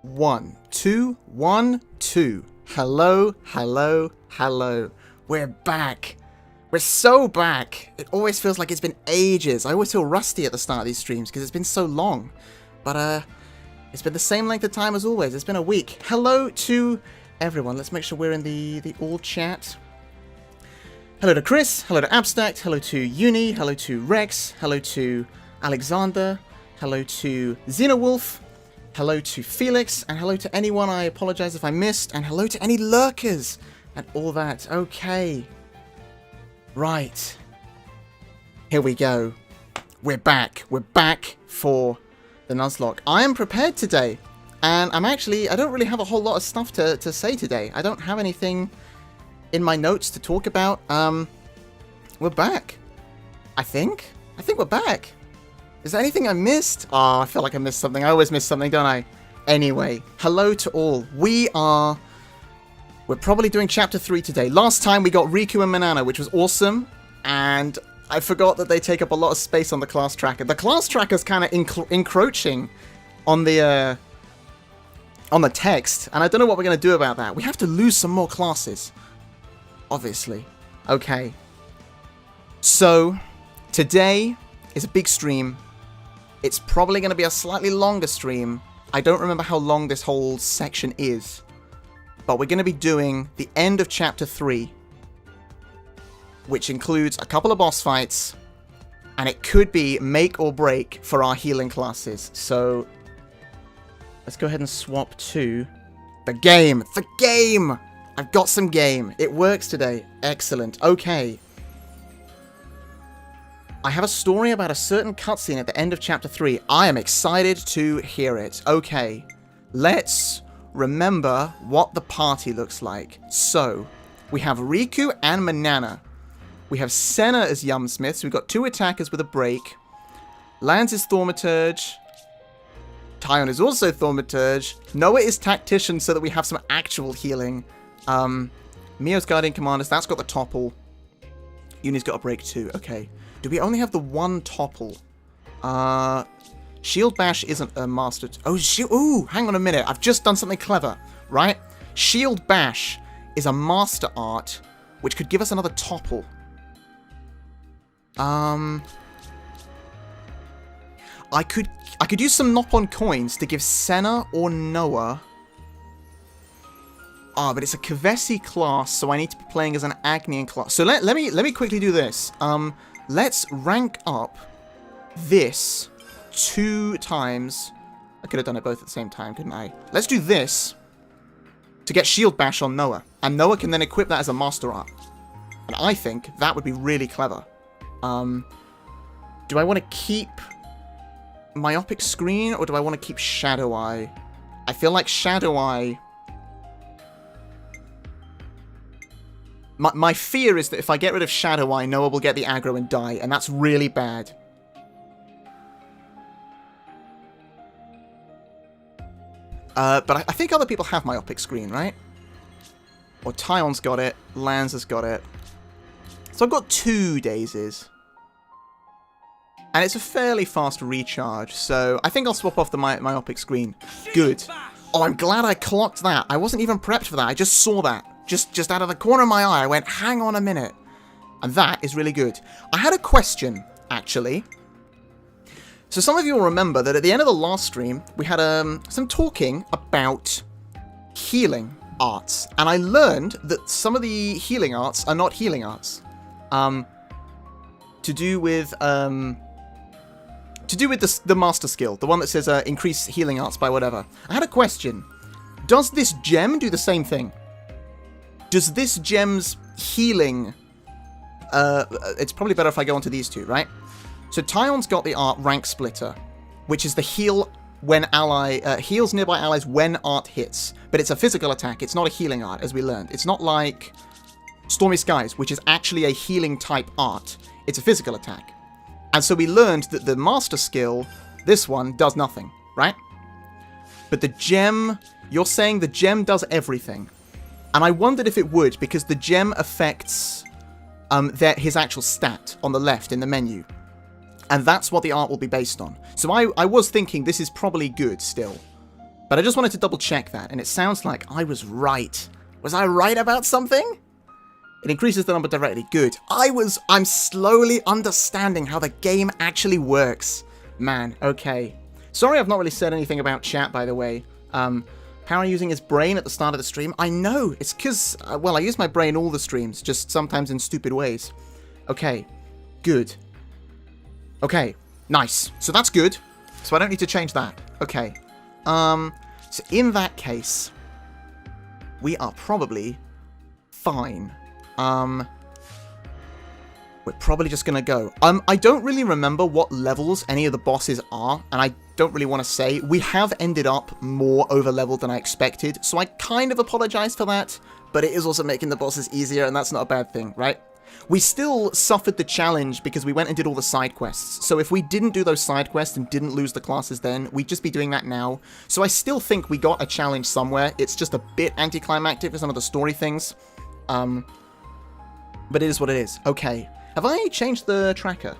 1, 2, 1, 2. Hello, hello, hello. We're back. We're so back. It always feels like it's been ages. I always feel rusty at the start of these streams because it's been so long. But, it's been the same length of time as always. It's been a week. Hello to everyone. Let's make sure we're in the all chat. Hello to Chris. Hello to Abstract. Hello to Uni. Hello to Rex. Hello to Alexander. Hello to Xenowolf. Hello to Felix, and hello to anyone I apologize if I missed, and hello to any lurkers, and all that. Okay. Right. Here we go. We're back. We're back for the Nuzlocke. I am prepared today, and I don't really have a whole lot of stuff to say today. I don't have anything in my notes to talk about. We're back. I think we're back. Is there anything I missed? Oh, I feel like I missed something. I always miss something, don't I? Anyway, hello to all. We're probably doing Chapter 3 today. Last time we got Riku and Manana, which was awesome. And I forgot that they take up a lot of space on the class tracker. The class tracker's kind of encroaching on the text. And I don't know what we're going to do about that. We have to lose some more classes. Obviously. Okay. So, today is a big stream. It's probably going to be a slightly longer stream. I don't remember how long this whole section is. But we're going to be doing the end of Chapter 3. Which includes a couple of boss fights. And it could be make or break for our healing classes. So, let's go ahead and swap to the game. The game! I've got some game. It works today. Excellent. Okay. I have a story about a certain cutscene at the end of Chapter 3. I am excited to hear it. Okay, let's remember what the party looks like. So, we have Riku and Manana. We have Senna as Yumsmith, so we've got two attackers with a break. Lance is Thaumaturge. Tyon is also Thaumaturge. Noah is Tactician so that we have some actual healing. Mio's Guardian Commanders, that's got the topple. Uni's got a break too, okay. Do we only have the one topple? Shield Bash isn't a master... ooh, hang on a minute. I've just done something clever, right? Shield Bash is a master art, which could give us another topple. I could use some Nopon coins to give Senna or Noah... but it's a Kavesi class, so I need to be playing as an Agnian class. So let me quickly do this. Let's rank up this 2 times. I could have done it both at the same time, couldn't I? Let's do this to get Shield Bash on Noah. And Noah can then equip that as a Master Art. And I think that would be really clever. Do I want to keep Myopic Screen or do I want to keep Shadow Eye? I feel like Shadow Eye... My fear is that if I get rid of Shadow Eye, Noah will get the aggro and die, and that's really bad. But I think other people have Myopic Screen, right? Or Tyon's got it, Lanza's got it. So I've got 2 daisies. And it's a fairly fast recharge, so I think I'll swap off the Myopic Screen. Good. Oh, I'm glad I clocked that. I wasn't even prepped for that, I just saw that. Just out of the corner of my eye, I went, hang on a minute. And that is really good. I had a question, actually. So some of you will remember that at the end of the last stream, we had some talking about healing arts. And I learned that some of the healing arts are not healing arts. To do with the master skill, the one that says increase healing arts by whatever. I had a question. Does this gem do the same thing? Does this gem's healing... it's probably better if I go onto these 2, right? So Tyon's got the art Rank Splitter, which is the heal when heals nearby allies when art hits. But it's a physical attack, it's not a healing art, as we learned. It's not like Stormy Skies, which is actually a healing type art. It's a physical attack. And so we learned that the master skill, this one, does nothing, right? But the gem... You're saying the gem does everything. And I wondered if it would, because the gem affects his actual stat on the left in the menu. And that's what the art will be based on. So I was thinking this is probably good still. But I just wanted to double check that, and it sounds like I was right. Was I right about something? It increases the number directly. Good. I'm slowly understanding how the game actually works. Man, okay. Sorry I've not really said anything about chat, by the way. Power using his brain at the start of the stream. I know, it's because, well, I use my brain all the streams, just sometimes in stupid ways. Okay, good. Okay, nice. So that's good. So I don't need to change that. Okay. So in that case, we are probably fine. We're probably just gonna go. I don't really remember what levels any of the bosses are, and I don't really want to say. We have ended up more over-leveled than I expected, so I kind of apologize for that, but it is also making the bosses easier, and that's not a bad thing, right? We still suffered the challenge because we went and did all the side quests, so if we didn't do those side quests and didn't lose the classes then, we'd just be doing that now. So I still think we got a challenge somewhere. It's just a bit anticlimactic for some of the story things. But it is what it is. Okay. Have I changed the tracker?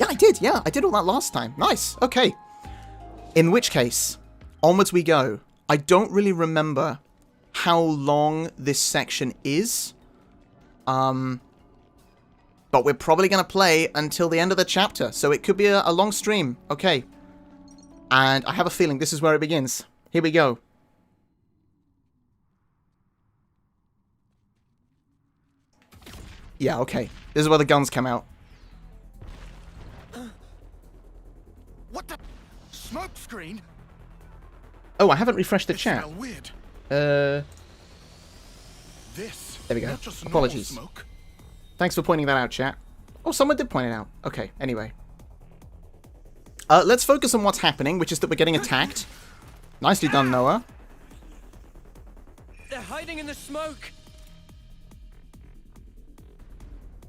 Yeah, I did. Yeah, I did all that last time. Nice. Okay. In which case, onwards we go. I don't really remember how long this section is. But we're probably going to play until the end of the chapter. So it could be a long stream. Okay. And I have a feeling this is where it begins. Here we go. Yeah, okay. This is where the guns come out. What the smoke screen? Oh, I haven't refreshed the chat. Weird. There This. we go. Not just Apologies. smoke. Thanks for pointing that out, chat. Oh, someone did point it out. Okay, anyway. Let's focus on what's happening, which is that we're getting attacked. Nicely done, Noah. They're hiding in the smoke.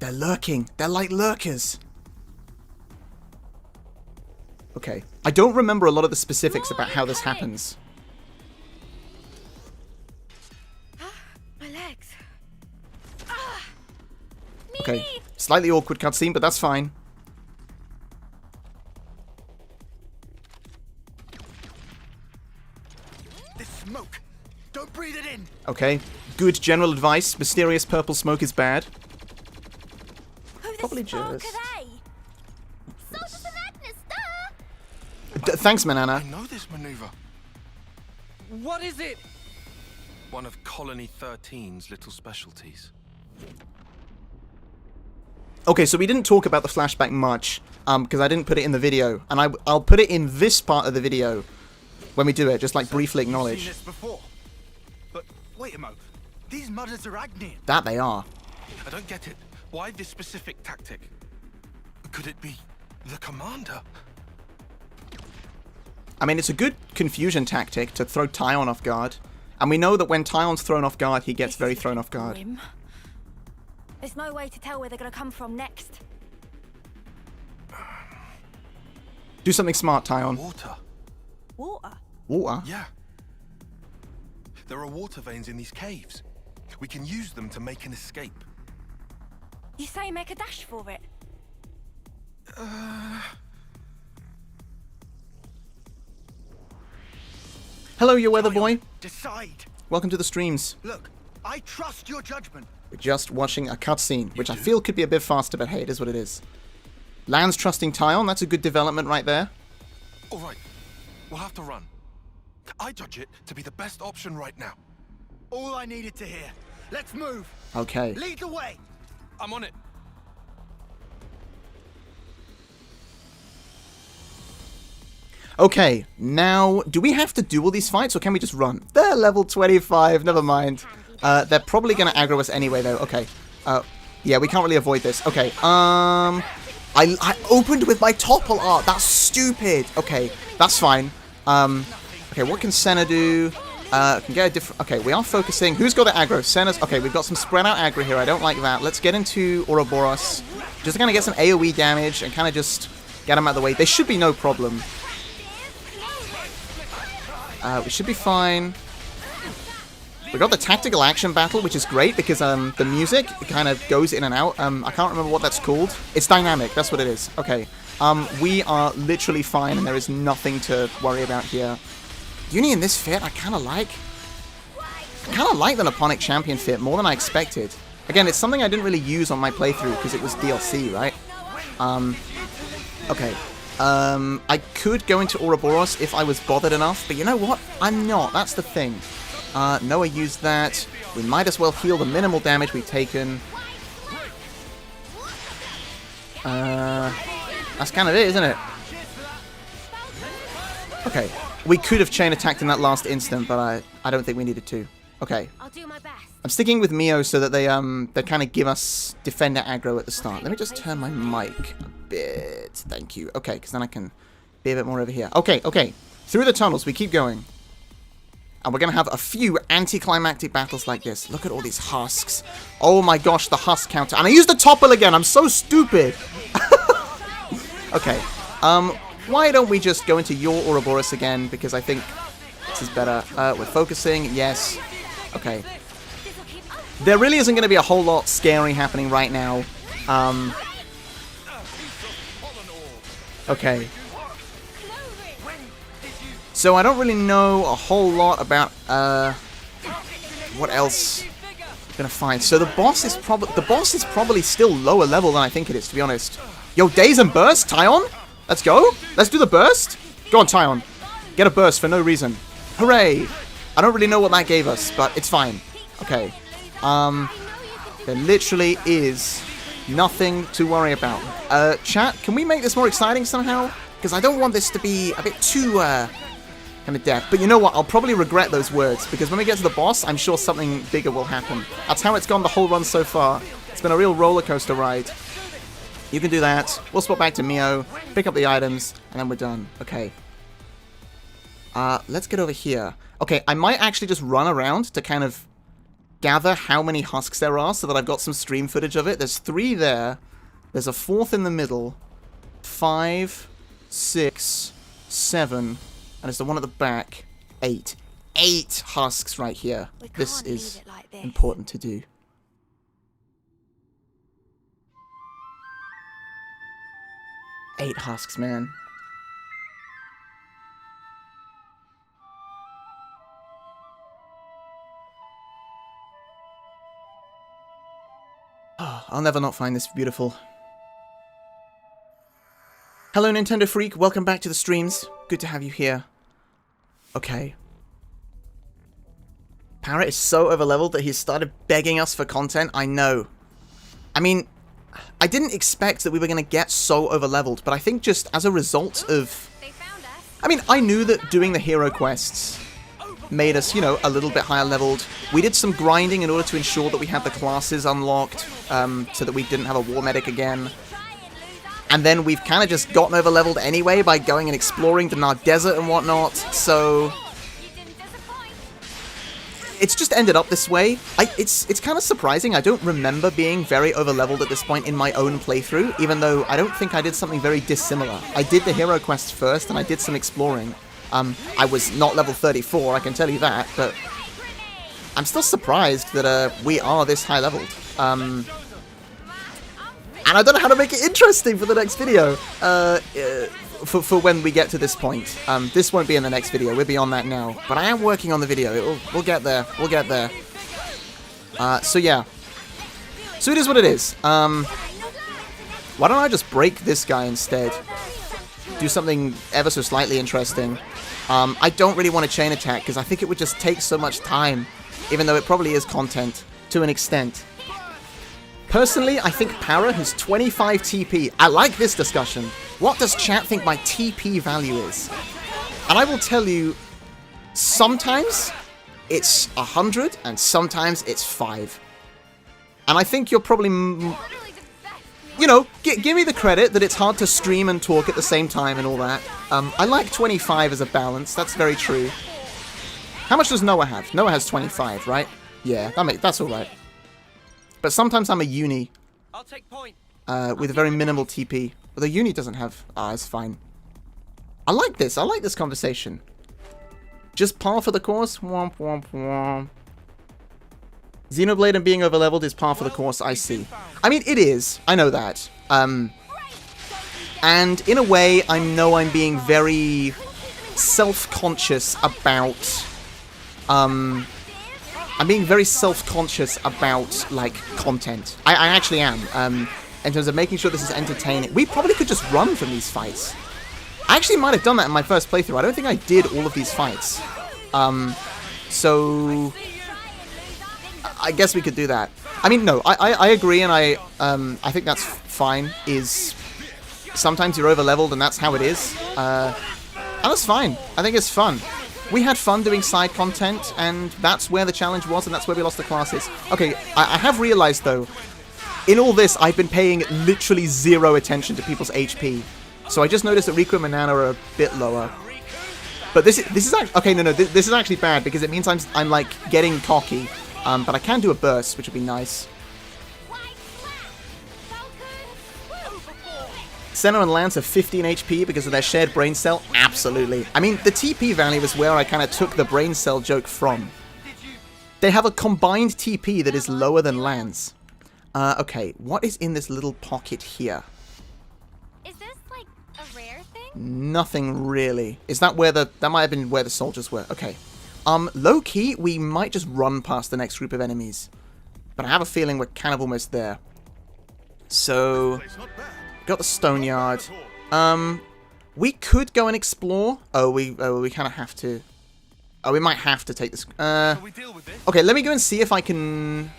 They're lurking. They're like lurkers. Okay. I don't remember a lot of the specifics about how this happens. My legs. Okay. Slightly awkward cutscene, but that's fine. This smoke. Don't breathe it in. Okay. Good general advice. Mysterious purple smoke is bad. Probably Spark jealous. are they? Soldiers of Agnes, duh! Thanks, Manana. I know this maneuver. What is it? One of Colony 13's little specialties. Okay, so we didn't talk about the flashback much, because I didn't put it in the video, and I'll put it in this part of the video when we do it, just like briefly You've acknowledge. seen this before. But wait a moment. These mudders are Agnian. That they are. I don't get it. Why this specific tactic? Could it be the commander? I mean, it's a good confusion tactic to throw Tyon off guard, and we know that when Tyon's thrown off guard, he gets very thrown off guard. Grim. There's no way to tell where they're going to come from next. Do something smart, Tyon. Water. Water? Water? Yeah. There are water veins in these caves. We can use them to make an escape. You say make a dash for it? Hello, your weather boy. Decide. Welcome to the streams. Look, I trust your judgment. We're just watching a cutscene, which I feel could be a bit faster, but hey, it is what it is. Lan's trusting Tyon. That's a good development right there. All right, we'll have to run. I judge it to be the best option right now. All I needed to hear. Let's move. Okay. Lead the way. I'm on it. Okay, now, do we have to do all these fights, or can we just run? They're level 25, never mind. They're probably going to aggro us anyway, though. Okay. Yeah, we can't really avoid this. Okay, I opened with my topple art. That's stupid. Okay, that's fine. Okay, what can Senna do? Can get a different... Okay, we are focusing. Who's got the aggro? Senna's... Okay, we've got some spread out aggro here. I don't like that. Let's get into Ouroboros. Just kind of get some AoE damage and kind of just get them out of the way. They should be no problem. We should be fine. We got the tactical action battle, which is great because the music kind of goes in and out. I can't remember what that's called. It's dynamic. That's what it is. Okay. We are literally fine, and there is nothing to worry about here. Uni in this fit, I kind of like. I kind of like the Nipponic Champion fit more than I expected. Again, it's something I didn't really use on my playthrough because it was DLC, right? Okay. I could go into Ouroboros if I was bothered enough, but you know what? I'm not. That's the thing. Noah used that. We might as well heal the minimal damage we've taken. That's kind of it, isn't it? Okay. We could have chain attacked in that last instant, but I don't think we needed to. Okay. I'll do my best. I'm sticking with Mio so that they kind of give us defender aggro at the start. Let me just turn my mic a bit. Thank you. Okay, because then I can be a bit more over here. Okay, okay. Through the tunnels, we keep going. And we're going to have a few anticlimactic battles like this. Look at all these husks. Oh my gosh, the husk counter. And I used the topple again. I'm so stupid. Okay. Why don't we just go into your Ouroboros again? Because I think this is better. We're focusing. Yes. Okay. There really isn't going to be a whole lot scary happening right now. Okay. So I don't really know a whole lot about what else I'm gonna find. So the boss is probably still lower level than I think it is, to be honest. Yo, Daze and Burst, Tyon? Let's go. Let's do the burst. Go on, Tyon. Get a burst for no reason. Hooray! I don't really know what that gave us, but it's fine. Okay. There literally is nothing to worry about. Chat, can we make this more exciting somehow? Because I don't want this to be a bit too, kind of death. But you know what? I'll probably regret those words, because when we get to the boss, I'm sure something bigger will happen. That's how it's gone the whole run so far. It's been a real roller coaster ride. You can do that. We'll swap back to Mio, pick up the items, and then we're done. Okay. Let's get over here. Okay, I might actually just run around to kind of gather how many husks there are so that I've got some stream footage of it. There's 3 there. There's a 4th in the middle. 5, 6, 7, and there's the one at the back. 8. 8 husks right here. This is important to do. Eight husks, man. Oh, I'll never not find this beautiful. Hello, Nintendo Freak. Welcome back to the streams. Good to have you here. Okay. Parrot is so overleveled that he's started begging us for content. I know. I mean, I didn't expect that we were going to get so overleveled, but I think just as a result of... I mean, I knew that doing the hero quests made us, you know, a little bit higher leveled. We did some grinding in order to ensure that we had the classes unlocked, so that we didn't have a war medic again. And then we've kind of just gotten overleveled anyway by going and exploring the Nard Desert and whatnot, so... It's just ended up this way. It's kind of surprising. I don't remember being very overleveled at this point in my own playthrough, even though I don't think I did something very dissimilar. I did the hero quests first, and I did some exploring. I was not level 34, I can tell you that, but I'm still surprised that we are this high leveled. And I don't know how to make it interesting for the next video. For when we get to this point. This won't be in the next video, we're beyond that now. But I am working on the video, we'll get there, we'll get there. So yeah. So it is what it is. Why don't I just break this guy instead? Do something ever so slightly interesting. I don't really want to chain attack, because I think it would just take so much time, even though it probably is content, to an extent. Personally, I think Para has 25 TP. I like this discussion. What does chat think my TP value is? And I will tell you, sometimes it's 100 and sometimes it's 5. And I think you're probably, you know, give me the credit that it's hard to stream and talk at the same time and all that. I like 25 as a balance, that's very true. How much does Noah have? Noah has 25, right? Yeah, that's alright. But sometimes I'm a uni I'll take point. with a very minimal TP. But the uni doesn't have... it's fine. I like this conversation. Just par for the course? Womp womp womp. Xenoblade and being overleveled is par for the course, I see. I mean, it is. I know that. And in a way, I know I'm being very self-conscious about, I'm being very self-conscious about, like, content. I actually am, in terms of making sure this is entertaining. We probably could just run from these fights. I actually might have done that in my first playthrough. I don't think I did all of these fights. So I guess we could do that. I mean, no, I agree, and I think that's fine. Is sometimes you're over-leveled, and that's how it is. And that's fine. I think it's fun. We had fun doing side content, and that's where the challenge was, and that's where we lost the classes. Okay, I have realized, though, in all this, I've been paying literally zero attention to people's HP. So I just noticed that Riku and Manana are a bit lower. But this is actually... Okay, no, this is actually bad, because it means I'm like, getting cocky. But I can do a burst, which would be nice. Senna and Lance have 15 HP because of their shared brain cell? Absolutely. I mean, the TP value is where I kind of took the brain cell joke from. They have a combined TP that is lower than Lance. Okay, what is in this little pocket here? Is this like a rare thing? Nothing really. Is that where that might have been where the soldiers were? Okay. Low key, we might just run past the next group of enemies. But I have a feeling we're kind of almost there. So, got the stone yard. We could go and explore. Oh, we kind of have to. Oh, we might have to take this. Okay, let me go and see if I can.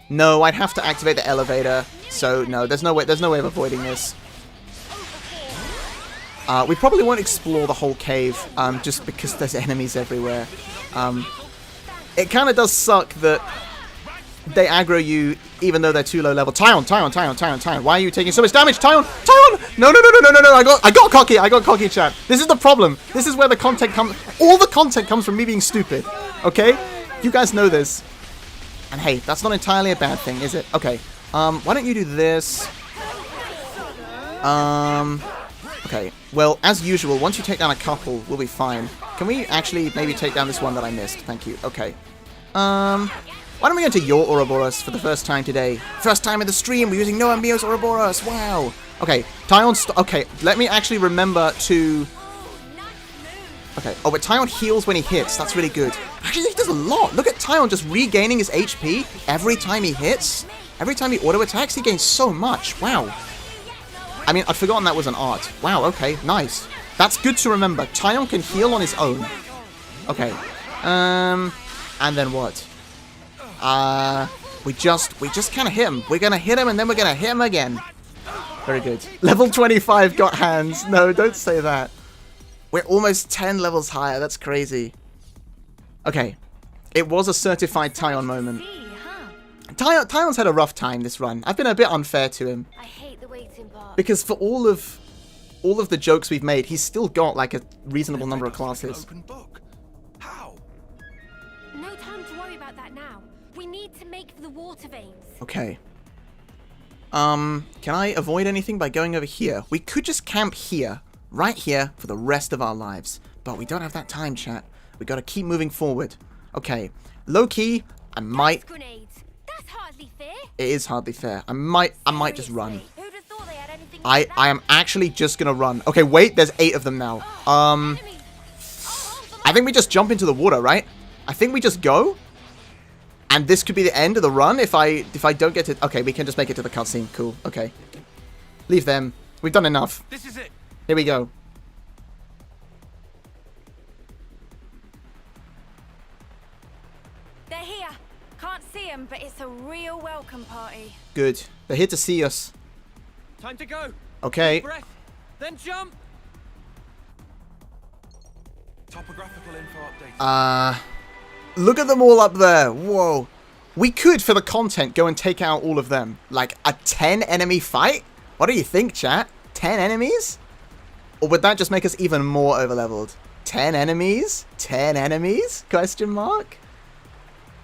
No, I'd have to activate the elevator. So no, there's no way of avoiding this. We probably won't explore the whole cave, just because there's enemies everywhere. It kind of does suck that they aggro you even though they're too low level. Tyon, why are you taking so much damage? Tyon! No, I got cocky, chat. This is the problem. This is where the content comes. All the content comes from me being stupid. Okay? You guys know this. And hey, that's not entirely a bad thing, is it? Okay. Why don't you do this? Okay. Well, as usual, once you take down a couple, we'll be fine. Can we actually maybe take down this one that I missed? Thank you. Okay. Why don't we go into your Ouroboros for the first time today? First time in the stream, we're using Noah Mio's Ouroboros. Wow. Okay. Tyon, okay, let me actually remember to... Okay. Oh, but Tyon heals when he hits. That's really good. Actually, he does a lot. Look at Tyon just regaining his HP every time he hits. Every time he auto-attacks, he gains so much. Wow. I mean, I'd forgotten that was an art. Wow, okay. Nice. That's good to remember. Tyon can heal on his own. Okay. And then what? We just kind of hit him. We're going to hit him, and then we're going to hit him again. Very good. Level 25 got hands. No, don't say that. We're almost 10 levels higher. That's crazy. Okay. It was a certified Tyon moment. Tyon's had a rough time this run. I've been a bit unfair to him. I hate the waiting part. Because for all of the jokes we've made, he's still got like a reasonable number of classes. Open book. How? No time to worry about that now. We need to make for the water veins. Okay. Can I avoid anything by going over here? We could just camp here. Right here for the rest of our lives. But we don't have that time, chat. We gotta keep moving forward. Okay. Low key, I might... Grenades. That's hardly fair. It is hardly fair. I might just run. Who'd have thought they had anything I am actually just gonna run. Okay, wait, there's 8 of them now. I think we just jump into the water, right? I think we just go. And this could be the end of the run if I don't get to... Okay, we can just make it to the cutscene. Cool. Okay. Leave them. We've done enough. This is it. Here we go. They're here. Can't see them, but it's a real welcome party. Good. They're here to see us. Time to go. Okay. Breath. Then jump. Topographical info update. Look at them all up there. Whoa. We could, for the content, go and take out all of them. Like, a 10 enemy fight? What do you think, chat? 10 enemies? Or would that just make us even more overleveled? 10 enemies? 10 enemies? Question mark?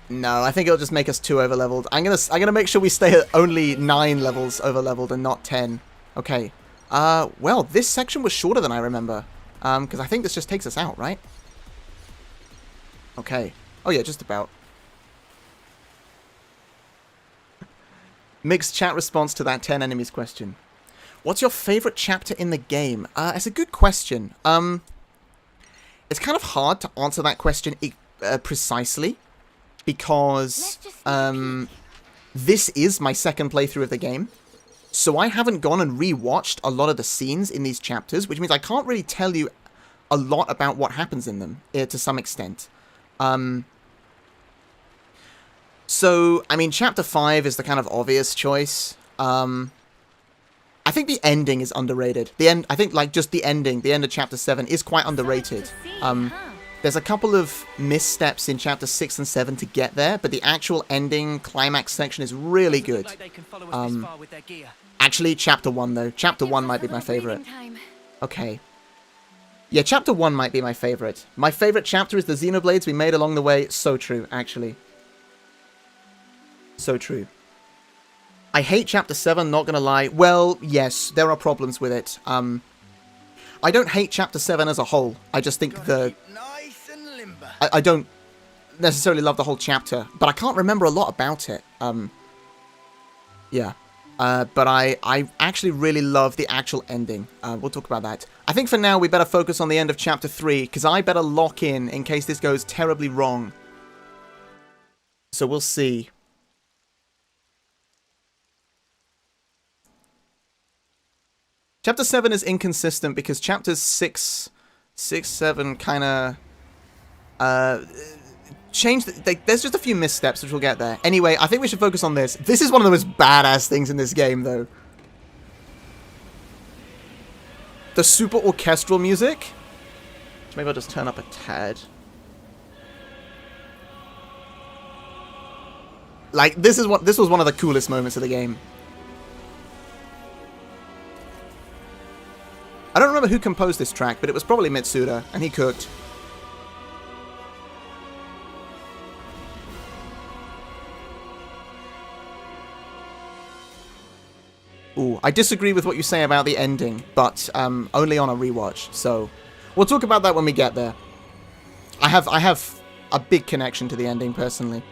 No, I think it'll just make us too overleveled. I'm gonna make sure we stay at only 9 levels overleveled and not 10. Okay. Well, this section was shorter than I remember. Because I think this just takes us out, right? Okay. Oh yeah, just about. Mixed chat response to that 10 enemies question. What's your favorite chapter in the game? It's a good question. It's kind of hard to answer that question precisely, because this is my second playthrough of the game. So I haven't gone and rewatched a lot of the scenes in these chapters, which means I can't really tell you a lot about what happens in them, to some extent. So, I mean, Chapter 5 is the kind of obvious choice. I think the ending is underrated. I think, like, just the end of Chapter 7 is quite underrated. There's a couple of missteps in Chapter 6 and 7 to get there, but the actual ending climax section is really good. Actually, Chapter 1, though. Chapter 1 might be my favorite. Okay. Yeah, Chapter 1 might be my favorite. My favorite chapter is the Xenoblades we made along the way. So true, actually. So true. I hate Chapter 7, not gonna lie. Well, yes, there are problems with it. I don't hate Chapter 7 as a whole. I just think Nice and limber. I don't necessarily love the whole chapter, but I can't remember a lot about it. Yeah. But I actually really love the actual ending. We'll talk about that. I think for now we better focus on the end of Chapter 3, because I better lock in case this goes terribly wrong. So we'll see. Chapter 7 is inconsistent because Chapters 6, 7 kind of changed. There's just a few missteps, which we'll get there. Anyway, I think we should focus on this. This is one of the most badass things in this game, though. The super orchestral music. Maybe I'll just turn up a tad. Like, this was one of the coolest moments of the game. I don't remember who composed this track, but it was probably Mitsuda, and he cooked. Ooh, I disagree with what you say about the ending, but only on a rewatch, so we'll talk about that when we get there. I have a big connection to the ending, personally,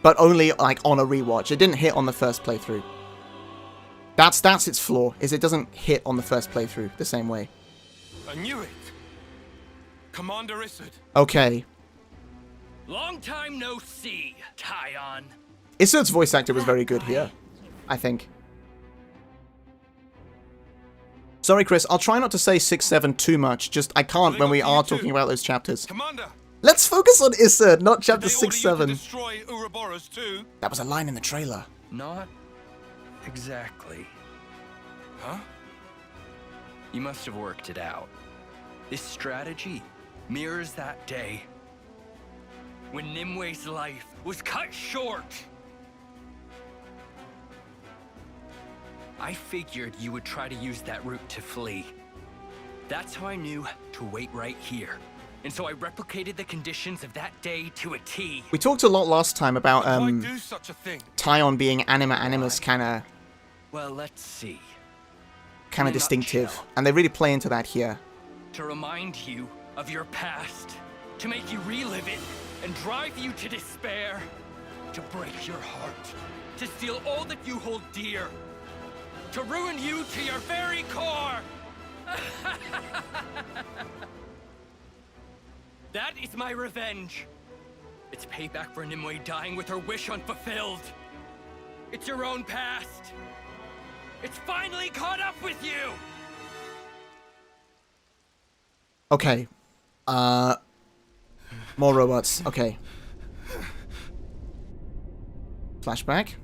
but only, like, on a rewatch. It didn't hit on the first playthrough. That's its flaw, is it doesn't hit on the first playthrough the same way. I knew it. Commander Isurd. Okay. Long time no see, Tyon. Isurd's voice actor was very good here, I think. Sorry, Chris, I'll try not to say 6, 7 too much, just I can't when we are talking about those chapters. Commander. Let's focus on Isurd, not chapter Did they 6, order you 7. to destroy Ouroboros too? That was a line in the trailer. Not exactly. Huh? You must have worked it out. This strategy mirrors that day when Nimwe's life was cut short. I figured you would try to use that route to flee. That's how I knew to wait right here. And so I replicated the conditions of that day to a T. We talked a lot last time about Why do such a thing? Tyon being anima animus kind Well, let's see. of distinctive, and they really play into that here. To remind you of your past, to make you relive it and drive you to despair, to break your heart, to steal all that you hold dear, to ruin you to your very core. That is my revenge. It's payback for Nimue dying with her wish unfulfilled. It's your own past. It's finally caught up with you. Okay. More robots. Okay. Flashback.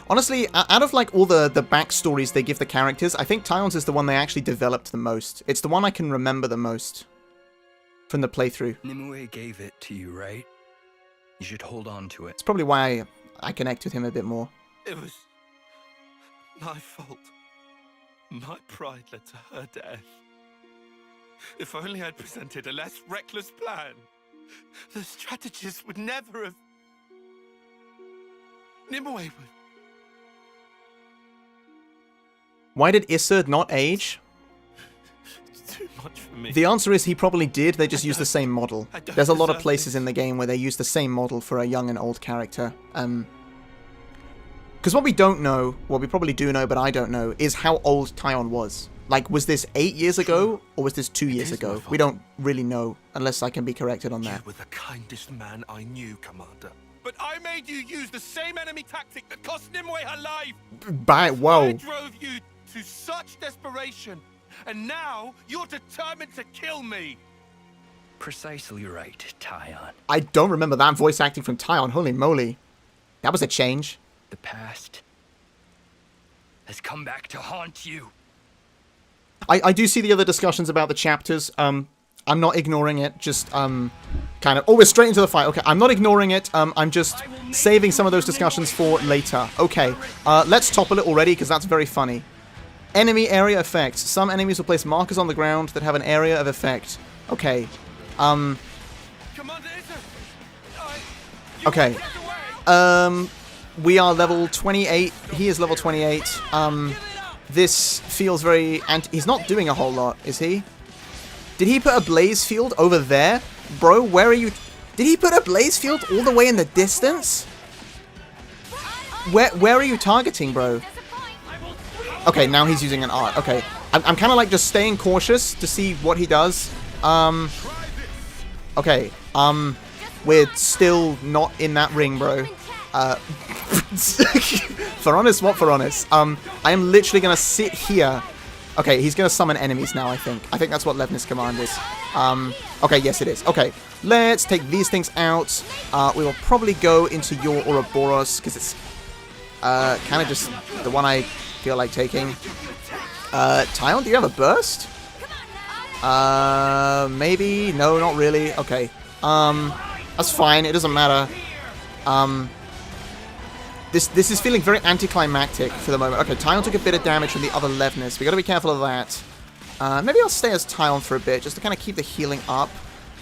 Honestly, out of like all the backstories they give the characters, I think Tyon's is the one they actually developed the most. It's the one I can remember the most from the playthrough. Nimue gave it to you, right? You should hold on to it. It's probably why I connect with him a bit more. It was my fault. My pride led to her death. If only I'd presented a less reckless plan, the strategist would never have... Nimue would... Why did Isurd not age? much for me. The answer is he probably did, they just used the same model. I don't There's a lot of deserve places this. in the game where they use the same model for a young and old character. Because what we don't know, what we probably do know but I don't know, is how old Tyon was. Like, was this 8 years ago, or was this 2 years is my ago? fault. We don't really know, unless I can be corrected on You that. were the kindest man I knew, Commander. But I made you use the same enemy tactic that cost Nimue her life. I Whoa. drove you to such desperation, and now you're determined to kill me. Precisely right, Tyon. I don't remember that voice acting from Tyon, holy moly. That was a change. The past has come back to haunt you. I do see the other discussions about the chapters. I'm not ignoring it, just kind of... Oh, we're straight into the fight. Okay, I'm not ignoring it. I'm just saving some of those discussions for later. Okay, let's topple it already, because that's very funny. Enemy area effects. Some enemies will place markers on the ground that have an area of effect. Okay. Commander Isurd, Okay. We are level 28. He is level 28. This feels very... And he's not doing a whole lot, is he? Did he put a blaze field over there? Bro, where are you... Did he put a blaze field all the way in the distance? Where are you targeting, bro? Okay, now he's using an art. Okay. I'm kind of like just staying cautious to see what he does. Okay. We're still not in that ring, bro. For honest, what for honest? I am literally gonna sit here. Okay, he's gonna summon enemies now, I think. I think that's what Levna's command is. Okay, yes it is. Okay, let's take these things out. We will probably go into your Ouroboros, because it's kind of just the one I feel like taking. Tyon, do you have a burst? Maybe? No, not really. Okay. That's fine, it doesn't matter. This is feeling very anticlimactic for the moment. Okay, Tyon took a bit of damage from the other Levnas. We gotta be careful of that. Maybe I'll stay as Tyon for a bit, just to kind of keep the healing up.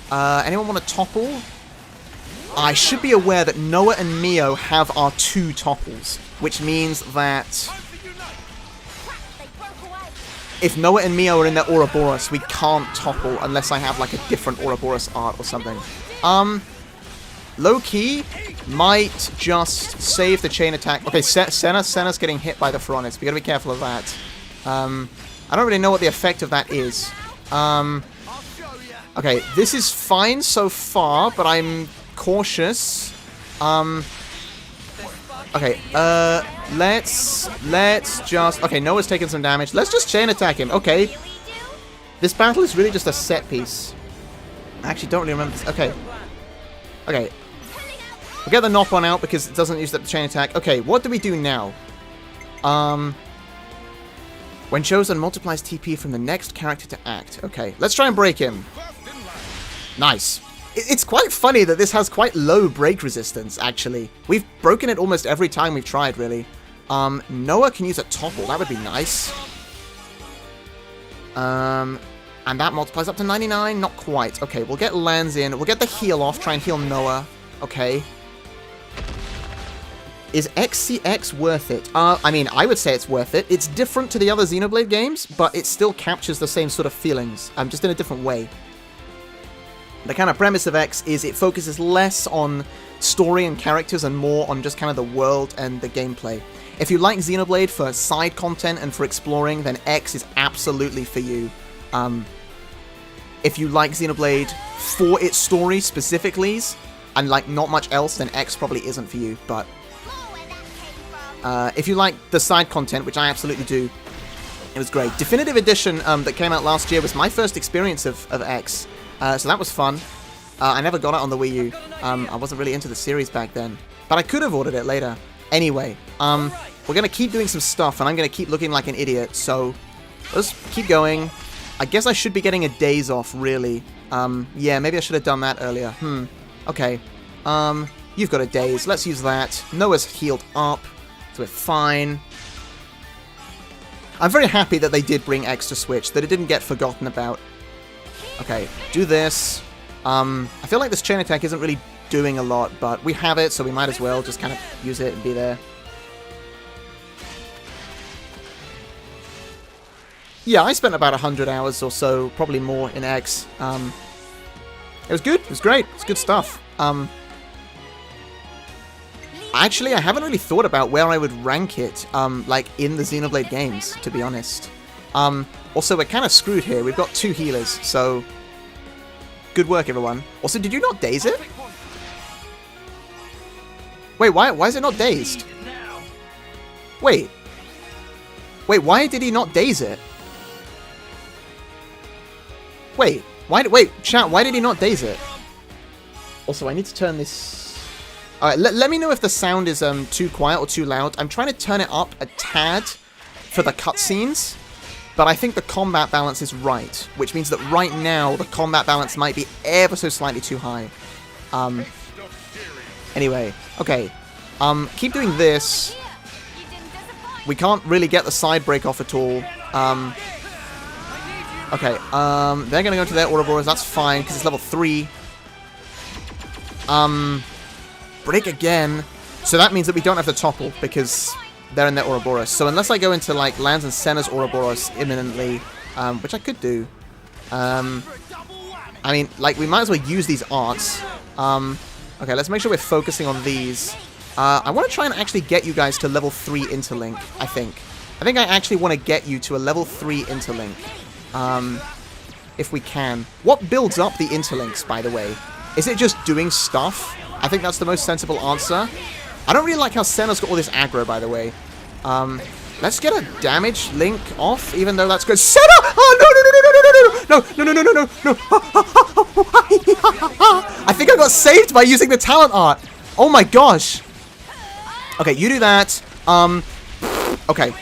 Anyone want to topple? I should be aware that Noah and Mio have our 2 topples, which means that if Noah and Mio are in their Ouroboros, we can't topple unless I have like a different Ouroboros art or something. Low-key, might just save the chain attack. Okay, Senna's getting hit by the Phronis. We gotta be careful of that. I don't really know what the effect of that is. Okay, this is fine so far, but I'm cautious. Okay, let's just... Okay, Noah's taking some damage. Let's just chain attack him. Okay. This battle is really just a set piece. I actually don't really remember this. Okay. Okay. We'll get the knock one out because it doesn't use the chain attack. Okay, what do we do now? When chosen, multiplies TP from the next character to act. Okay, let's try and break him. Nice. It's quite funny that this has quite low break resistance, actually. We've broken it almost every time we've tried, really. Noah can use a topple. That would be nice. And that multiplies up to 99. Not quite. Okay, we'll get Lance in. We'll get the heal off. Try and heal Noah. Okay. Is XCX worth it? I mean, I would say it's worth it. It's different to the other Xenoblade games, but it still captures the same sort of feelings, just in a different way. The kind of premise of X is it focuses less on story and characters and more on just kind of the world and the gameplay. If you like Xenoblade for side content and for exploring, then X is absolutely for you. If you like Xenoblade for its story specifically, and like not much else, then X probably isn't for you, but... if you like the side content, which I absolutely do, it was great. Definitive Edition that came out last year was my first experience of X, so that was fun. I never got it on the Wii U. I wasn't really into the series back then, but I could have ordered it later. Anyway, we're going to keep doing some stuff, and I'm going to keep looking like an idiot, so let's keep going. I guess I should be getting a days off, really. Yeah, maybe I should have done that earlier. Okay. You've got a daze. Let's use that. Noah's healed up. So we're fine. I'm very happy that they did bring X to Switch, that it didn't get forgotten about. Okay, do this. I feel like this chain attack isn't really doing a lot, but we have it, so we might as well just kind of use it and be there. Yeah, I spent about 100 hours or so, probably more, in X. It was good. It was great. It's good stuff. Actually, I haven't really thought about where I would rank it, like, in the Xenoblade games, to be honest. Also, we're kind of screwed here. We've got 2 healers, so... Good work, everyone. Also, did you not daze it? Wait, why is it not dazed? Wait. Wait, why did he not daze it? Wait, chat, why did he not daze it? Also, I need to turn this... Alright, let me know if the sound is too quiet or too loud. I'm trying to turn it up a tad for the cutscenes, but I think the combat balance is right, which means that right now the combat balance might be ever so slightly too high. Anyway, okay. Keep doing this. We can't really get the side break off at all. Okay, they're gonna go into their Ouroboros, that's fine, because it's level 3. Break again. So that means that we don't have to topple, because they're in their Ouroboros. So unless I go into, like, Lands and Senna's Ouroboros imminently, which I could do. I mean, like, we might as well use these arts. Okay, let's make sure we're focusing on these. I want to try and actually get you guys to level 3 interlink, I think. I think I actually want to get you to a level 3 interlink. If we can. What builds up the interlinks, by the way? Is it just doing stuff? I think that's the most sensible answer. I don't really like how Senna's got all this aggro, by the way. Let's get a damage link off, even though that's good. Senna! Oh, no! I think I got saved by using the talent art. Oh my gosh. Okay, you do that. Okay.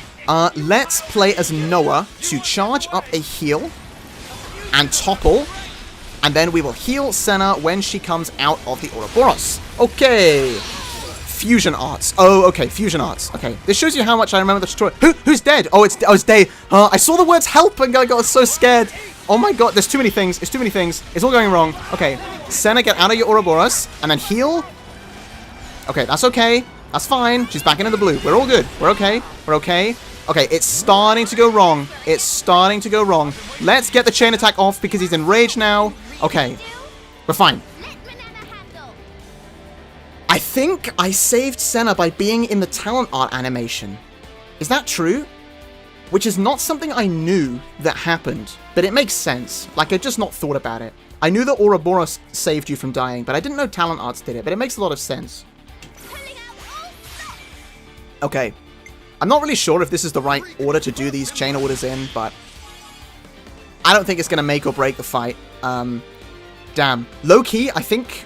Let's play as Noah to charge up a heal and topple, and then we will heal Senna when she comes out of the Ouroboros. Okay. Fusion arts. Oh, okay, fusion arts. Okay, this shows you how much I remember the tutorial. Who's dead? Oh, it's Day. I saw the words help and I got so scared. Oh my god, there's too many things. There's too many things. It's all going wrong. Okay, Senna, get out of your Ouroboros and then heal. Okay, that's okay. That's fine. She's back into the blue. We're all good. We're okay. We're okay. Okay, it's starting to go wrong. It's starting to go wrong. Let's get the chain attack off because he's enraged now. Okay, we're fine. I think I saved Senna by being in the talent art animation. Is that true? Which is not something I knew that happened, but it makes sense. Like, I just not thought about it. I knew that Ouroboros saved you from dying, but I didn't know talent arts did it, but it makes a lot of sense. Okay. I'm not really sure if this is the right order to do these chain orders in, but I don't think it's going to make or break the fight. Damn. Low-key, I think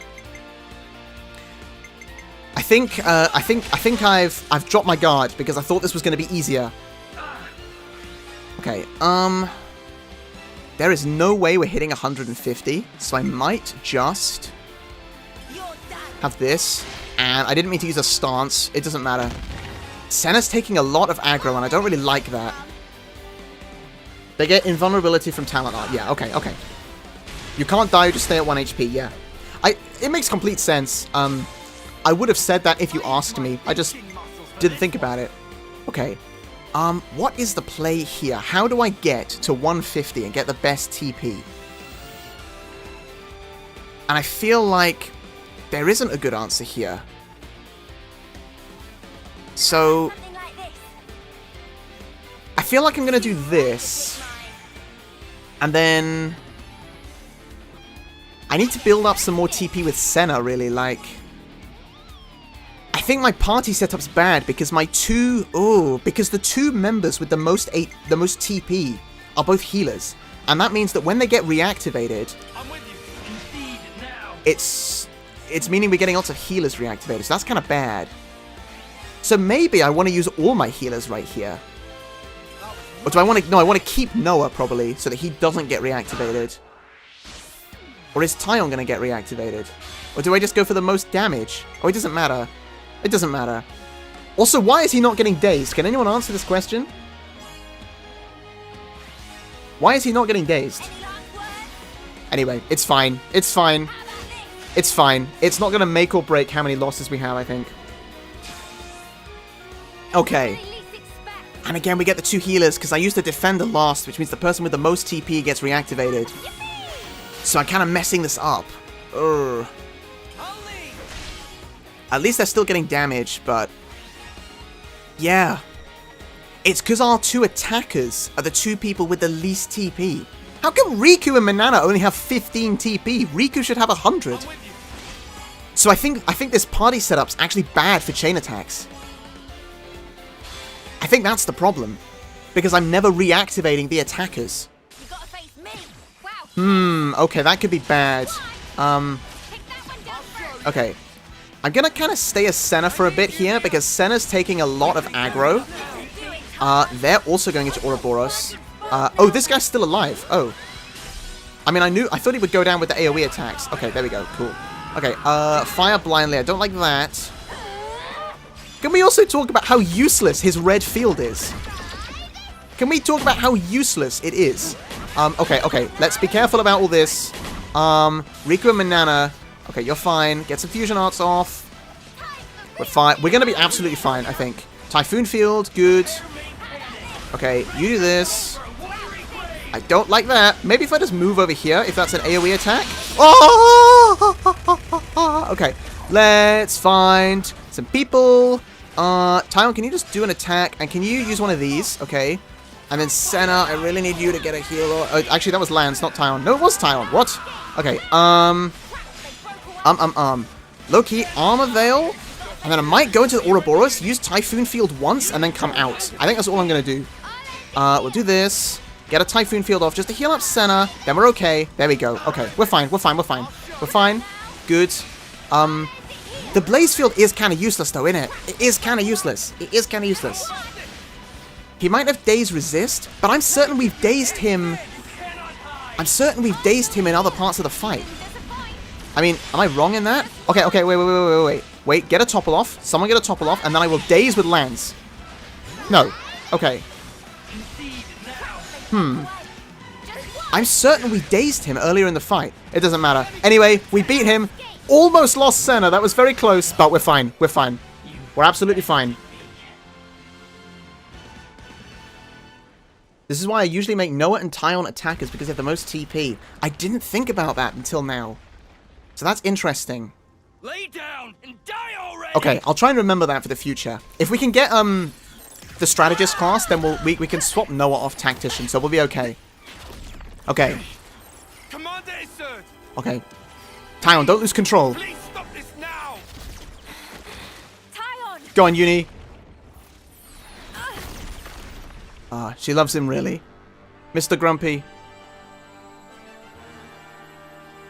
I've dropped my guard because I thought this was going to be easier. Okay, there is no way we're hitting 150, so I might just have this. And I didn't mean to use a stance. It doesn't matter. Senna's taking a lot of aggro, and I don't really like that. They get invulnerability from talent art. Yeah, okay, okay. You can't die, you just stay at 1 HP, yeah. It makes complete sense. I would have said that if you asked me. I just didn't think about it. Okay. What is the play here? How do I get to 150 and get the best TP? And I feel like there isn't a good answer here. So I feel like I'm going to do this. And then I need to build up some more TP with Senna, really. Like, I think my party setup's bad because because the 2 members with the most TP are both healers. And that means that when they get reactivated, it's meaning we're getting lots of healers reactivated. So that's kind of bad. So maybe I want to use all my healers right here. Or do I want to... No, I want to keep Noah, probably, so that he doesn't get reactivated. Or is Tyon going to get reactivated? Or do I just go for the most damage? Oh, it doesn't matter. It doesn't matter. Also, why is he not getting dazed? Can anyone answer this question? Why is he not getting dazed? Anyway, it's fine. It's fine. It's fine. It's not going to make or break how many losses we have, I think. Okay. And again, we get the 2 healers, because I used the defender last, which means the person with the most TP gets reactivated. So I'm kind of messing this up. Ugh. At least they're still getting damage, but... yeah. It's because our 2 attackers are the 2 people with the least TP. How come Riku and Manana only have 15 TP? Riku should have 100. So I think this party setup's actually bad for chain attacks. I think that's the problem. Because I'm never reactivating the attackers. You gotta face me. Wow. Okay, that could be bad. Pick that one down first. Okay. I'm gonna kind of stay as Senna for a bit here, because Senna's taking a lot of aggro. They're also going into Ouroboros. Oh, this guy's still alive. Oh. I mean, I thought he would go down with the AoE attacks. Okay, there we go. Cool. Okay, fire blindly. I don't like that. Can we also talk about how useless his red field is? Can we talk about how useless it is? Okay. Let's be careful about all this. Riku and Manana. Okay, you're fine. Get some fusion arts off. We're fine. We're gonna be absolutely fine, I think. Typhoon field, good. Okay, you do this. I don't like that. Maybe if I just move over here, if that's an AoE attack. Oh! Okay, let's find some people. Tyon, can you just do an attack? And can you use one of these? Okay. And then Senna, I really need you to get a heal. Actually, that was Lance, not Tyon. No, it was Tyon. What? Okay, low-key, Armor Veil. And then I might go into the Ouroboros, use Typhoon Field once, and then come out. I think that's all I'm going to do. We'll do this. Get a Typhoon Field off just to heal up Senna. Then we're okay. There we go. Okay, we're fine. We're fine. Good. The Blaze Field is kind of useless, though, isn't it? It is kind of useless. He might have Daze Resist, but I'm certain we've dazed him... in other parts of the fight. I mean, am I wrong in that? Okay, wait. Wait, get a topple off. Someone get a topple off, and then I will daze with Lance. No. Okay. I'm certain we dazed him earlier in the fight. It doesn't matter. Anyway, we beat him. Almost lost Senna. That was very close, but we're fine. We're fine. We're absolutely fine. This is why I usually make Noah and Tyon attackers, because they have the most TP. I didn't think about that until now. So that's interesting. Lay down and die already. Okay, I'll try and remember that for the future. If we can get the strategist class, then we can swap Noah off tactician, so we'll be okay. Okay. Commander Isurd! Okay. Tyon, don't lose control. Please stop this now! Tyon! Go on, Uni. She loves him, really. Mr. Grumpy.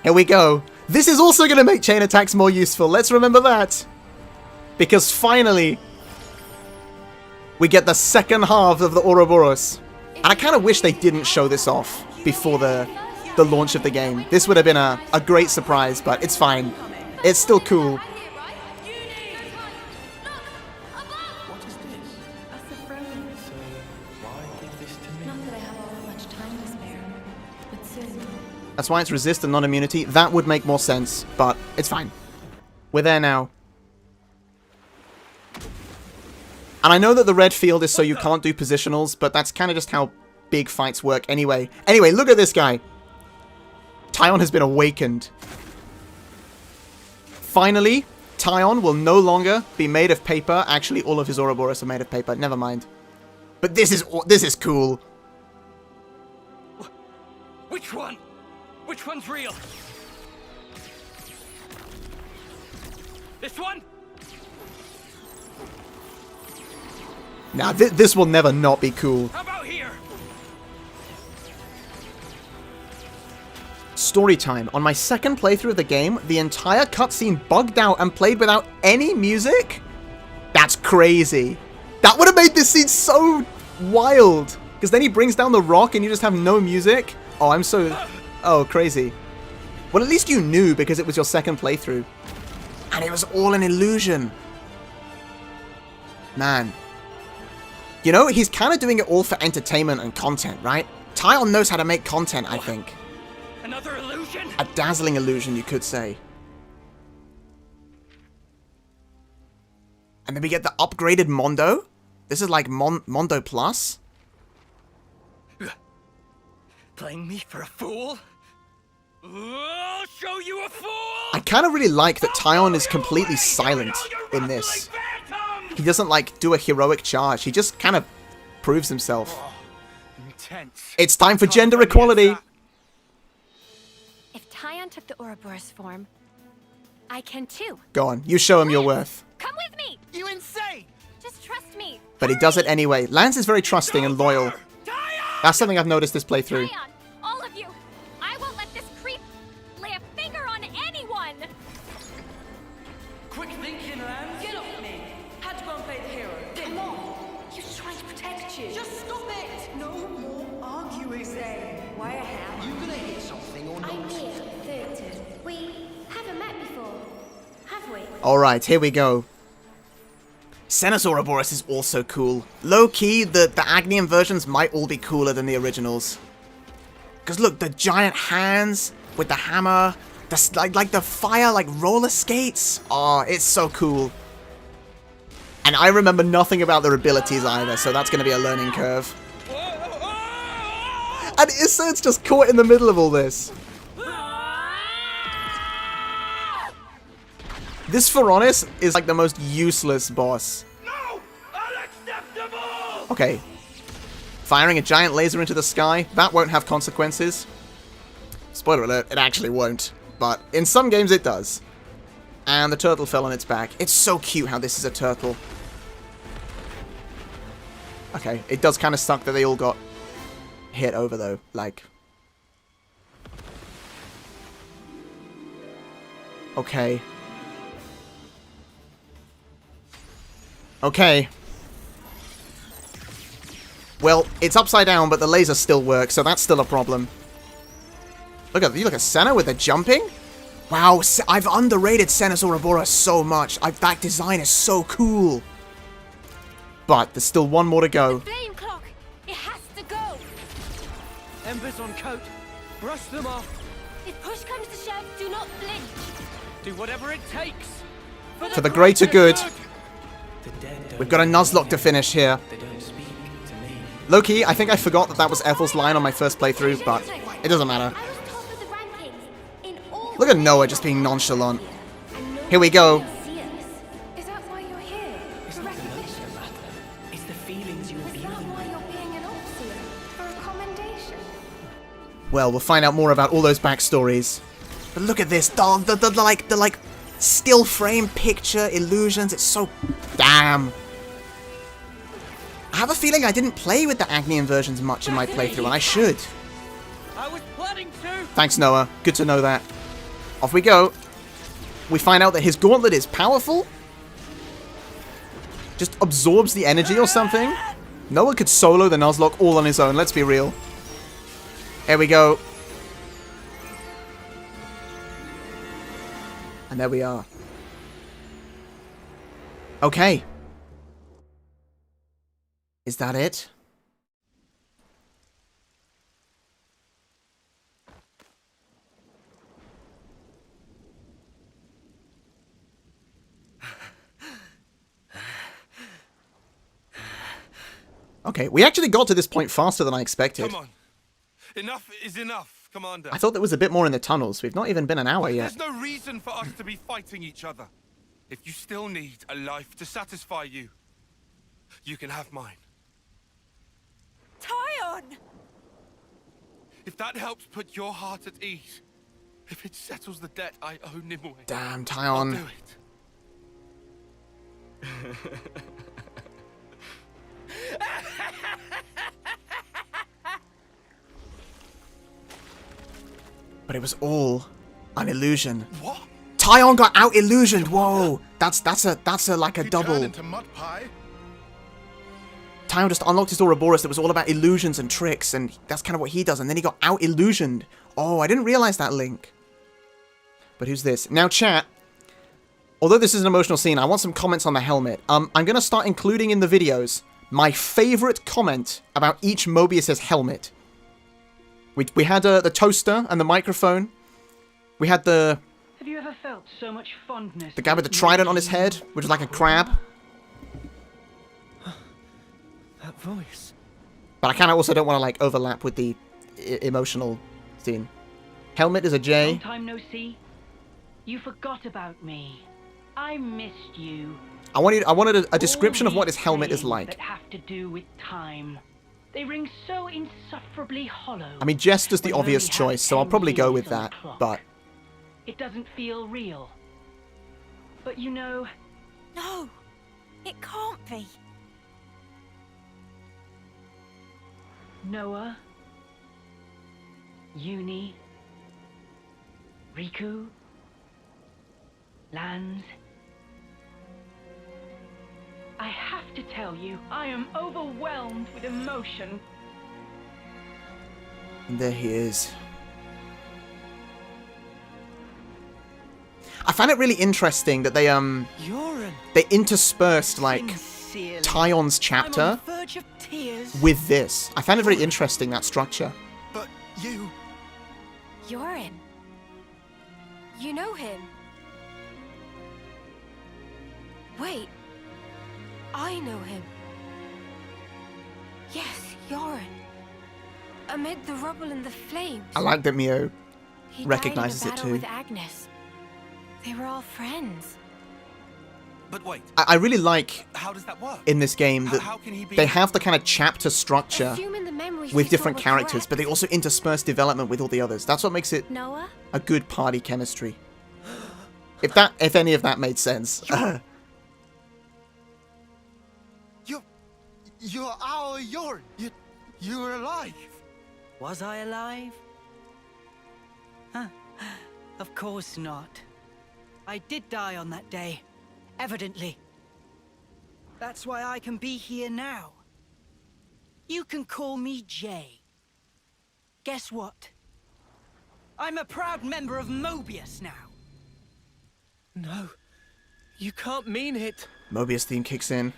Here we go. This is also going to make chain attacks more useful. Let's remember that. Because finally, we get the second half of the Ouroboros. And I kind of wish they didn't show this off before the launch of the game. This would have been a great surprise, but it's fine. It's still cool. That's why it's resist and non-immunity. That would make more sense, but it's fine. We're there now. And I know that the red field is so you can't do positionals, but that's kind of just how big fights work anyway. Anyway, look at this guy. Tyon has been awakened. Finally, Tyon will no longer be made of paper. Actually, all of his Ouroboros are made of paper. Never mind. But this is cool. Which one? Which one's real? This one? Now, this will never not be cool. How about here? Story time. On my second playthrough of the game, the entire cutscene bugged out and played without any music? That's crazy. That would have made this scene so wild. Because then he brings down the rock and you just have no music. Oh, I'm so... Oh, crazy. Well, at least you knew because it was your second playthrough. And it was all an illusion. Man. You know, he's kind of doing it all for entertainment and content, right? Tyon knows how to make content, I think. Another illusion? A dazzling illusion, you could say. And then we get the upgraded Mondo. This is like Mondo Plus? Playing me for a fool? I'll show you a fool! I kind of really like that Tyon is completely silent in this. He doesn't, like, do a heroic charge. He just kind of proves himself. Intense. It's time for gender equality! If Tyon took the Ouroboros form, I can too. Go on, you show him your worth. Come with me! You insane! Just trust me. But he does it anyway. Lance is very trusting and loyal. That's something I've noticed this playthrough. Tyon, all of you, I won't let this creep lay a finger on anyone. Quick thinking, Lance. Get off me. Had to go and play the hero. Come on. He was trying to protect you. Just stop it. No more arguing. Say, why a hammer? You gonna hit something or not? I'm here, Thurton. We haven't met before, have we? Alright, here we go. Xenos Ouroboros is also cool. Low-key, the Agnian versions might all be cooler than the originals. Because look, the giant hands with the hammer, like the fire, like roller skates. Oh, it's so cool. And I remember nothing about their abilities either, so that's going to be a learning curve. And Isurd's just caught in the middle of all this. This Phoronis is like the most useless boss. No! Unacceptable! Okay. Firing a giant laser into the sky, that won't have consequences. Spoiler alert, it actually won't. But in some games it does. And the turtle fell on its back. It's so cute how this is a turtle. Okay, it does kind of suck that they all got hit over though. Like... Okay. Okay. Well, it's upside down, but the laser still works, so that's still a problem. Look at Senna with the jumping? Wow, I've underrated Xenos Ouroboros so much. That design is so cool. But there's still one more to go. Flame clock, it has to go. Embers on coat. Brush them off. If push comes to shove, do not flinch. Do whatever it takes. For the greater good. We've got a Nuzlocke to finish here. Low-key, I think I forgot that was Ethel's line on my first playthrough, but it doesn't matter. I was top of the rankings in all. Look at Noah just being nonchalant. Here we go. Is that why you're here? For recognition? It's the feelings you Is that why you're being an officer? For a commendation? Well, we'll find out more about all those backstories. But look at this, the like still frame picture illusions. It's so damn. I have a feeling I didn't play with the Agnian versions much in my playthrough, and I should. I was planning to. Thanks, Noah. Good to know that. Off we go. We find out that his gauntlet is powerful. Just absorbs the energy or something. Noah could solo the Nuzlocke all on his own, let's be real. Here we go. And there we are. Okay. Is that it? Okay, we actually got to this point faster than I expected. Come on. Enough is enough, Commander. I thought there was a bit more in the tunnels. We've not even been an hour yet. There's no reason for us to be fighting each other. If you still need a life to satisfy you, you can have mine. Tyon! If that helps put your heart at ease, if it settles the debt I owe Nimue, Damn, I'll Tyon. do it. But it was all an illusion. What? Tyon got out illusioned. Whoa, that's a like a double. Into mud pie? Tyon just unlocked his Ouroboros that was all about illusions and tricks, and that's kind of what he does. And then he got out illusioned. Oh, I didn't realize that link. But who's this? Now, chat. Although this is an emotional scene, I want some comments on the helmet. I'm gonna start including in the videos my favorite comment about each Mobius's helmet. We had the toaster and the microphone. We had the Have you ever felt so much fondness? guy with the trident on his head, which is like a crab. That voice. But I kind of also don't want to, like, overlap with the emotional scene. Helmet is a J. Long time no see. You forgot about me. I missed you. I wanted a description of All what his these helmet is sayings like. That have to do with time. They ring so insufferably hollow. I mean, Jester's the when you obvious only have choice, so I'll 10 probably go years with on the that, clock. but... It doesn't feel real. But you know, No, it can't be. Noah, Uni, Riku, Lanz. I have to tell you, I am overwhelmed with emotion. And there he is. I find it really interesting that they interspersed, like, Tyon's chapter with this. I find it very interesting, that structure. But you... Yorin. You know him. Wait. I know him. Yes, Yorin. Amid the rubble and the flames. I like that Mio He recognizes died in it a battle too. with Agnes. They were all friends. But wait, I really like how does that work? in this game that How can he be... they have the kind of chapter structure Assuming the memories with we different saw were characters, but they correct. also intersperse development with all the others. That's what makes it Noah? a good party chemistry. If any of that made sense. You're our Yorn. You're alive. Was I alive? Huh. Of course not. I did die on that day. Evidently. That's why I can be here now. You can call me Jay. Guess what? I'm a proud member of Mobius now. No. You can't mean it. Mobius theme kicks in.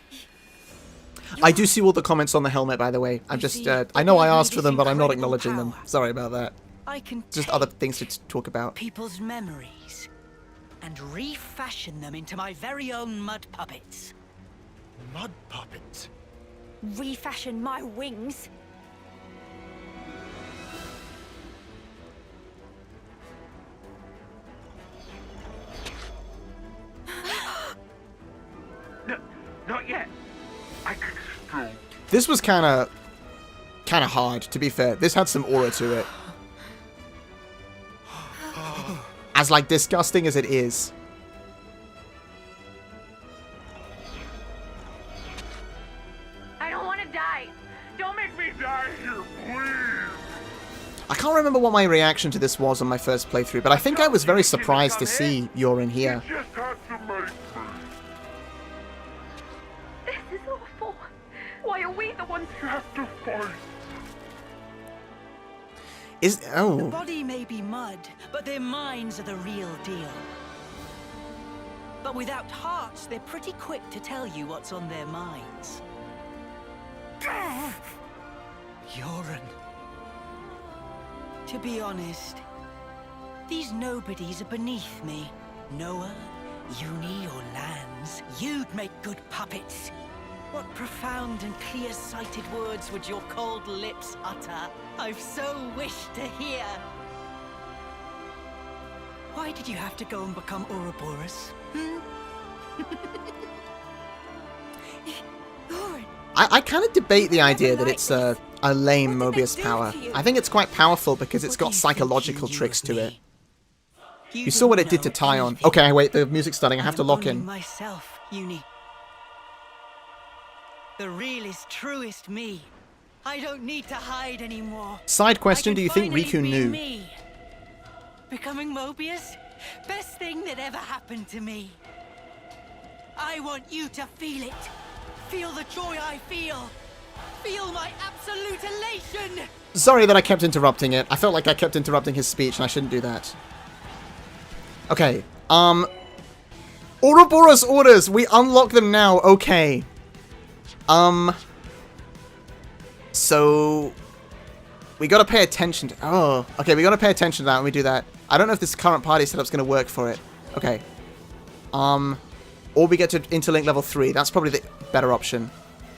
I do see all the comments on the helmet, by the way. I'm just, see, I know I they asked need for them, this but I'm not incredible acknowledging them. power. Sorry about that. I can Just take other things to talk about. people's memories and refashion them into my very own mud puppets. Mud puppets. Refashion my wings? No, not yet. I can still... This was kind of hard, to be fair. This had some aura to it. As, like, disgusting as it is. I don't want to die. Don't make me die here, please. I can't remember what my reaction to this was on my first playthrough, but I think I was very surprised to see Yorin here. Just have to make me. This is awful. Why are we the ones who have to fight? The Oh. body may be mud, but their minds are the real deal. But without hearts, they're pretty quick to tell you what's on their minds. Yorin. To be honest, these nobodies are beneath me. Noah, Uni, or Lanz, you'd make good puppets. What profound and clear-sighted words would your cold lips utter? I've so wished to hear. Why did you have to go and become Ouroboros? I kind of debate the idea that it's a lame Mobius power. I think it's quite powerful because it's got psychological tricks to it. You saw what it did to Tyon. Okay, wait, the music's starting. I have to lock in. Myself, Uni. The realest, truest me. I don't need to hide anymore. Side question, do you think Finally Riku be knew? me. Becoming Mobius? Best thing that ever happened to me. I want you to feel it. Feel the joy I feel. Feel my absolute elation. Sorry that I kept interrupting it. I felt like I kept interrupting his speech and I shouldn't do that. Okay, Ouroboros orders! We unlock them now, okay. So... we gotta pay attention to... oh, okay, we gotta pay attention to that when we do that. I don't know if this current party setup's gonna work for it. Okay. Or we get to interlink level 3. That's probably the better option.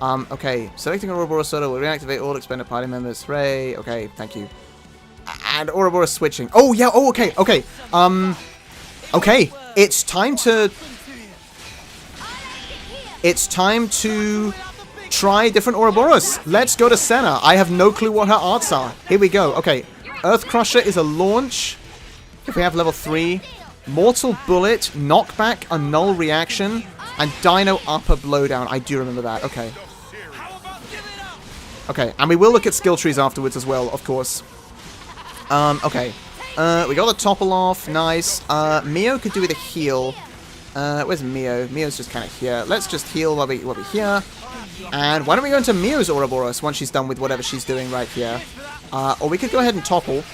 Okay. Selecting Ouroboros Soda will reactivate all expended party members. Hooray. Okay, thank you. And Ouroboros switching. Oh, yeah. Oh, okay. Okay. Okay. It's time to... It's time to try different Ouroboros. Let's go to Senna. I have no clue what her arts are. Here we go. Okay. Earth Crusher is a launch. If we have level 3. Mortal Bullet, Knockback, a Null Reaction, and Dino Upper Blowdown. I do remember that. Okay. Okay, and we will look at skill trees afterwards as well, of course. Okay. We got the topple off. Nice. Mio could do with a heal. Where's Mio? Mio's just kind of here. Let's just heal while we're here. And why don't we go into Mio's Ouroboros once she's done with whatever she's doing right here. Or we could go ahead and topple.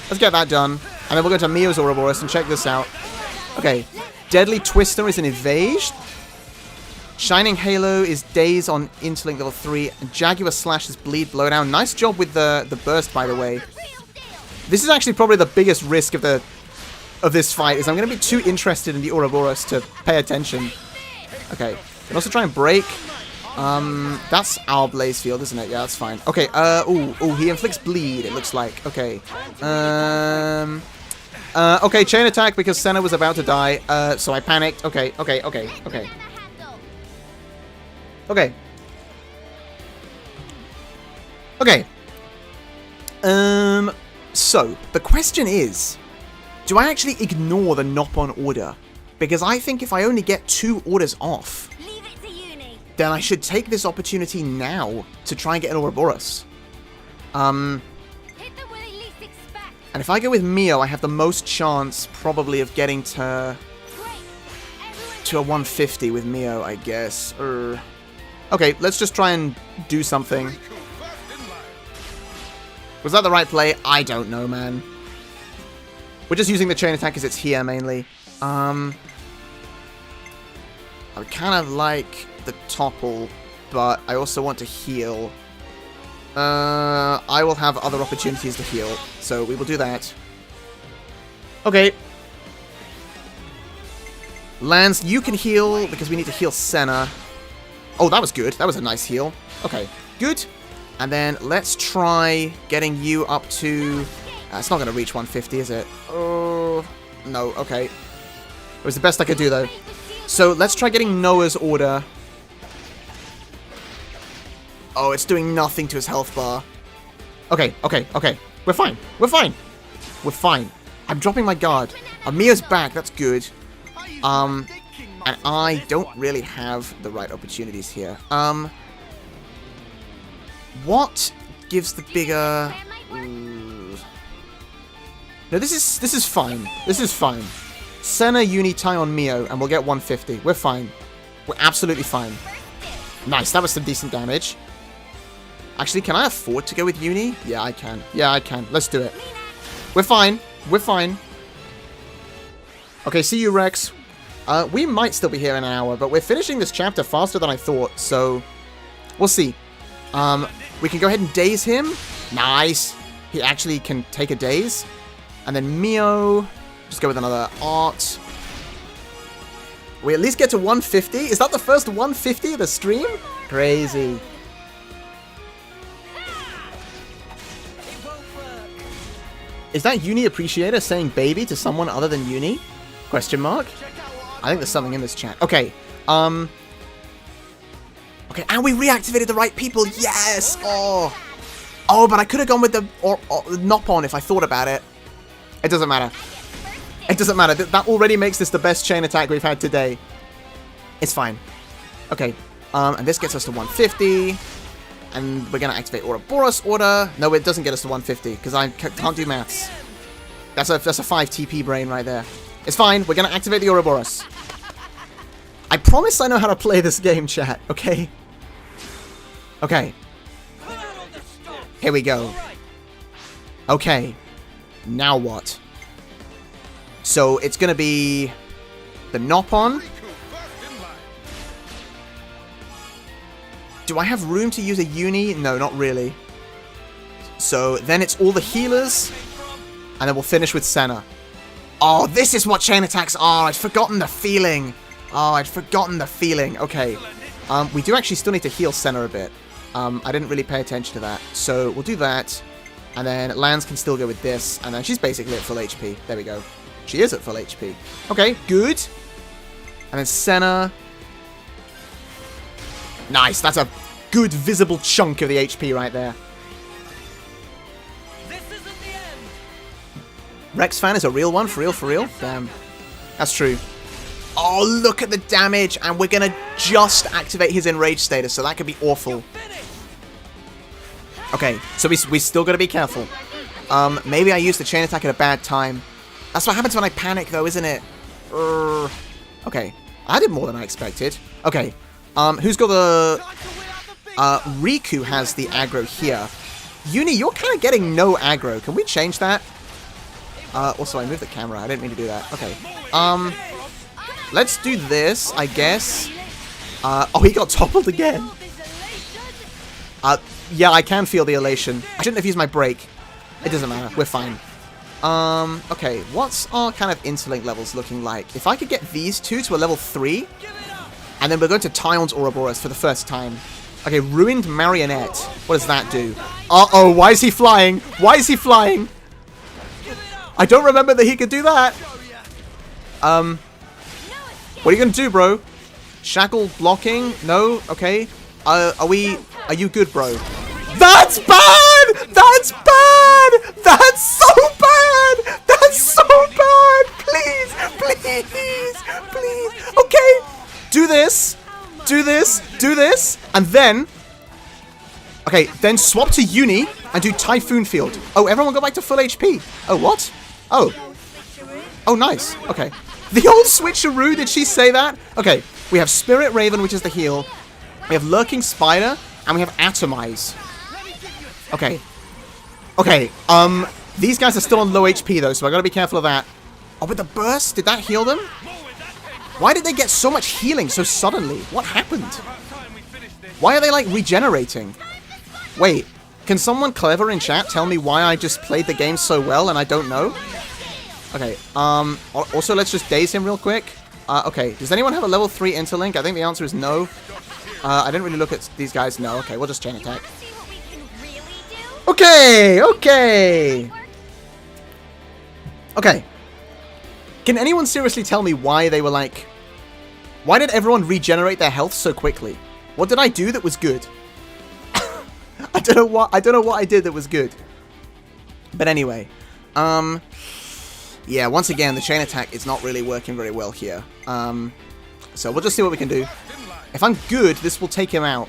Let's get that done. And then we'll go to Mio's Ouroboros and check this out. Okay. Deadly Twister is an evade. Shining Halo is Daze on Interlink level 3. And Jaguar Slash is Bleed Blowdown. Nice job with the burst, by the way. This is actually probably the biggest risk of this fight, is I'm going to be too interested in the Ouroboros to pay attention. Okay. Can also try and break. That's our Blaze Field, isn't it? Yeah, that's fine. Okay, ooh, he inflicts bleed, it looks like. Okay. Okay, chain attack because Senna was about to die, so I panicked. Okay. Okay. So, the question is, do I actually ignore the Nop-on order? Because I think if I only get 2 orders off, then I should take this opportunity now to try and get an Ouroboros. And if I go with Mio, I have the most chance, probably, of getting to a 150 with Mio, I guess. Okay, let's just try and do something. Was that the right play? I don't know, man. We're just using the chain attack because it's here, mainly. I would kind of like the topple, but I also want to heal. I will have other opportunities to heal, so we will do that. Okay. Lance, you can heal, because we need to heal Senna. Oh, that was good. That was a nice heal. Okay, good. And then let's try getting you up to... it's not going to reach 150, is it? Oh, no, okay. It was the best I could do, though. So let's try getting Noah's order. Oh, it's doing nothing to his health bar. Okay. We're fine. I'm dropping my guard. Amia's back, that's good. And I don't really have the right opportunities here. What gives the bigger... No, this is fine. This is fine. Senna, Uni, tie on Mio, and we'll get 150. We're fine. We're absolutely fine. Nice, that was some decent damage. Actually, can I afford to go with Uni? Yeah, I can. Let's do it. We're fine. Okay, see you, Rex. We might still be here in an hour, but we're finishing this chapter faster than I thought, so... We'll see. We can go ahead and daze him. Nice. He actually can take a daze. And then Mio... Just go with another art. We at least get to 150? Is that the first 150 of the stream? Crazy. Is that Uni Appreciator saying baby to someone other than Uni? Question mark? I think there's something in this chat. Okay. Okay, and we reactivated the right people. Yes! Oh, but I could have gone with the Nop-on if I thought about it. It doesn't matter. That already makes this the best chain attack we've had today. It's fine. Okay. And this gets us to 150. And we're going to activate Ouroboros order. No, it doesn't get us to 150 because I can't do maths. That's a 5 TP brain right there. It's fine. We're going to activate the Ouroboros. I promise I know how to play this game, chat. Okay? Okay. Here we go. Okay. Now what? So it's going to be the Nop-on. Do I have room to use a Uni? No, not really. So then it's all the healers. And then we'll finish with Senna. Oh, this is what chain attacks are. I'd forgotten the feeling. Okay. We do actually still need to heal Senna a bit. I didn't really pay attention to that. So we'll do that. And then Lance can still go with this. And then she's basically at full HP. There we go. She is at full HP. Okay, good. And then Senna. Nice. That's a good visible chunk of the HP right there. This isn't the end. Rex fan is a real one. For real, for real. Damn. That's true. Oh, look at the damage. And we're going to just activate his enraged status. So that could be awful. Okay, so we still got to be careful. Maybe I used the chain attack at a bad time. That's what happens when I panic, though, isn't it? Okay, I did more than I expected. Okay, who's got the... Riku has the aggro here. Uni, you're kind of getting no aggro. Can we change that? Also, I moved the camera. I didn't mean to do that. Okay, let's do this, I guess. Oh, he got toppled again. Yeah, I can feel the elation. I shouldn't have used my break. It doesn't matter. We're fine. Okay. What's our kind of interlink levels looking like? If I could get these two to a level 3, and then we're going to Tyon's Ouroboros for the first time. Okay, Ruined Marionette. What does that do? Uh-oh, why is he flying? Why is he flying? I don't remember that he could do that. What are you going to do, bro? Shackle blocking? No? Okay. Are you good, bro? That's bad! That's bad! That's so bad! That's so bad! Please! Please! Please! Okay! Do this! Do this! Do this! And then... Okay, then swap to Uni and do Typhoon Field. Oh, everyone go back to full HP. Oh, what? Oh. Oh, nice. Okay. The old switcheroo, did she say that? Okay, we have Spirit Raven, which is the heal. We have Lurking Spider, and we have Atomize. Okay. Okay, these guys are still on low HP, though, so I gotta be careful of that. Oh, but the burst, did that heal them? Why did they get so much healing so suddenly? What happened? Why are they, like, regenerating? Wait, can someone clever in chat tell me why I just played the game so well and I don't know? Okay, also let's just daze him real quick. Okay, does anyone have a level 3 interlink? I think the answer is no. I didn't really look at these guys. No, okay, we'll just chain attack. Okay, okay. Okay. Can anyone seriously tell me why they were like... Why did everyone regenerate their health so quickly? What did I do that was good? I don't know what I did that was good. But anyway, yeah, once again, the chain attack is not really working very well here. So we'll just see what we can do. If I'm good, this will take him out.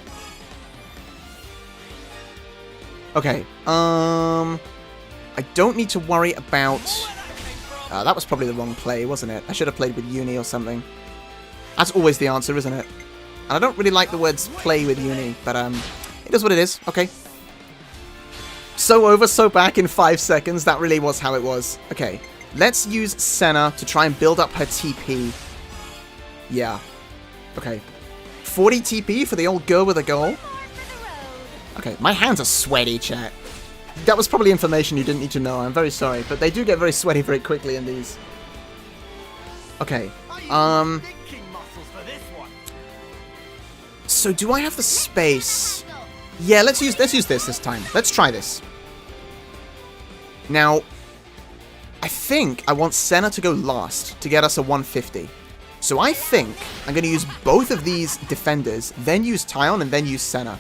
Okay, I don't need to worry about... that was probably the wrong play, wasn't it? I should have played with Uni or something. That's always the answer, isn't it? And I don't really like the words play with Uni, but it is what it is. Okay. So over, so back in 5 seconds. That really was how it was. Okay. Let's use Senna to try and build up her TP. Yeah. Okay. 40 TP for the old girl with a goal. Okay, my hands are sweaty, chat. That was probably information you didn't need to know. I'm very sorry, but they do get very sweaty very quickly in these. Okay. So do I have the space? Yeah, let's use this time. Let's try this. Now, I think I want Senna to go last to get us a 150. So I think I'm going to use both of these defenders, then use Tyon, and then use Senna.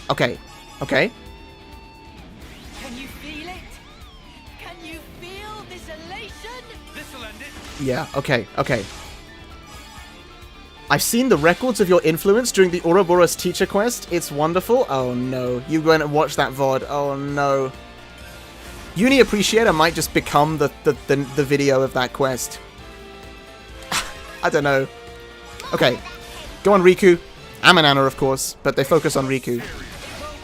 Okay. Okay. Can you feel it? Can you feel this elation? This'll end it. Yeah, okay, okay. I've seen the records of your influence during the Ouroboros teacher quest. It's wonderful. Oh no, you went and watched that VOD. Oh no. Uni Appreciator might just become the video of that quest. I don't know. Okay, go on Riku. Amanana, of course, but they focus on Riku.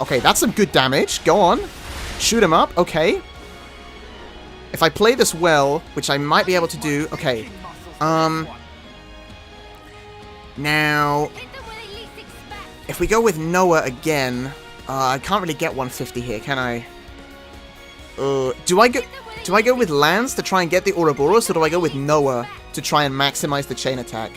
Okay, that's some good damage. Go on. Shoot him up. Okay. If I play this well, which I might be able to do... Okay. Now... If we go with Noah again... I can't really get 150 here, can I? Do I go with Lance to try and get the Ouroboros, or do I go with Noah to try and maximize the chain attack?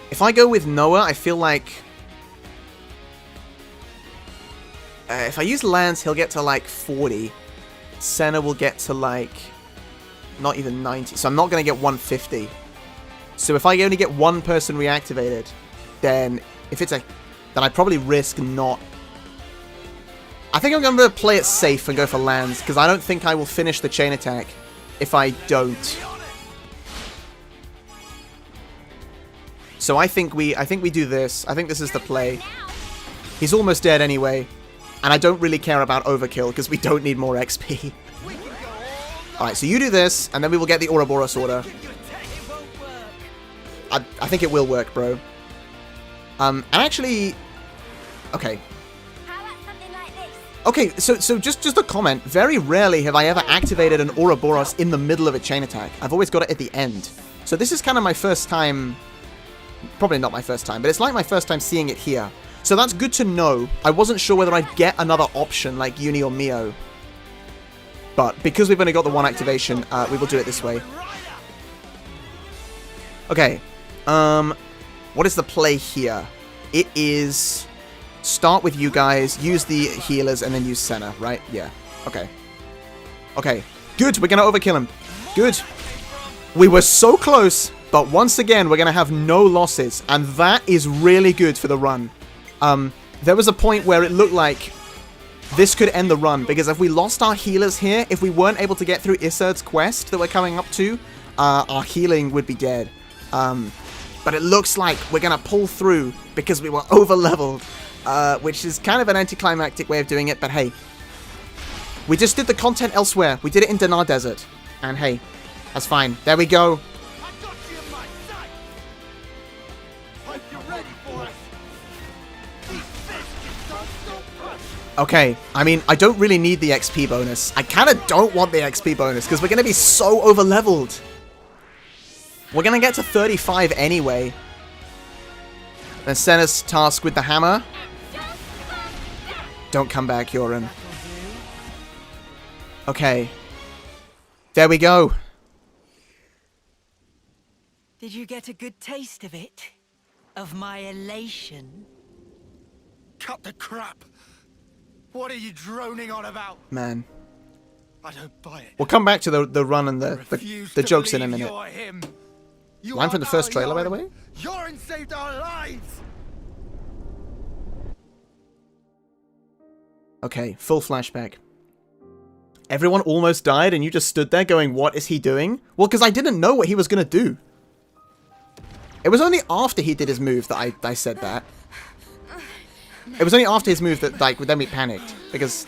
If I go with Noah, I feel like... if I use Lance, he'll get to like 40. Senna will get to like... not even 90. So I'm not going to get 150. So if I only get one person reactivated, then if it's a... then I'd probably risk not... I think I'm going to play it safe and go for Lance, because I don't think I will finish the chain attack if I don't. So I think we do this. I think this is the play. He's almost dead anyway. And I don't really care about overkill because we don't need more XP. Alright, so you do this, and then we will get the Ouroboros order. I think it will work, bro. And actually... okay. Okay, so just a comment. Very rarely have I ever activated an Ouroboros in the middle of a chain attack. I've always got it at the end. So this is kind of my first time... probably not my first time, but it's like my first time seeing it here. So that's good to know. I wasn't sure whether I'd get another option like Uni or Mio. But because we've only got the one activation, we will do it this way. Okay. What is the play here? It is... start with you guys, use the healers, and then use Senna, right? Yeah. Okay. Okay. Good, we're gonna overkill him. Good. We were so close, but once again, we're gonna have no losses, and that is really good for the run. There was a point where it looked like this could end the run, because if we lost our healers here, if we weren't able to get through Isurd's quest that we're coming up to, our healing would be dead. But it looks like we're gonna pull through because we were over-leveled. Which is kind of an anticlimactic way of doing it, but hey. We just did the content elsewhere. We did it in Dinar Desert. And hey, that's fine. There we go. Okay, I mean, I don't really need the XP bonus. I kind of don't want the XP bonus, because we're going to be so over-leveled. We're going to get to 35 anyway. Then Senna's task with the hammer. Don't come back, Yoren. Okay. There we go. Did you get a good taste of it? Of my elation? Cut the crap! What are you droning on about? Man. I don't buy it. We'll come back to the run and the jokes in a minute. Line from the first trailer, by the way? Yoren saved our lives! Okay, full flashback. Everyone almost died and you just stood there going, what is he doing? Well, because I didn't know what he was going to do. It was only after he did his move that I said that. It was only after his move that, like, then we panicked. Because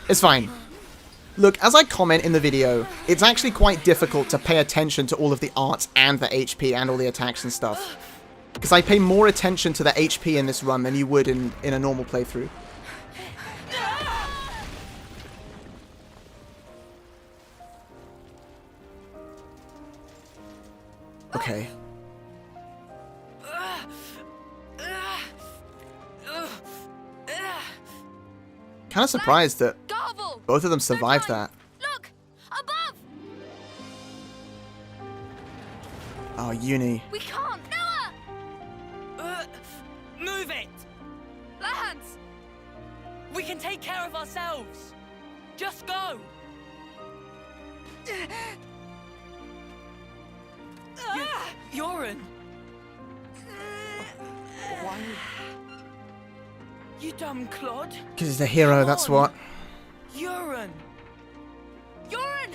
it's fine. Look, as I comment in the video, it's actually quite difficult to pay attention to all of the arts and the HP and all the attacks and stuff. Because I pay more attention to the HP in this run than you would in a normal playthrough. Okay. Kind of surprised that both of them survived that. Look! Above! Oh, Uni. We can't! Noah! Move it! Lance! We can take care of ourselves! Just go! Yoren! Why? You dumb clod! Because he's a hero, that's what. Yoren! Yoren!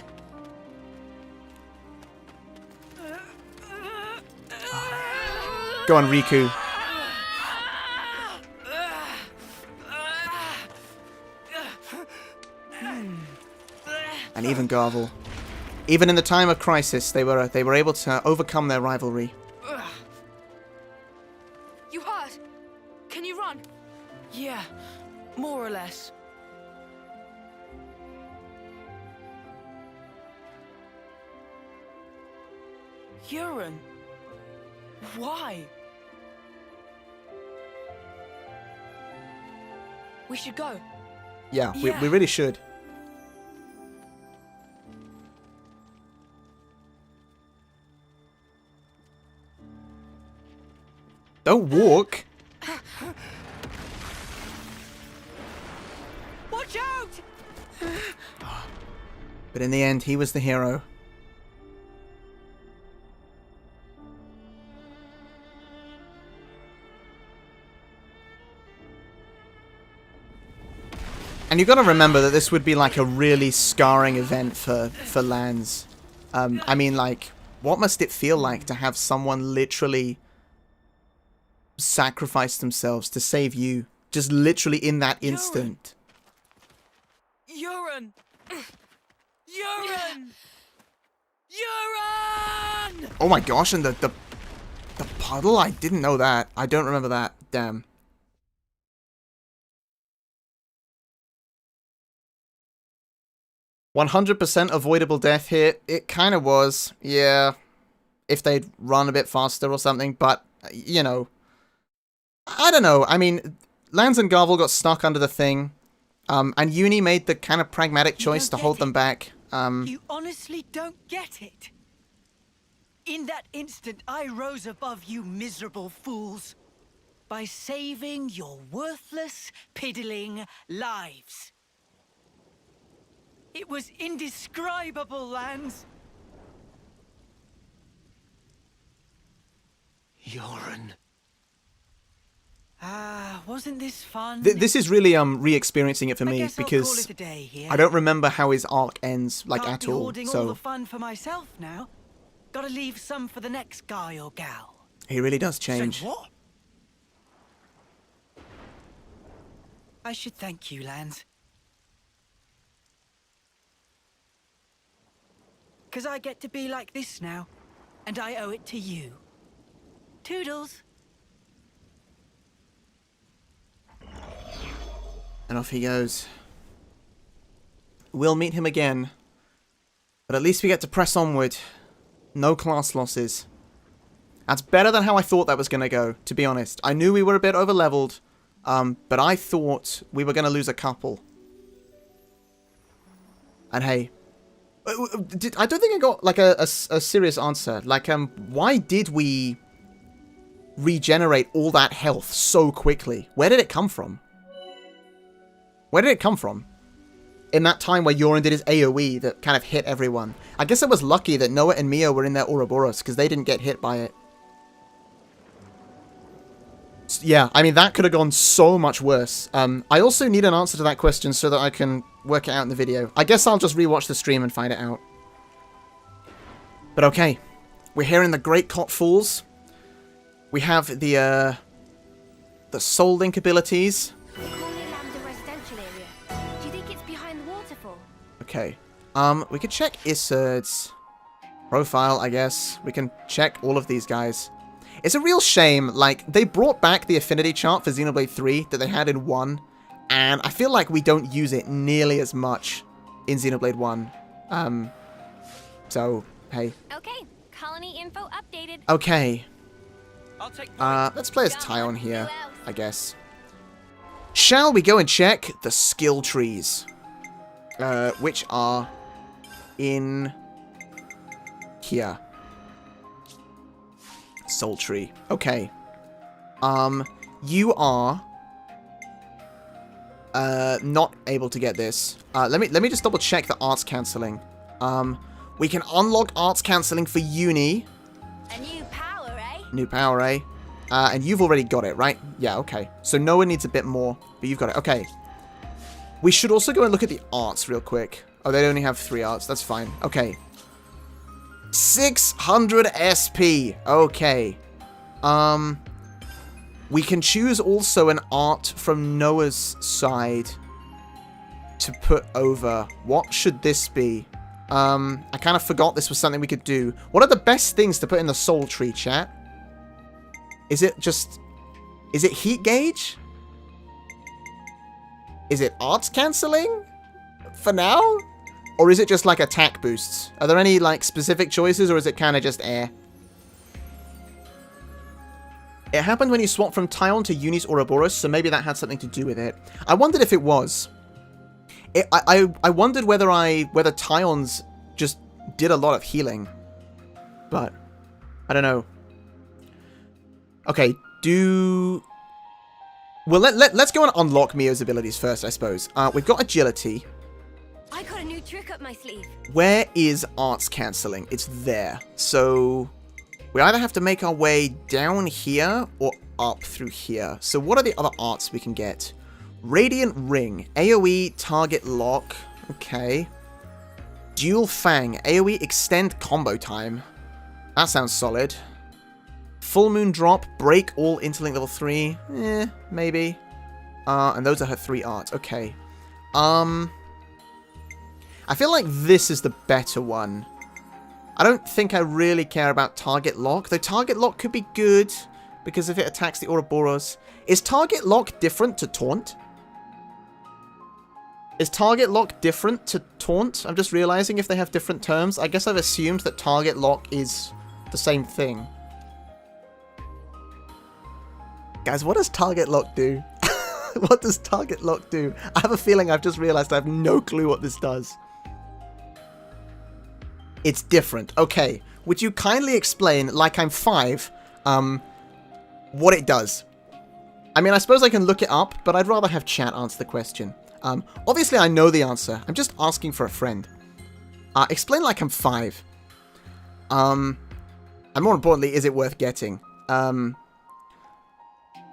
Go on, Riku. And even Garvel. Even in the time of crisis, they were able to overcome their rivalry. You hurt? Can you run? Yeah, more or less. Yoren, why? We should go. Yeah, we really should. Don't walk. Watch out! But in the end, he was the hero. And you've got to remember that this would be like a really scarring event for Lance. I mean, like, what must it feel like to have someone literally sacrifice themselves to save you? Just literally in that instant. Urine! Urine! Urine! Oh my gosh, and the puddle? I didn't know that. I don't remember that. Damn. "100% avoidable death here." It kind of was, yeah. If they'd run a bit faster or something, but, you know. I don't know. I mean, Lance and Garvel got stuck under the thing, and Uni made the kind of pragmatic choice to hold them back. You honestly don't get it. In that instant, I rose above you miserable fools by saving your worthless, piddling lives. It was indescribable, Lance. Urine. Wasn't this fun? This is really re-experiencing it for me, I guess I'll because call it a day here. I don't remember how his arc ends, like, Can't at be all. hoarding all So the fun for myself now. Gotta leave some for the next guy or gal. he really does change. Say what? I should thank you, Lance. Because I get to be like this now, and I owe it to you. Toodles. And off he goes. We'll meet him again. But at least we get to press onward. No class losses. That's better than how I thought that was going to go, to be honest. I knew we were a bit over-leveled, but I thought we were going to lose a couple. And hey, I don't think I got, like, a serious answer. Like, why did we regenerate all that health so quickly? Where did it come from? Where did it come from? In that time where Yorin did his AoE that kind of hit everyone. I guess it was lucky that Noah and Mio were in their Ouroboros, because they didn't get hit by it. Yeah, I mean, that could have gone so much worse. I also need an answer to that question so that I can work it out in the video. I guess I'll just rewatch the stream and find it out. But okay, we're here in the Great Cot Falls. We have the Soul Link abilities. Okay. We could check Isurd's profile, I guess. We can check all of these guys. It's a real shame, like, they brought back the affinity chart for Xenoblade 3 that they had in 1, and I feel like we don't use it nearly as much in Xenoblade 1. So, hey. Okay, colony info updated. Okay. I'll take Let's play as Tyon here, I guess. Shall we go and check the skill trees? Which are in here. Soul tree. Okay. You are not able to get this. Let me just double check the arts cancelling. We can unlock arts cancelling for Uni. A new power, eh? New power, eh? And you've already got it, right? Yeah, okay. So Noah needs a bit more, but you've got it. Okay. We should also go and look at the arts real quick. Oh, they only have 3 arts. That's fine. Okay. 600 SP. Okay. We can choose also an art from Noah's side to put over. What should this be? I kind of forgot this was something we could do. What are the best things to put in the soul tree, chat? Is it just... Is it heat gauge? Is it arts cancelling? For now? Or is it just like attack boosts? Are there any like specific choices, or is it kind of just air? It happened when you swapped from Tyon to Uni's Ouroboros, so maybe that had something to do with it. I wondered if it was. I wondered whether Tyon's just did a lot of healing. But I don't know. Okay, Well, let's go and unlock Mio's abilities first, I suppose. We've got agility. I got a new trick up my sleeve. Where is arts cancelling? It's there. So we either have to make our way down here or up through here. So what are the other arts we can get? Radiant Ring. AoE target lock. Okay. Dual Fang. AoE extend combo time. That sounds solid. Full Moon Drop. Break all interlink level 3. Maybe. And those are her 3 arts. Okay. I feel like this is the better one. I don't think I really care about Target Lock. Though Target Lock could be good, because if it attacks the Ouroboros. Is Target Lock different to Taunt? Is Target Lock different to Taunt? I'm just realizing if they have different terms. I guess I've assumed that Target Lock is the same thing. Guys, what does Target Lock do? What does Target Lock do? I have a feeling I've just realized I have no clue what this does. It's different. Okay. Would you kindly explain, like I'm 5, what it does? I mean, I suppose I can look it up, but I'd rather have chat answer the question. Obviously, I know the answer. I'm just asking for a friend. Explain like I'm 5. And more importantly, is it worth getting? I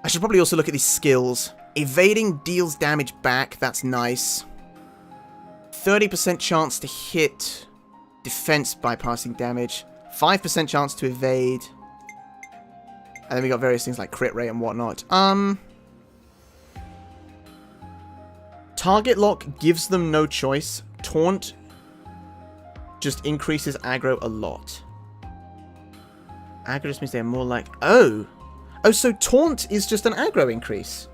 should probably also look at these skills. Evading deals damage back. That's nice. 30% chance to hit. Defense bypassing damage. 5% chance to evade. And then we got various things like crit rate and whatnot. Target Lock gives them no choice. Taunt just increases aggro a lot. Aggro just means they're more like... Oh! Oh, so Taunt is just an aggro increase.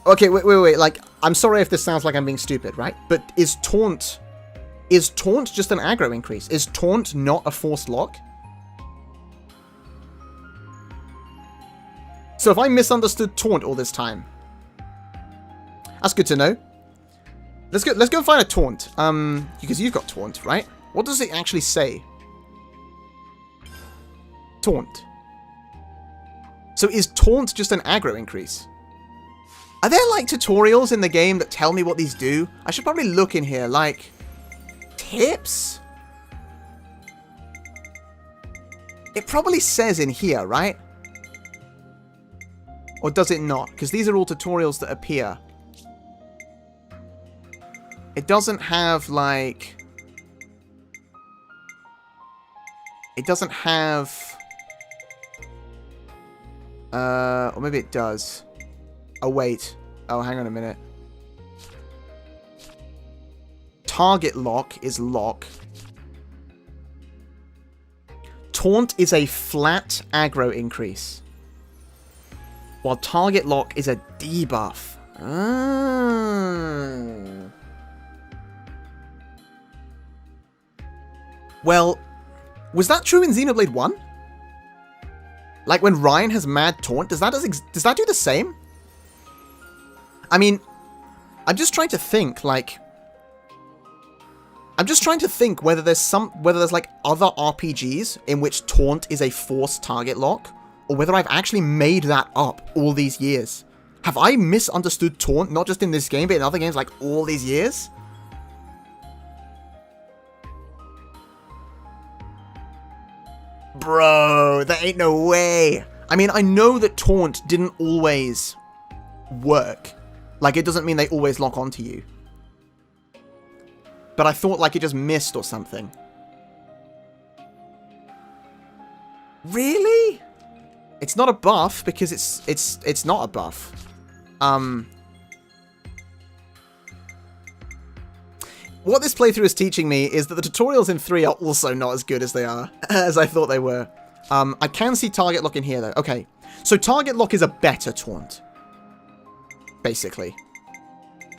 Okay, wait. Like, I'm sorry if this sounds like I'm being stupid, right? But is Taunt just an aggro increase? Is Taunt not a forced lock? So if I misunderstood Taunt all this time... That's good to know. Let's go find a Taunt. Because you've got Taunt, right? What does it actually say? Taunt. So is Taunt just an aggro increase? Are there, like, tutorials in the game that tell me what these do? I should probably look in here, like... Tips? It probably says in here, right? Or does it not? Because these are all tutorials that appear. It doesn't have, like... It doesn't have... Or maybe it does. Oh, wait. Oh, hang on a minute. Target Lock is lock. Taunt is a flat aggro increase. While Target Lock is a debuff. Well, was that true in Xenoblade 1? Like when Ryan has Mad Taunt, does that do the same? I mean, I'm just trying to think, like... I'm just trying to think whether there's like other RPGs in which Taunt is a forced target lock, or whether I've actually made that up all these years. Have I misunderstood Taunt, not just in this game, but in other games like all these years? Bro, that ain't no way. I mean, I know that Taunt didn't always work. Like, it doesn't mean they always lock onto you. But I thought, like, it just missed or something. Really? It's not a buff, because it's not a buff. What this playthrough is teaching me is that the tutorials in 3 are also not as good as they are, as I thought they were. I can see Target Lock in here, though. Okay, so Target Lock is a better Taunt. Basically.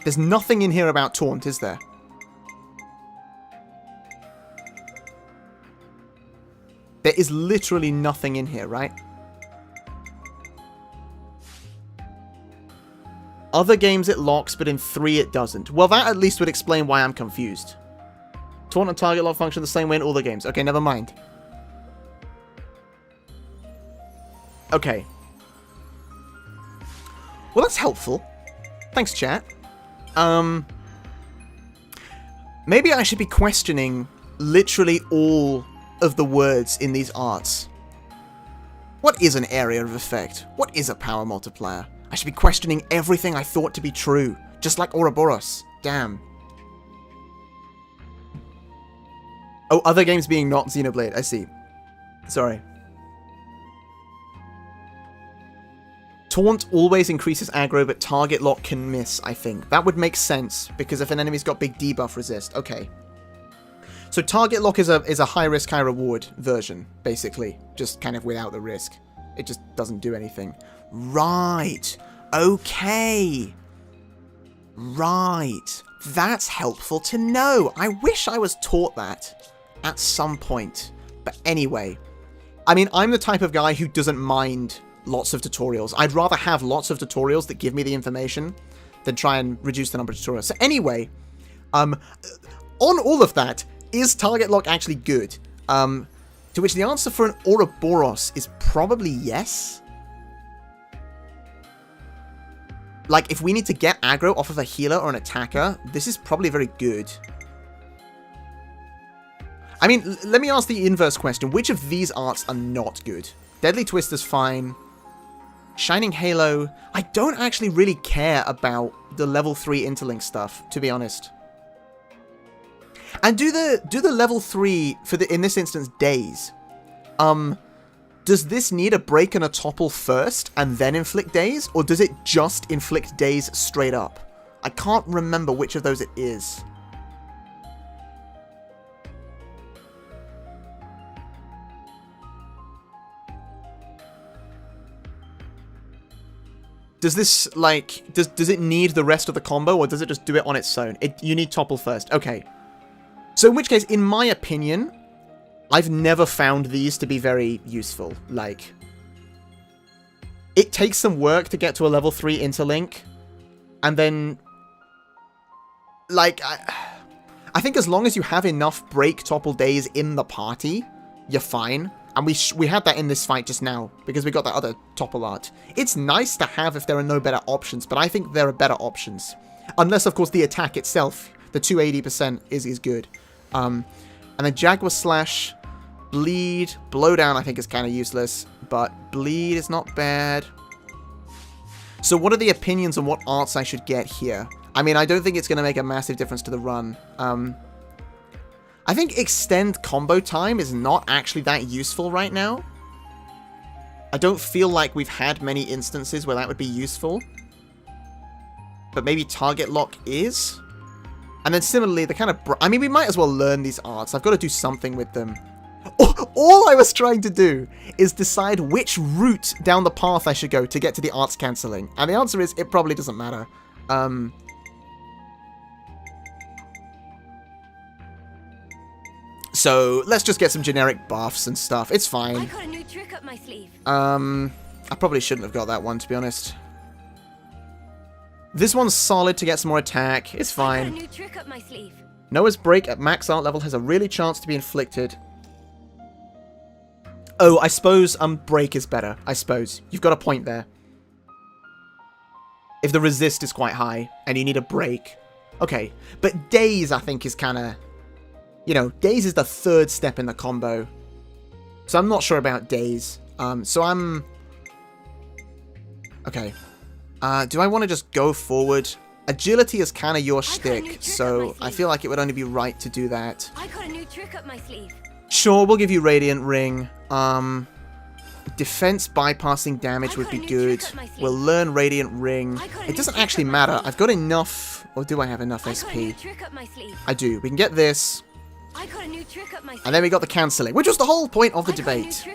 There's nothing in here about Taunt, is there? There is literally nothing in here, right? Other games it locks, but in 3 it doesn't. Well, that at least would explain why I'm confused. Taunt and Target Lock function the same way in all the games. Okay, never mind. Okay. Well, that's helpful. Thanks, chat. Maybe I should be questioning literally all of the words in these arts. What is an area of effect? What is a power multiplier? I should be questioning everything I thought to be true, just like Ouroboros. Damn. Oh, other games being not Xenoblade. I see. Sorry. Taunt always increases aggro, but target lock can miss, I think. That would make sense, because if an enemy's got big debuff resist. Okay. So target lock is a high risk, high reward version, basically. Just kind of without the risk. It just doesn't do anything. Right. Okay. Right. That's helpful to know. I wish I was taught that at some point. But anyway. I mean, I'm the type of guy who doesn't mind lots of tutorials. I'd rather have lots of tutorials that give me the information than try and reduce the number of tutorials. So anyway, on all of that, is target lock actually good? To which the answer for an Ouroboros is probably yes. Like, if we need to get aggro off of a healer or an attacker, this is probably very good. I mean, let me ask the inverse question. Which of these arts are not good? Deadly Twist is fine. Shining Halo, I don't actually really care about the level 3 interlink stuff, to be honest. And do the level 3 for in this instance daze? Does this need a break and a topple first and then inflict daze, or does it just inflict daze straight up? I can't remember which of those it is. Does this, like, does it need the rest of the combo, or does it just do it on its own? You need topple first. Okay. So in which case, in my opinion, I've never found these to be very useful. Like, it takes some work to get to a level 3 interlink, and then, like, I think as long as you have enough break topple days in the party, you're fine. And we had that in this fight just now, because we got that other topple art. It's nice to have if there are no better options, but I think there are better options. Unless, of course, the attack itself, the 280% is good. And then Jaguar Slash, Bleed, Blowdown I think is kind of useless, but Bleed is not bad. So what are the opinions on what arts I should get here? I mean, I don't think it's going to make a massive difference to the run. I think extend combo time is not actually that useful right now. I don't feel like we've had many instances where that would be useful. But maybe target lock is? And then similarly, the kind of... I mean, we might as well learn these arts. I've got to do something with them. All I was trying to do is decide which route down the path I should go to get to the arts cancelling. And the answer is, it probably doesn't matter. So, let's just get some generic buffs and stuff. It's fine. I got a new trick up my sleeve. I probably shouldn't have got that one, to be honest. This one's solid to get some more attack. It's fine. I got a new trick up my sleeve. Noah's Break at max art level has a really chance to be inflicted. Oh, I suppose Break is better. I suppose. You've got a point there. If the resist is quite high and you need a break. Okay. But Daze, I think, is kind of... You know, Daze is the third step in the combo. So I'm not sure about Daze. So I'm... Okay. Do I want to just go forward? Agility is kind of your shtick, so I feel like it would only be right to do that. I got a new trick up my sleeve. Sure, we'll give you Radiant Ring. Defense bypassing damage would be good. We'll learn Radiant Ring. It doesn't actually matter. I've got enough... Or do I have enough SP? I do. We can get this. And then we got the cancelling, which was the whole point of the debate.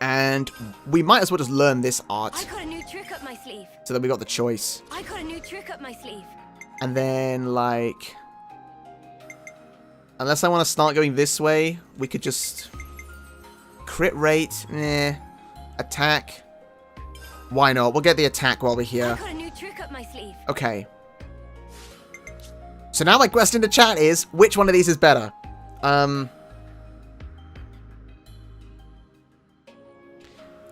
And we might as well just learn this art. So then we got the choice. And then, like... Unless I want to start going this way, we could just... Crit rate, attack. Why not? We'll get the attack while we're here. Okay. So now my question to chat is, which one of these is better?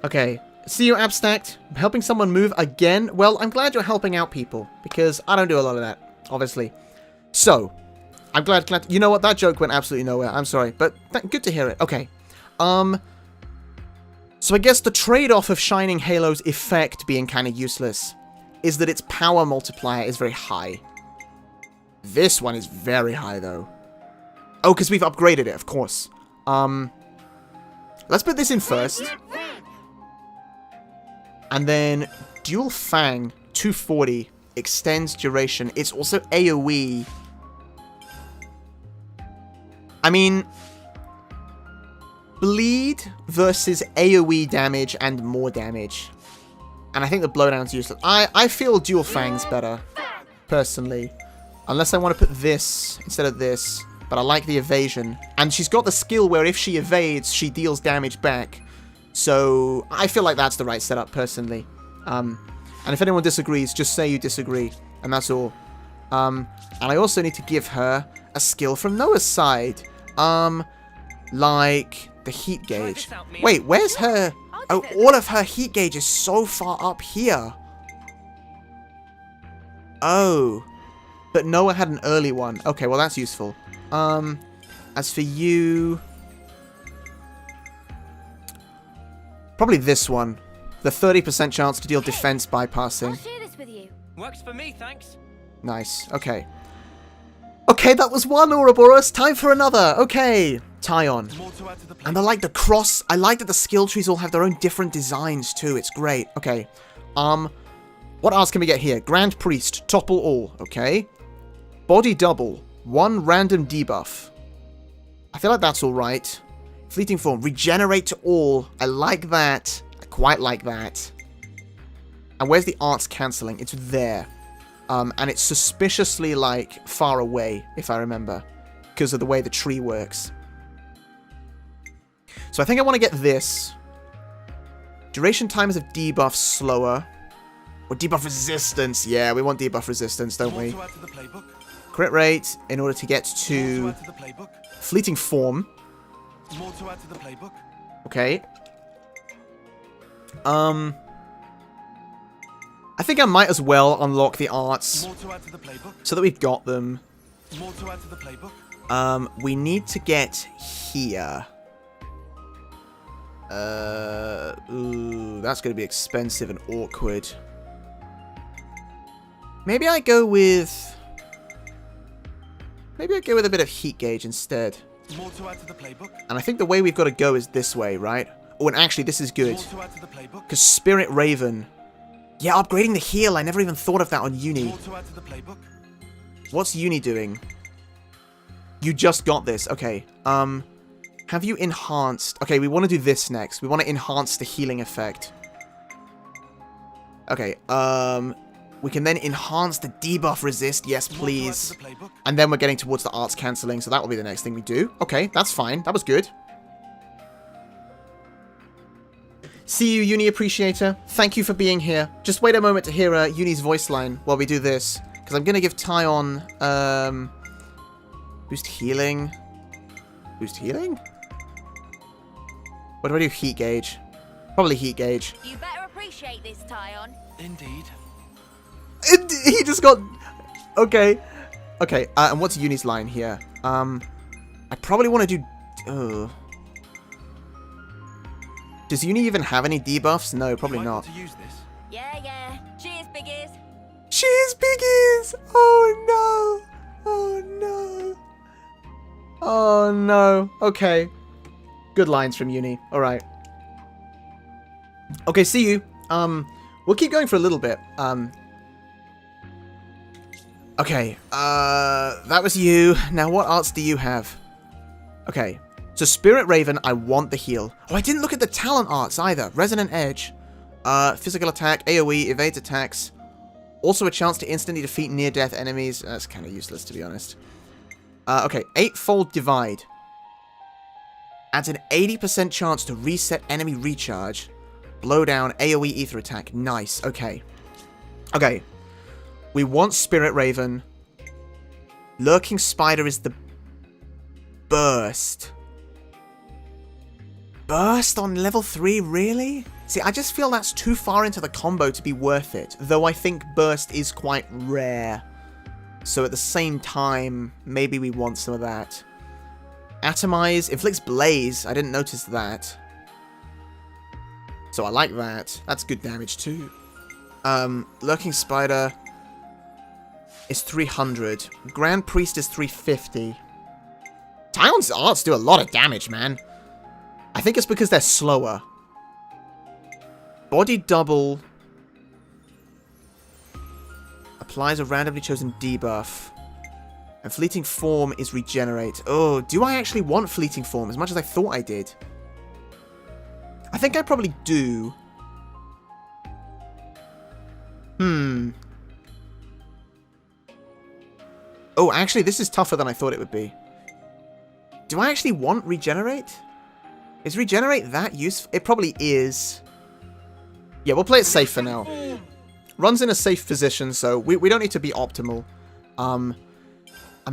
Okay. See you, Abstract. Helping someone move again? Well, I'm glad you're helping out people, because I don't do a lot of that, obviously. So, I'm glad... You know what? That joke went absolutely nowhere. I'm sorry, but good to hear it. Okay. So I guess the trade-off of Shining Halo's effect being kind of useless is that its power multiplier is very high. This one is very high, though. Oh, because we've upgraded it, of course. Let's put this in first. And then Dual Fang, 240, extends duration. It's also AoE. I mean, bleed versus AoE damage and more damage. And I think the blowdown's useless. I feel Dual Fang's better, personally. Unless I want to put this instead of this. But I like the evasion. And she's got the skill where if she evades, she deals damage back. So I feel like that's the right setup, personally. And if anyone disagrees, just say you disagree. And that's all. And I also need to give her a skill from Noah's side. Like the heat gauge. Wait, where's her... Oh, all of her heat gauge is so far up here. Oh. But Noah had an early one. Okay, well that's useful. As for you... Probably this one. The 30% chance to deal defense bypassing. I'll share this with you. Works for me, thanks. Nice, okay. Okay, that was one Ouroboros. Time for another. Okay. Tyon. And I like the cross. I like that the skill trees all have their own different designs too. It's great. Okay. What else can we get here? Grand Priest. Topple all. Okay. Body double. 1 random debuff. I feel like that's alright. Fleeting form. Regenerate to all. I like that. I quite like that. And where's the arts cancelling? It's there. And it's suspiciously, like, far away, if I remember. Because of the way the tree works. So I think I want to get this. Duration times of debuff slower. Or debuff resistance. Yeah, we want debuff resistance, don't we? Crit rate in order to get to fleeting form. Okay. I think I might as well unlock the arts so that we've got them. We need to get here. Ooh, that's going to be expensive and awkward. Maybe I go with... Maybe I go with a bit of heat gauge instead. And I think the way we've got to go is this way, right? Oh, and actually, this is good. Because Spirit Raven... Yeah, upgrading the heal. I never even thought of that on Uni. What's Uni doing? You just got this. Okay. Have you enhanced... Okay, we want to do this next. We want to enhance the healing effect. Okay, we can then enhance the debuff resist. Yes, please. And then we're getting towards the arts cancelling, so that will be the next thing we do. Okay, that's fine. That was good. See you, Uni Appreciator. Thank you for being here. Just wait a moment to hear Uni's voice line while we do this. Because I'm going to give Tyon... boost healing. Boost healing? What do I do? Heat gauge. Probably heat gauge. You better appreciate this, Tyon. Indeed. He just got... Okay. Okay, and what's Uni's line here? I probably want to do... Does Uni even have any debuffs? No, probably not. Yeah. Cheers, big ears. Cheers, big ears! Oh, no. Oh, no. Oh, no. Okay. Good lines from Uni. Alright. Okay, see you. We'll keep going for a little bit. Okay, that was you. Now, what arts do you have? Okay, so Spirit Raven, I want the heal. Oh, I didn't look at the talent arts either. Resonant Edge, physical attack, AoE, evades attacks. Also a chance to instantly defeat near-death enemies. That's kind of useless, to be honest. Okay, Eightfold Divide. Adds an 80% chance to reset enemy recharge. Blow down, AoE ether attack. Nice, okay. Okay. We want Spirit Raven. Lurking Spider is the burst. Burst on level 3, really? See, I just feel that's too far into the combo to be worth it, though I think burst is quite rare. So at the same time, maybe we want some of that. Atomize, inflicts blaze, I didn't notice that. So I like that. That's good damage too. Lurking Spider is 300. Grand Priest is 350. Talon's arts do a lot of damage, man. I think it's because they're slower. Body double applies a randomly chosen debuff. And fleeting form is regenerate. Oh, do I actually want fleeting form as much as I thought I did? I think I probably do. Oh, actually, this is tougher than I thought it would be. Do I actually want regenerate? Is regenerate that useful? It probably is. Yeah, we'll play it safe for now. Runs in a safe position, so we don't need to be optimal. And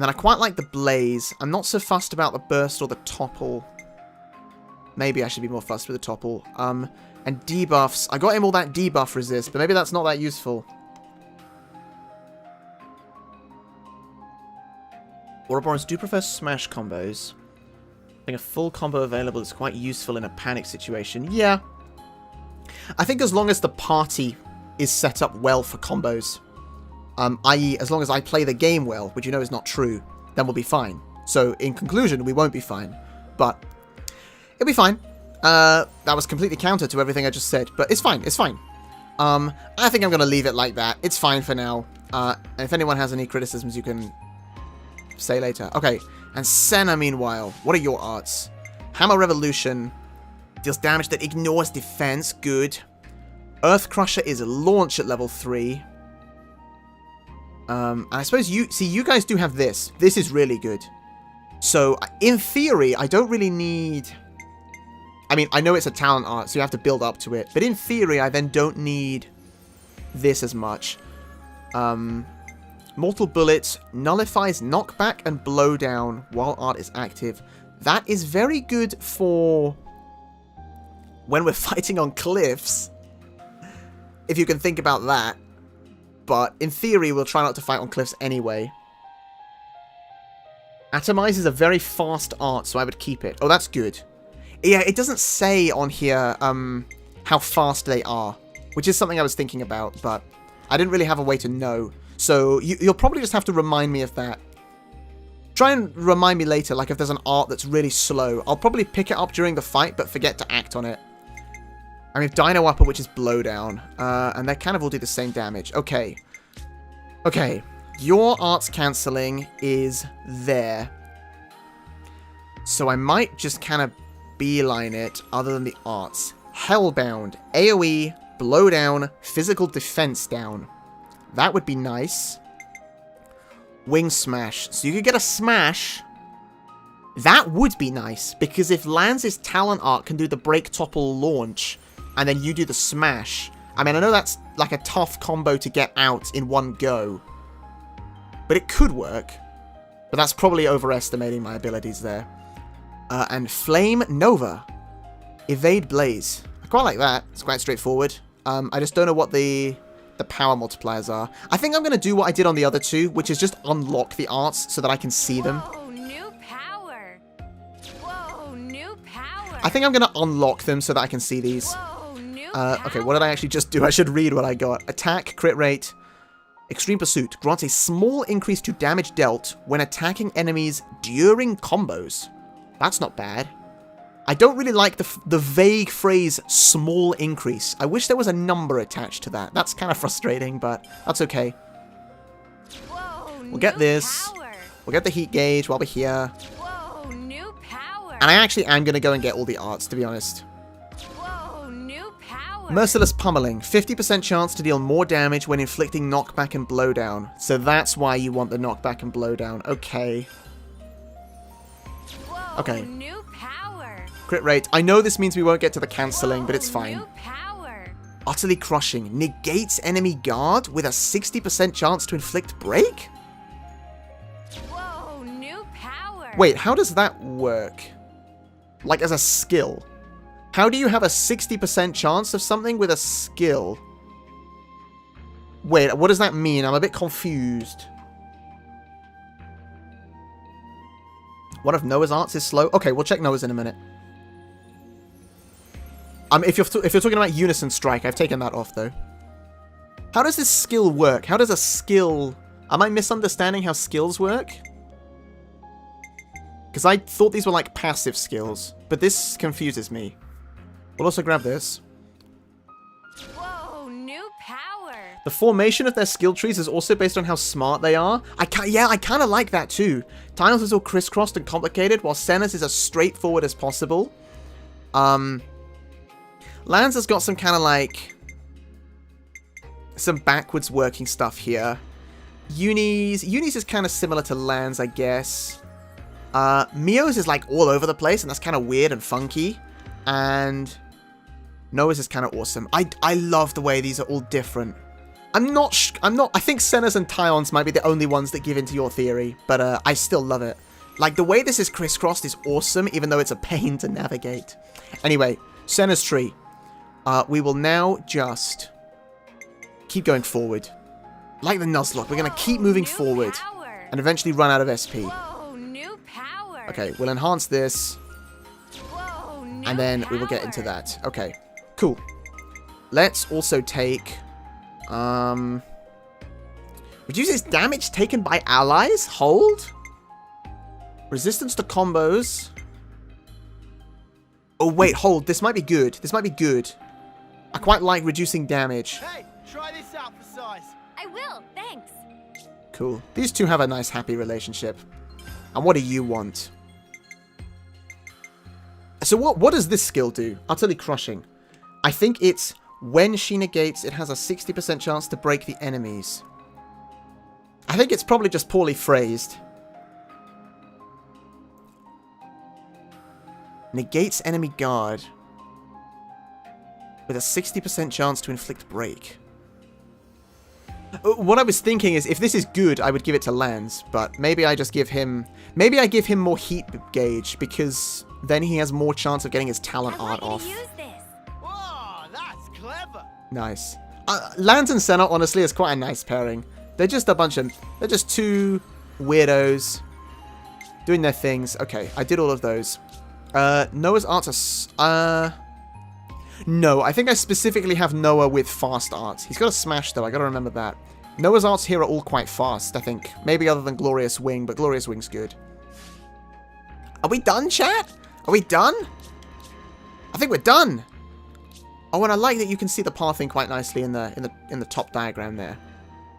then I quite like the blaze. I'm not so fussed about the burst or the topple. Maybe I should be more fussed with the topple. And debuffs. I got him all that debuff resist, but maybe that's not that useful. Ouroborons do prefer smash combos. I think a full combo available is quite useful in a panic situation. Yeah. I think as long as the party is set up well for combos, i.e. as long as I play the game well, which you know is not true, then we'll be fine. So in conclusion, we won't be fine, but it'll be fine. That was completely counter to everything I just said, but it's fine, it's fine. I think I'm going to leave it like that. It's fine for now. And if anyone has any criticisms, you can say later. Okay, and Senna, meanwhile, what are your arts? Hammer Revolution deals damage that ignores defense. Good. Earth Crusher is a launch at level 3. And I suppose you guys do have this. This is really good. So, in theory, I don't really need... I mean, I know it's a talent art, so you have to build up to it. But in theory, I then don't need this as much. Mortal Bullets nullifies knockback and blowdown while art is active. That is very good for when we're fighting on cliffs. If you can think about that. But in theory, we'll try not to fight on cliffs anyway. Atomize is a very fast art, so I would keep it. Oh, that's good. Yeah, it doesn't say on here how fast they are, which is something I was thinking about, but I didn't really have a way to know. So you'll probably just have to remind me of that. Try and remind me later, like if there's an art that's really slow. I'll probably pick it up during the fight, but forget to act on it. I have Dino Upper, which is Blowdown, and they kind of all do the same damage. Okay. Okay. Your arts cancelling is there. So I might just kind of beeline it other than the arts. Hellbound, AoE, Blowdown, physical defense down. That would be nice. Wing Smash. So you could get a smash. That would be nice, because if Lanz's talent art can do the break topple launch, and then you do the smash. I mean, I know that's like a tough combo to get out in one go. But it could work. But that's probably overestimating my abilities there. And Flame Nova. Evade Blaze. I quite like that. It's quite straightforward. I just don't know what the power multipliers are. I think I'm going to do what I did on the other two, which is just unlock the arts so that I can see them. Whoa, new power. Whoa, new power. I think I'm going to unlock them so that I can see these. Whoa, new power. Okay, what did I actually just do? I should read what I got. Attack, crit rate, Extreme Pursuit. Grants a small increase to damage dealt when attacking enemies during combos. That's not bad. I don't really like the vague phrase, small increase. I wish there was a number attached to that. That's kind of frustrating, but that's okay. Whoa, We'll get this. Power. We'll get the heat gauge while we're here. Whoa, new power. And I actually am going to go and get all the arts, to be honest. Whoa, new power. Merciless Pummeling. 50% chance to deal more damage when inflicting knockback and blowdown. So that's why you want the knockback and blowdown. Okay. Whoa, Okay. new power. Crit rate. I know this means we won't get to the cancelling, but it's fine. New power. Utterly Crushing. Negates enemy guard with a 60% chance to inflict break? Whoa, new power. Wait, how does that work? Like as a skill? How do you have a 60% chance of something with a skill? Wait, what does that mean? I'm a bit confused. One of Noah's arts is slow? Okay, we'll check Noah's in a minute. If you're talking about Unison Strike, I've taken that off, though. How does this skill work? How does a skill... Am I misunderstanding how skills work? Because I thought these were like passive skills, but this confuses me. We'll also grab this. Whoa, new power. The formation of their skill trees is also based on how smart they are. I kind of like that too. Tiles is all crisscrossed and complicated, while Senna's is as straightforward as possible. Lan's has got some kind of like... some backwards working stuff here. Uni's is kind of similar to Lan's, I guess. Mio's is like all over the place, and that's kind of weird and funky. And Noah's is kind of awesome. I love the way these are all different. I think Senna's and Tyon's might be the only ones that give into your theory, but I still love it. Like, the way this is crisscrossed is awesome, even though it's a pain to navigate. Anyway, Senna's tree. We will now just keep going forward. Like the Nuzlocke, we're going to keep moving forward and eventually run out of SP. Whoa, new power. Okay, we'll enhance this. Whoa, new And then we will get into that. Okay, cool. Let's also take... reduces damage taken by allies? Hold? Resistance to combos. Oh, wait, hold. This might be good. This might be good. I quite like reducing damage. Hey, try this out for size. I will, thanks. Cool. These two have a nice, happy relationship. And what do you want? So what does this skill do? Utterly Crushing. I think it's when she negates, it has a 60% chance to break the enemies. I think it's probably just poorly phrased. Negates enemy guard with a 60% chance to inflict break. What I was thinking is, if this is good, I would give it to Lance, but maybe I just give him... Maybe I give him more heat gauge, because then he has more chance of getting his talent art off. Use this. Whoa, that's clever. Nice. Lance and Senna, honestly, is quite a nice pairing. They're just a bunch of... They're just two weirdos doing their things. Okay, I did all of those. Noah's arts are... No, I think I specifically have Noah with fast arts. He's got a smash, though. I gotta remember that. Noah's arts here are all quite fast, I think. Maybe other than Glorious Wing, but Glorious Wing's good. Are we done, chat? Are we done? I think we're done. Oh, and I like that you can see the pathing quite nicely in the top diagram there.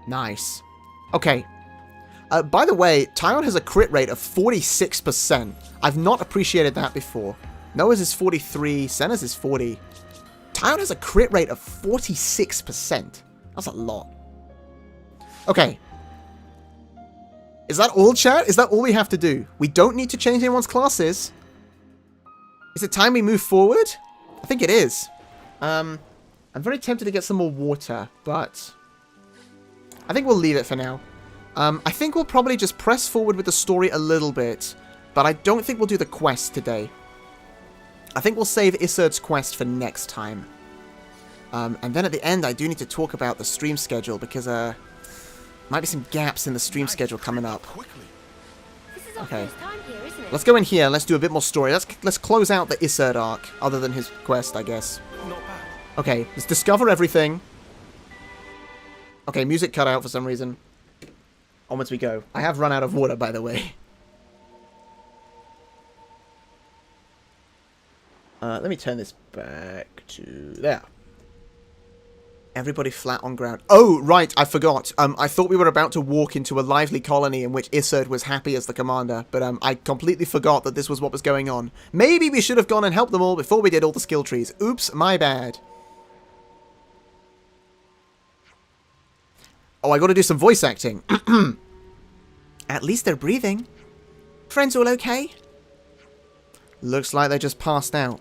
Nice. Okay. By the way, Tyon has a crit rate of 46%. I've not appreciated that before. Noah's is 43, Senna's is 40. Tyon has a crit rate of 46%. That's a lot. Okay. Is that all, chat? Is that all we have to do? We don't need to change anyone's classes. Is it time we move forward? I think it is. I'm very tempted to get some more water, but I think we'll leave it for now. I think we'll probably just press forward with the story a little bit, but I don't think we'll do the quest today. I think we'll save Isurd's quest for next time. And then at the end, I do need to talk about the stream schedule, because might be some gaps in the stream schedule coming up. This is our Okay. first time here, isn't it? Let's go in here and let's do a bit more story. Let's close out the Isurd arc, other than his quest, I guess. Not bad. Okay, let's discover everything. Okay, music cut out for some reason. Onwards we go. I have run out of water, by the way. Let me turn this back to there. Everybody flat on ground. Oh, right, I forgot. I thought we were about to walk into a lively colony in which Isurd was happy as the commander, but I completely forgot that this was what was going on. Maybe we should have gone and helped them all before we did all the skill trees. Oops, my bad. Oh, I gotta do some voice acting. At least they're breathing. Friends all okay? Looks like they just passed out.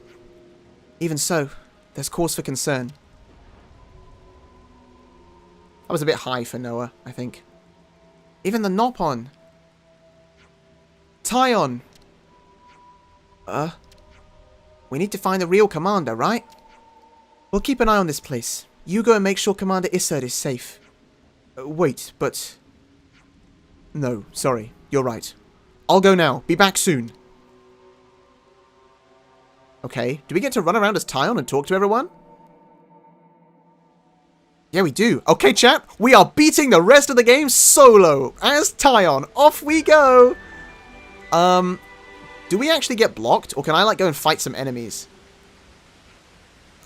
Even so, there's cause for concern. That was a bit high for Noah, I think. Even the Nopon. Tyon. We need to find the real commander, right? We'll keep an eye on this place. You go and make sure Commander Isurd is safe. Wait, but... No, sorry. You're right. I'll go now. Be back soon. Okay. Do we get to run around as Tyon and talk to everyone? Yeah, we do. Okay, chat. We are beating the rest of the game solo as Tyon. Off we go. Do we actually get blocked? Or can I, like, go and fight some enemies?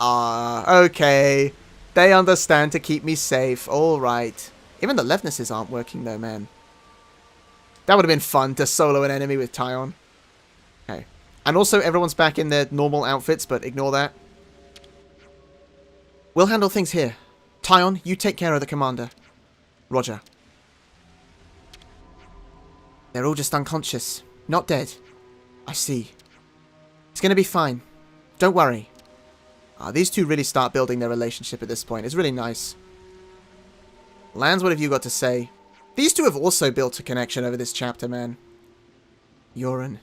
Okay. They understand to keep me safe. Alright. Even the leftnesses aren't working, though, man. That would have been fun to solo an enemy with Tyon. Okay. And also, everyone's back in their normal outfits, but ignore that. We'll handle things here. Tyon, you take care of the commander. Roger. They're all just unconscious. Not dead. I see. It's gonna be fine. Don't worry. These two really start building their relationship at this point. It's really nice. Lance, what have you got to say? These two have also built a connection over this chapter, man. Yoren.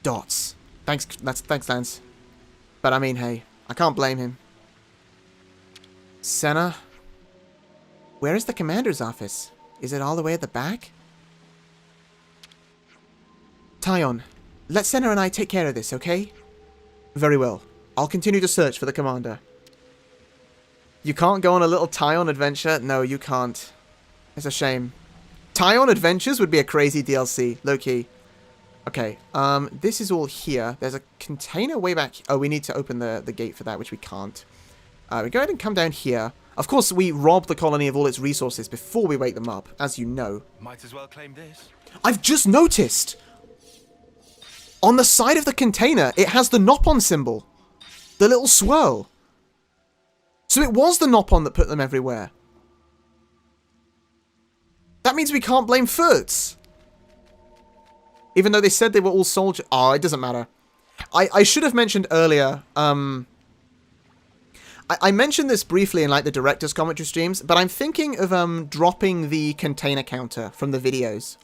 Dots. Thanks, Lance. But I mean, hey, I can't blame him. Senna? Where is the commander's office? Is it all the way at the back? Tyon, let Senna and I take care of this, okay? Very well. I'll continue to search for the commander. You can't go on a little Tyon adventure? No, you can't. It's a shame. Tyon Adventures would be a crazy DLC, low-key. Okay, this is all here. There's a container way back... Oh, we need to open the gate for that, which we can't. We go ahead and come down here. Of course, we rob the colony of all its resources before we wake them up, as you know. Might as well claim this. I've just noticed! On the side of the container, it has the Nopon symbol. The little swirl. So it was the Nopon that put them everywhere. That means we can't blame Furts. Even though they said they were all soldiers. Oh, it doesn't matter. I should have mentioned earlier, I mentioned this briefly in, like, the director's commentary streams, but I'm thinking of, dropping the container counter from the videos.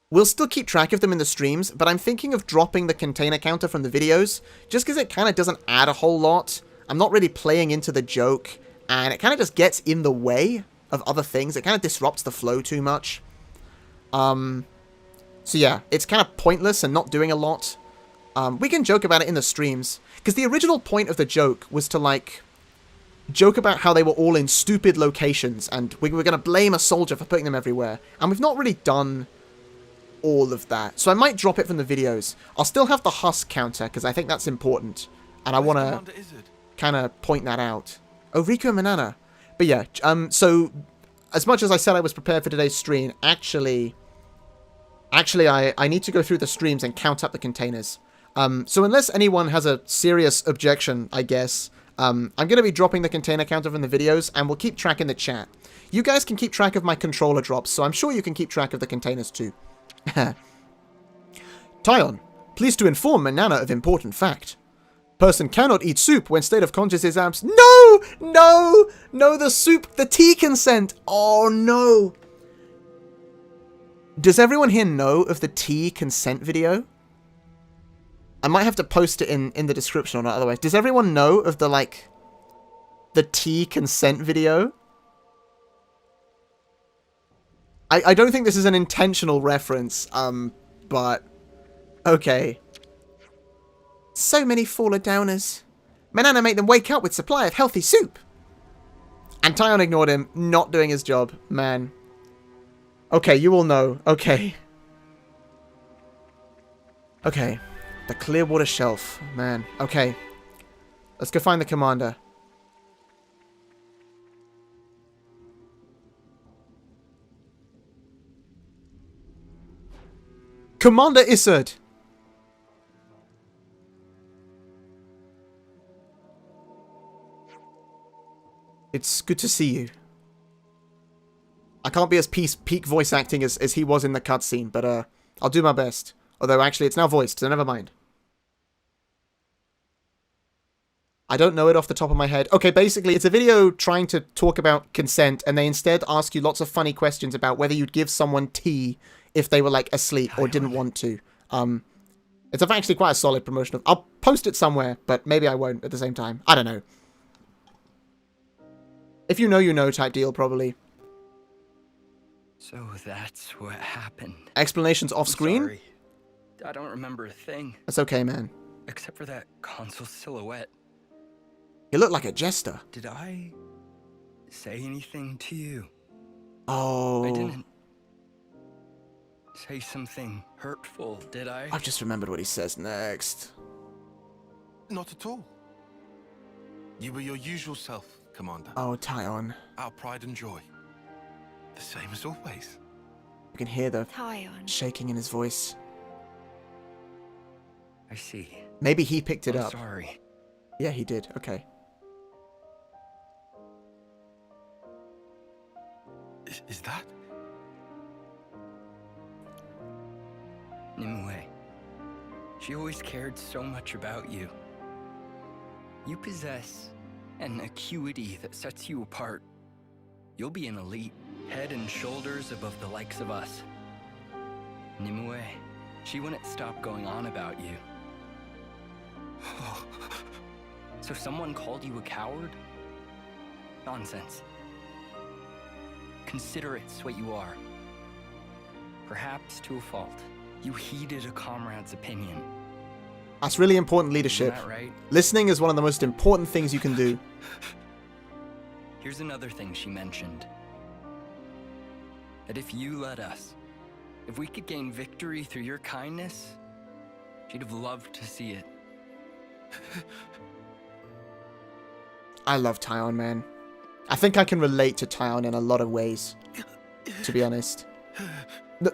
We'll still keep track of them in the streams, but I'm thinking of dropping the container counter from the videos, just because it kind of doesn't add a whole lot. I'm not really playing into the joke, and it kind of just gets in the way of other things. It kind of disrupts the flow too much. So yeah, it's kind of pointless and not doing a lot. We can joke about it in the streams, because the original point of the joke was to, like, joke about how they were all in stupid locations, and we were going to blame a soldier for putting them everywhere. And we've not really done all of that. So I might drop it from the videos. I'll still have the husk counter, because I think that's important. And I want to kind of point that out. Oh, Riku and Manana. But yeah, so as much as I said I was prepared for today's stream, actually I need to go through the streams and count up the containers. So unless anyone has a serious objection, I guess, I'm going to be dropping the container counter from the videos, and we'll keep track in the chat. You guys can keep track of my controller drops, so I'm sure you can keep track of the containers too. Tyon, pleased to inform Manana of important fact. Person cannot eat soup when state of conscious is absent. No! No! No, the soup, the tea consent. Oh, no. Does everyone here know of the tea consent video? I might have to post it in the description or not, otherwise. Does everyone know of the, like, the tea consent video? I don't think this is an intentional reference, but okay. So many faller downers. Manana made them wake up with supply of healthy soup. And Tyon ignored him, not doing his job. Man. Okay, you all know. Okay. Okay. The Clearwater Shelf. Man. Okay. Let's go find the commander. Commander Isurd! It's good to see you. I can't be as peak voice acting as he was in the cutscene, but I'll do my best. Although, actually, it's now voiced, so never mind. I don't know it off the top of my head. Okay, basically, it's a video trying to talk about consent, and they instead ask you lots of funny questions about whether you'd give someone tea if they were, like, asleep or didn't want to. It's actually quite a solid promotional. I'll post it somewhere, but maybe I won't at the same time. I don't know. If you know, you know type deal, probably. So that's what happened. Explanations off screen? Sorry. I don't remember a thing. That's okay, man. Except for that console silhouette. You look like a jester. Did I say anything to you? Oh. I didn't say something hurtful, did I? I've just remembered what he says next. Not at all. You were your usual self, Commander. Oh, Tyon. Our pride and joy. The same as always. You can hear the Tyon. shaking in his voice. I see. Maybe he picked it I'm up. sorry. Yeah, he did. Okay. Is that? Nimue. She always cared so much about you. You possess an acuity that sets you apart. You'll be an elite, head and shoulders above the likes of us. Nimue, she wouldn't stop going on about you. So someone called you a coward? Nonsense. Consider it's what you are. Perhaps to a fault. You heeded a comrade's opinion. That's really important leadership. Isn't that right? Listening is one of the most important things you can do. Here's another thing she mentioned. That if you let us, if we could gain victory through your kindness, she'd have loved to see it. I love Tyon, man. I think I can relate to Tyon in a lot of ways, to be honest.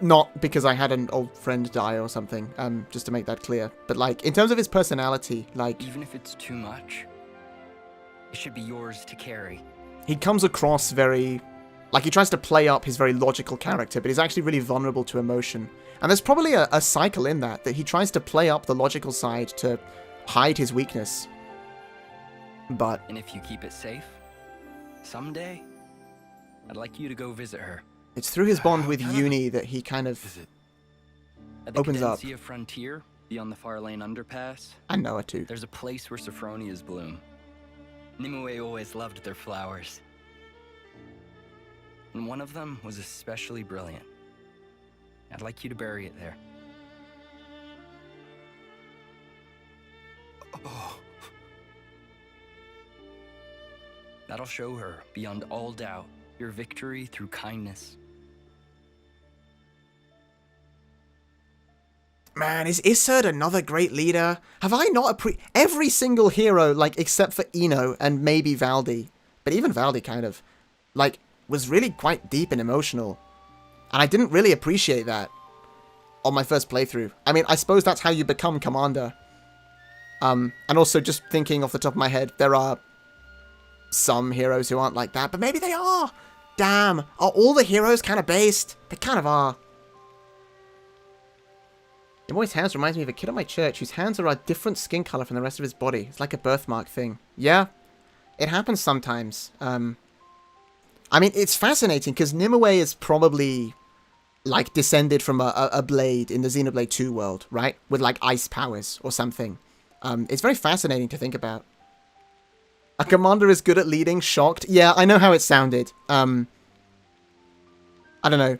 Not because I had an old friend die or something, just to make that clear. But, like, in terms of his personality, like... Even if it's too much, it should be yours to carry. He comes across very... Like, he tries to play up his very logical character, but he's actually really vulnerable to emotion. And there's probably a cycle in that he tries to play up the logical side to hide his weakness. But... And if you keep it safe, someday, I'd like you to go visit her. It's through his bond with Uni that he kind of At the opens up. Cadencia Frontier, beyond the Far Lane Underpass, I know it too. there's a place where sophronias bloom. Nimue always loved their flowers. And one of them was especially brilliant. I'd like you to bury it there. Oh. That'll show her, beyond all doubt, your victory through kindness. Man, is Isurd another great leader? Have I not every single hero, like, except for Ino and maybe Valdi, but even Valdi kind of, like, was really quite deep and emotional. And I didn't really appreciate that on my first playthrough. I mean, I suppose that's how you become Commander. And also, just thinking off the top of my head, there are some heroes who aren't like that, but maybe they are! Damn, are all the heroes kind of based? They kind of are. Nimue's hands reminds me of a kid at my church whose hands are a different skin color from the rest of his body. It's like a birthmark thing. Yeah, it happens sometimes. I mean, it's fascinating because Nimue is probably, like, descended from a blade in the Xenoblade 2 world, right? With, like, ice powers or something. It's very fascinating to think about. A commander is good at leading, shocked. Yeah, I know how it sounded. I don't know.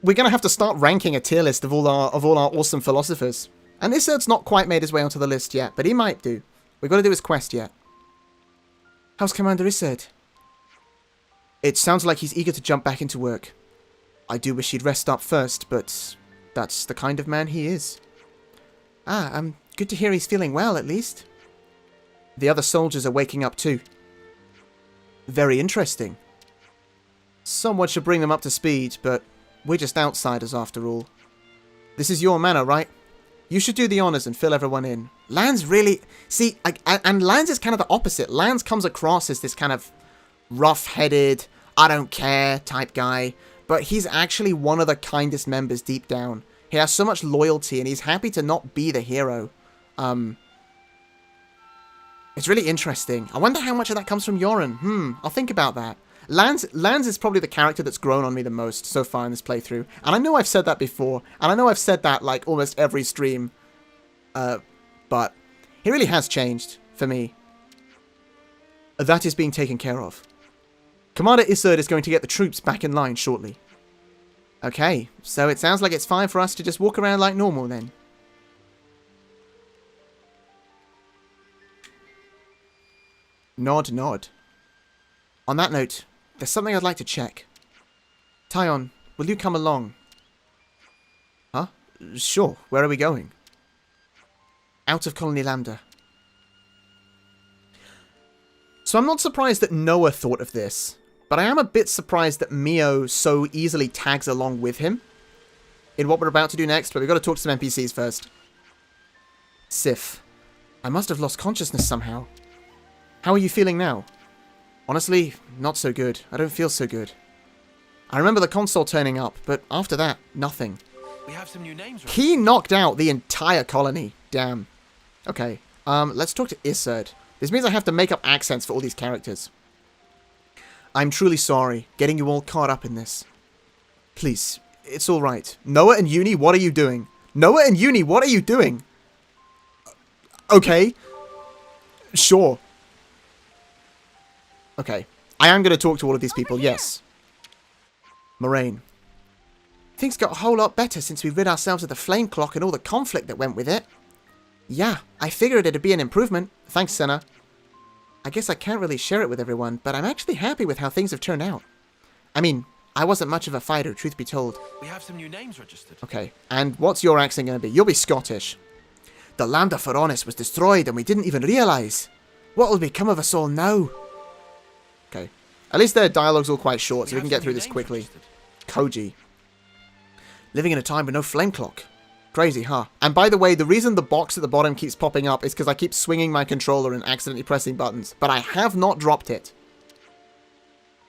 We're gonna have to start ranking a tier list of all our awesome philosophers. And Isurd's not quite made his way onto the list yet, but he might do. We've got to do his quest yet. How's Commander Isurd? It sounds like he's eager to jump back into work. I do wish he'd rest up first, but that's the kind of man he is. Ah, good to hear he's feeling well, at least. The other soldiers are waking up too. Very interesting. Someone should bring them up to speed, but we're just outsiders after all. This is your manor, right? You should do the honors and fill everyone in. Lanz really... See, and Lanz is kind of the opposite. Lanz comes across as this kind of rough-headed, I don't care type guy, but he's actually one of the kindest members deep down. He has so much loyalty and he's happy to not be the hero. It's really interesting. I wonder how much of that comes from Yoren. I'll think about that. Lanz is probably the character that's grown on me the most so far in this playthrough. And I know I've said that before. And I know I've said that, like, almost every stream But he really has changed for me. That is being taken care of. Commander Isurd is going to get the troops back in line shortly. Okay, so it sounds like it's fine for us to just walk around like normal then. Nod, nod. On that note, there's something I'd like to check. Tyon, will you come along? Huh? Sure, where are we going? Out of Colony Lambda. So I'm not surprised that Noah thought of this, but I am a bit surprised that Mio so easily tags along with him in what we're about to do next, but we've got to talk to some NPCs first. Sif, I must have lost consciousness somehow. How are you feeling now? Honestly, not so good. I don't feel so good. I remember the console turning up, but after that, nothing. We have some new names. He knocked out the entire colony. Damn. Okay, let's talk to Isurd. This means I have to make up accents for all these characters. I'm truly sorry, getting you all caught up in this. Please, it's alright. Noah and Uni, what are you doing? Noah and Uni, what are you doing? Okay. Sure. Okay. I am going to talk to all of these people, yes. Moraine. Things got a whole lot better since we rid ourselves of the flame clock and all the conflict that went with it. Yeah, I figured it'd be an improvement. Thanks, Senna. I guess I can't really share it with everyone, but I'm actually happy with how things have turned out. I mean, I wasn't much of a fighter, truth be told. We have some new names registered. Okay, and what's your accent going to be? You'll be Scottish. The Lambda Feronis was destroyed and we didn't even realise. What will become of us all now? Okay. At least their dialogue's all quite short, so we can get through this quickly. Registered. Koji. Living in a time with no flame clock. Crazy, huh? And by the way, the reason the box at the bottom keeps popping up is because I keep swinging my controller and accidentally pressing buttons. But I have not dropped it.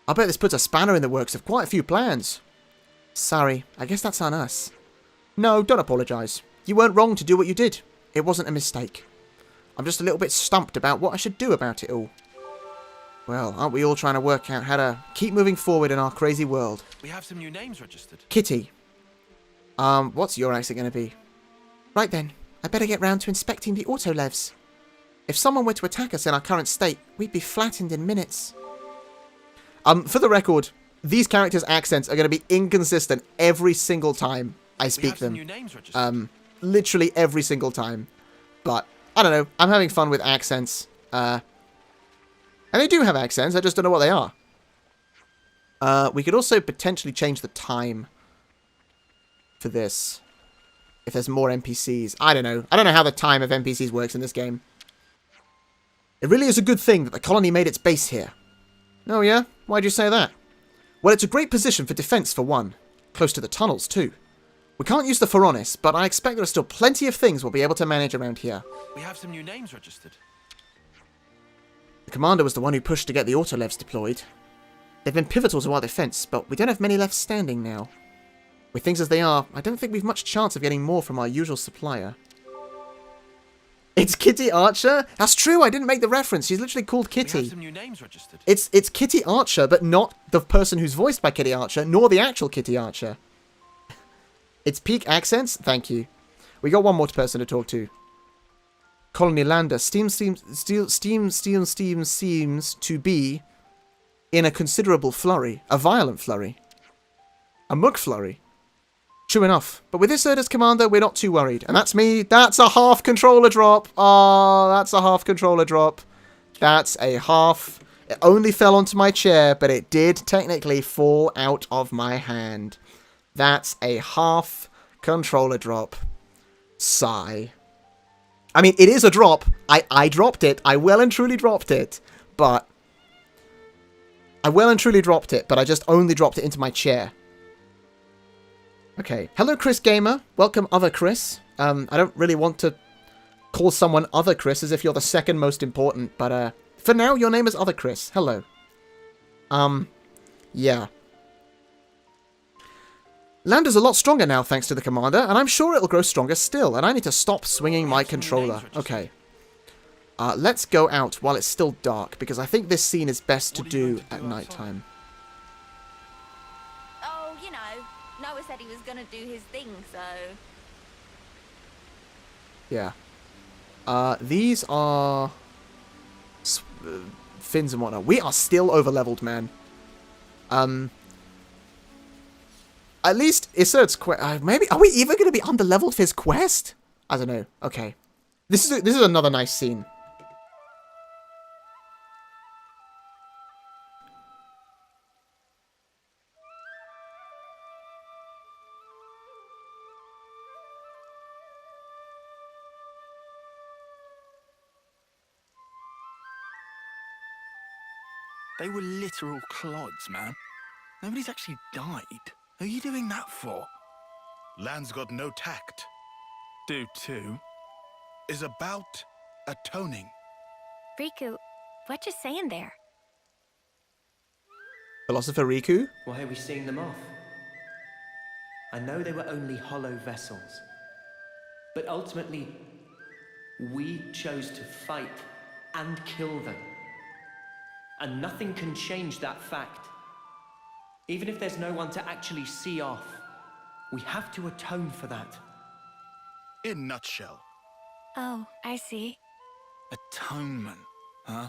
I bet this puts a spanner in the works of quite a few plans. Sorry, I guess that's on us. No, don't apologise. You weren't wrong to do what you did. It wasn't a mistake. I'm just a little bit stumped about what I should do about it all. Well, aren't we all trying to work out how to keep moving forward in our crazy world? We have some new names registered. Kitty. What's your accent going to be? Right then, I better get round to inspecting the autolevs. If someone were to attack us in our current state, we'd be flattened in minutes. For the record, these characters' accents are going to be inconsistent every single time I speak them. New names registered. Literally every single time. But, I don't know, I'm having fun with accents. And they do have accents, I just don't know what they are. We could also potentially change the time for this. If there's more NPCs. I don't know. I don't know how the time of NPCs works in this game. It really is a good thing that the colony made its base here. Oh yeah? Why'd you say that? Well, it's a great position for defense for one. Close to the tunnels, too. We can't use the Feronis, but I expect there are still plenty of things we'll be able to manage around here. We have some new names registered. The commander was the one who pushed to get the autolevs deployed. They've been pivotal to our defense, but we don't have many left standing now. With things as they are, I don't think we've much chance of getting more from our usual supplier. It's Kitty Archer? That's true, I didn't make the reference. She's literally called Kitty. We have some new names registered. It's Kitty Archer, but not the person who's voiced by Kitty Archer, nor the actual Kitty Archer. It's peak accents? Thank you. We got one more person to talk to. Colony Lambda seems to be in a considerable flurry. A violent flurry. A muck flurry. True enough. But with Isurd as commander, we're not too worried. And that's me. That's a half controller drop. Oh, that's a half controller drop. That's a half. It only fell onto my chair, but it did technically fall out of my hand. That's a half controller drop. Sigh. I mean, it is a drop. I dropped it. I well and truly dropped it. But I just only dropped it into my chair. Okay. Hello, Chris Gamer. Welcome, other Chris. I don't really want to call someone other Chris as if you're the second most important, but for now, your name is other Chris. Hello. Yeah. Lambda's a lot stronger now, thanks to the commander, and I'm sure it'll grow stronger still, and I need to stop swinging my controller. Okay. Let's go out while it's still dark, because I think this scene is best to do at nighttime. Oh, you know, Noah said he was going to do his thing, so... Yeah. These are fins and whatnot. We are still over-leveled, man. At least Isurd's quest. Maybe are we even going to be under-leveled for his quest? I don't know. Okay, this is another nice scene. They were literal clods, man. Nobody's actually died. Who are you doing that for? Land's got no tact. Do too. Is about atoning. Riku, what you saying there? Philosopher Riku? Why are we seeing them off? I know they were only hollow vessels. But ultimately, we chose to fight and kill them. And nothing can change that fact. Even if there's no one to actually see off, we have to atone for that. In nutshell. Oh, I see. Atonement, huh?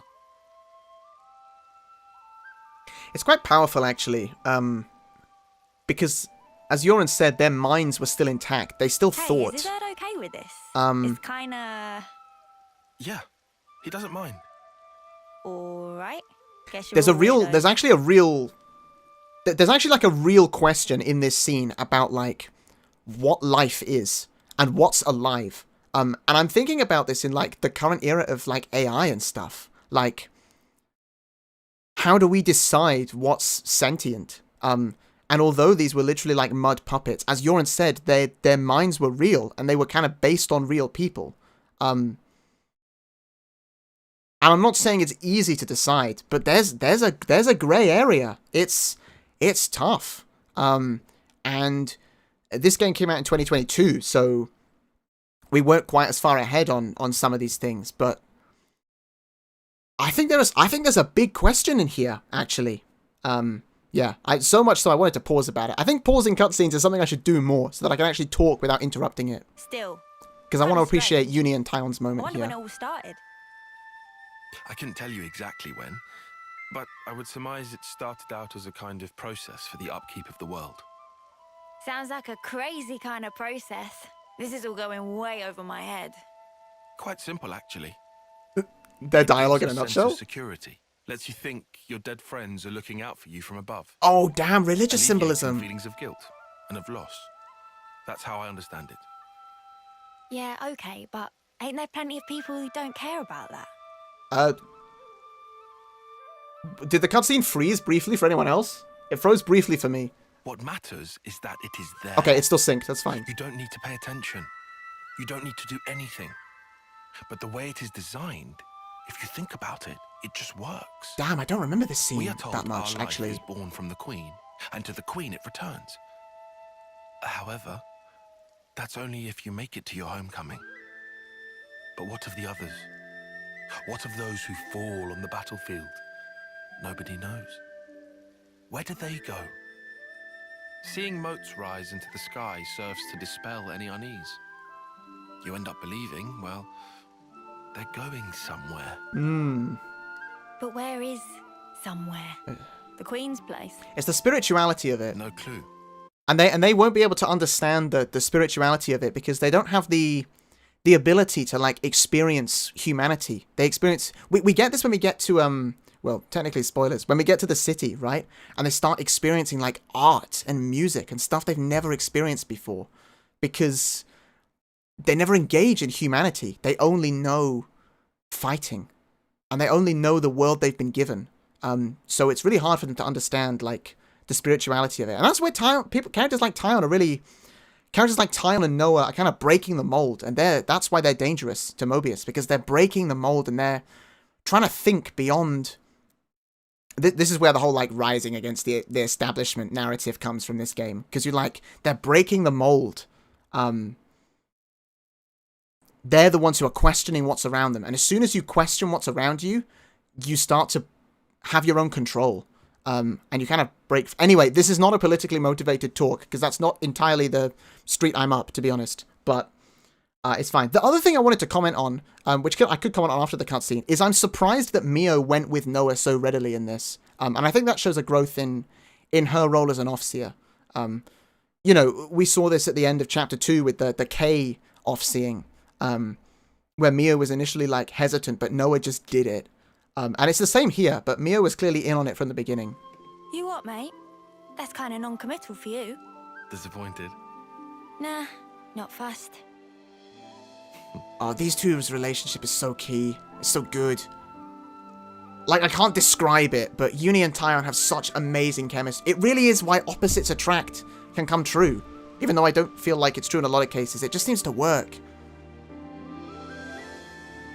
It's quite powerful, actually. Because, as Yoren said, their minds were still intact. They still thought. Is that okay with this? It's kinda... Yeah, he doesn't mind. Alright. There's actually like a real question in this scene about like what life is and what's alive. And I'm thinking about this in like the current era of like AI and stuff. Like, how do we decide what's sentient? And although these were literally like mud puppets, as Yoren said, their minds were real and they were kind of based on real people. And I'm not saying it's easy to decide, but there's a gray area. It's tough. And this game came out in 2022, so we weren't quite as far ahead on some of these things. But I think there's a big question in here, actually. Yeah, so much so I wanted to pause about it. I think pausing cutscenes is something I should do more, so that I can actually talk without interrupting it. Still. Because I want to appreciate Uni and Tyon's moment here. When it all started. I couldn't tell you exactly when, but I would surmise it started out as a kind of process for the upkeep of the world. Sounds like a crazy kind of process. This is all going way over my head. Quite simple, actually. Their dialogue in a Sense nutshell? of security. Lets you think your dead friends are looking out for you from above. Oh, damn, religious Alleviating symbolism. Feelings of guilt and of loss. That's how I understand it. Yeah, okay, but ain't there plenty of people who don't care about that? Did the cutscene freeze briefly for anyone else? It froze briefly for me. What matters is that it is there. Okay, it's still synced, that's fine. You don't need to pay attention. You don't need to do anything. But the way it is designed, if you think about it, it just works. Damn, I don't remember this We scene are told that much, our life actually. is born from the Queen, and to the Queen it returns. However, that's only if you make it to your homecoming. But what of the others? What of those who fall on the battlefield? Nobody knows. Where do they go? Seeing motes rise into the sky serves to dispel any unease. You end up believing, well, they're going somewhere. But where is somewhere? The Queen's place? It's the spirituality of it. No clue. And they won't be able to understand the spirituality of it because they don't have the ability to like experience humanity. They experience we get this when we get to well, technically spoilers, when we get to the city, right? And they start experiencing like art and music and stuff they've never experienced before because they never engage in humanity. They only know fighting and they only know the world they've been given. So it's really hard for them to understand like the spirituality of it. And that's where characters like Tyon and Noah are kind of breaking the mold, and that's why they're dangerous to Mobius, because they're breaking the mold and they're trying to think beyond. This is where the whole like rising against the establishment narrative comes from this game, because they're breaking the mold. They're the ones who are questioning what's around them, and as soon as you question what's around you, you start to have your own control. And you kind of break. Anyway, this is not a politically motivated talk because that's not entirely the street I'm up, to be honest. But It's fine. The other thing I wanted to comment on, which I could comment on after the cutscene, is I'm surprised that Mio went with Noah so readily in this. And I think that shows a growth in her role as an Offseer. You know, we saw this at the end of Chapter 2 with the K Offseeing, where Mio was initially, like, hesitant, but Noah just did it. And it's the same here, but Mio was clearly in on it from the beginning. You what, mate? That's kind of non-committal for you. Disappointed? Nah, not fussed. Oh, these two's relationship is so key. It's so good. Like, I can't describe it, but Uni and Tyon have such amazing chemistry. It really is why opposites attract can come true. Even though I don't feel like it's true in a lot of cases, it just seems to work.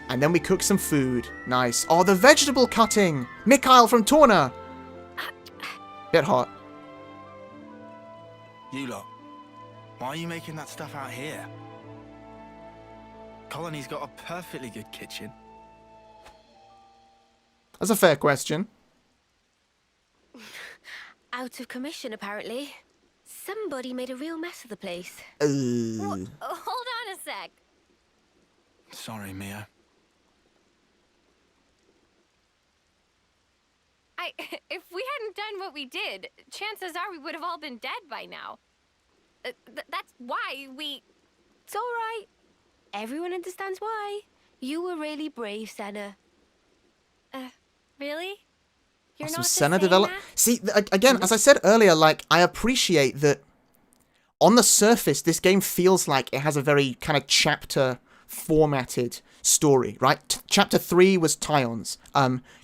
And then we cook some food. Nice. Oh, the vegetable cutting! Mikhail from Torna! Bit hot. You lot, why are you making that stuff out here? Colony's got a perfectly good kitchen. That's a fair question. Out of commission, apparently. Somebody made a real mess of the place. Hold on a sec. Sorry, Mia. If we hadn't done what we did, chances are we would have all been dead by now. That's why we... It's all right. Everyone understands why. You were really brave, Senna. Really? You're Some not Senna just saying develop. that? See, again, as I said earlier, like, I appreciate that on the surface, this game feels like it has a very kind of chapter formatted story, right? Chapter 3 was Tyon's.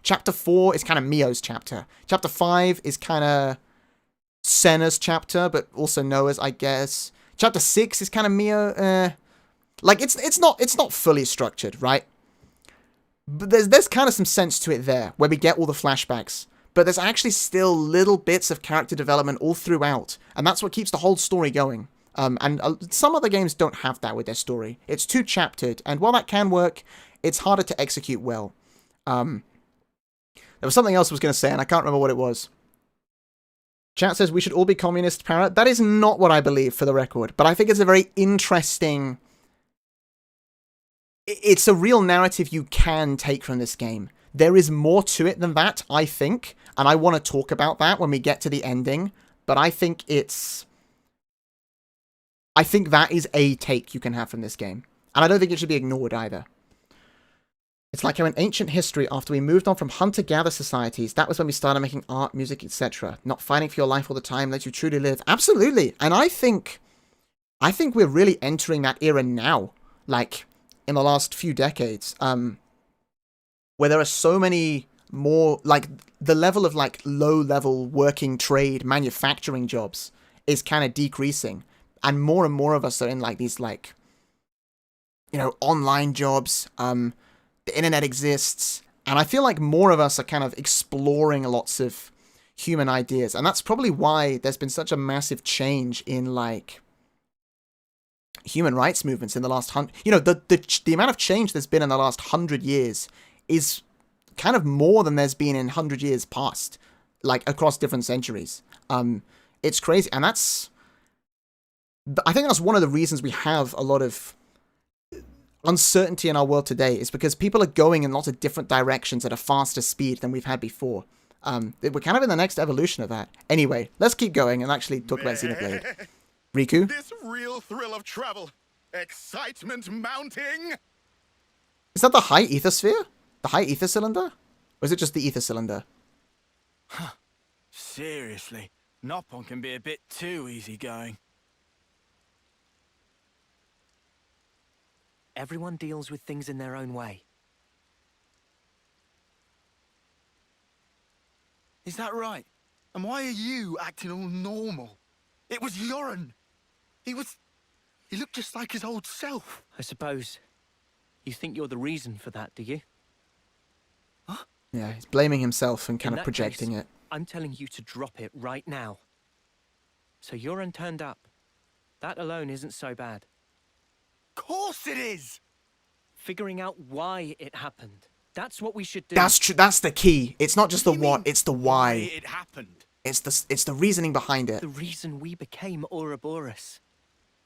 Chapter 4 is kind of Mio's chapter. Chapter 5 is kind of Senna's chapter, but also Noah's, I guess. Chapter 6 is kind of Mio. Like, it's not fully structured, right? But there's kind of some sense to it there, where we get all the flashbacks. But there's actually still little bits of character development all throughout, and that's what keeps the whole story going. And some other games don't have that with their story. It's too chaptered, and while that can work, it's harder to execute well. There was something else I was going to say, and I can't remember what it was. Chat says we should all be communist, Parrot. That is not what I believe, for the record, but I think it's a very interesting... It's a real narrative you can take from this game. There is more to it than that, I think, and I want to talk about that when we get to the ending, but I think that is a take you can have from this game. And I don't think it should be ignored either. It's like how in ancient history, after we moved on from hunter-gatherer societies, that was when we started making art, music, etc. Not fighting for your life all the time lets you truly live. Absolutely. And I think we're really entering that era now. Like, in the last few decades. Where there are so many more, like, the level of, like, low-level working trade, manufacturing jobs is kind of decreasing. And more of us are in, like, these, like, you know, online jobs. The internet exists. And I feel like more of us are kind of exploring lots of human ideas. And that's probably why there's been such a massive change in, like, human rights movements in the last the amount of change there's been in the last 100 years is kind of more than there's been in 100 years past, like, across different centuries. It's crazy. And I think that's one of the reasons we have a lot of uncertainty in our world today, is because people are going in lots of different directions at a faster speed than we've had before. We're kind of in the next evolution of that. Anyway, let's keep going and actually talk about Xenoblade. Riku? This real thrill of travel. Excitement mounting. Is that the high ether sphere? The high ether cylinder? Or is it just the ether cylinder? Huh. Seriously, Noppon can be a bit too easygoing. Everyone deals with things in their own way. Is that right? And why are you acting all normal? It was Yoren. He looked just like his old self. I suppose you think you're the reason for that, do you? Huh? Yeah, he's blaming himself and kind In of that projecting case, it. I'm telling you to drop it right now. So Yoren turned up. That alone isn't so bad. Course it is! Figuring out why it happened. That's what we should do. That's true. That's the key. It's not just the what, it's the why. It happened. It's the reasoning behind it. The reason we became Ouroboros.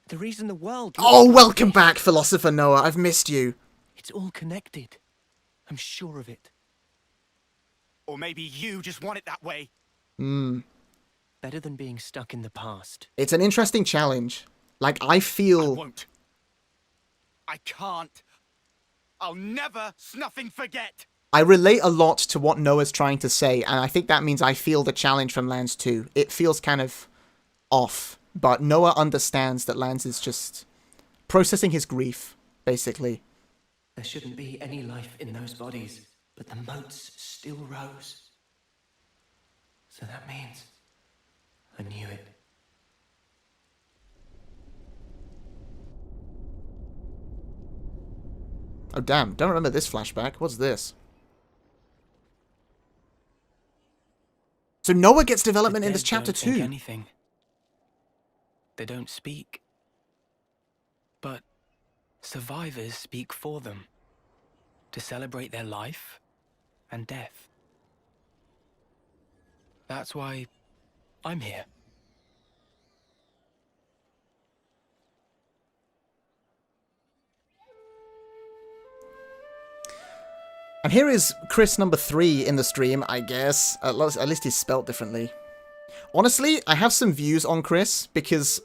The reason the world... Oh, welcome back, Philosopher Noah. I've missed you. It's all connected. I'm sure of it. Or maybe you just want it that way. Better than being stuck in the past. It's an interesting challenge. Like, I I feel... won't. I can't. I'll never snuffing forget. I relate a lot to what Noah's trying to say, and I think that means I feel the challenge from Lance too. It feels kind of off, but Noah understands that Lance is just processing his grief, basically. There shouldn't be any life in those bodies, but the moats still rose. So that means I knew it. Oh damn, don't remember this flashback. What's this? So Noah gets development in this chapter Don't think too. anything. They don't speak. But survivors speak for them. To celebrate their life and death. That's why I'm here. And here is Chris number 3 in the stream, I guess. At least he's spelt differently. Honestly, I have some views on Chris, because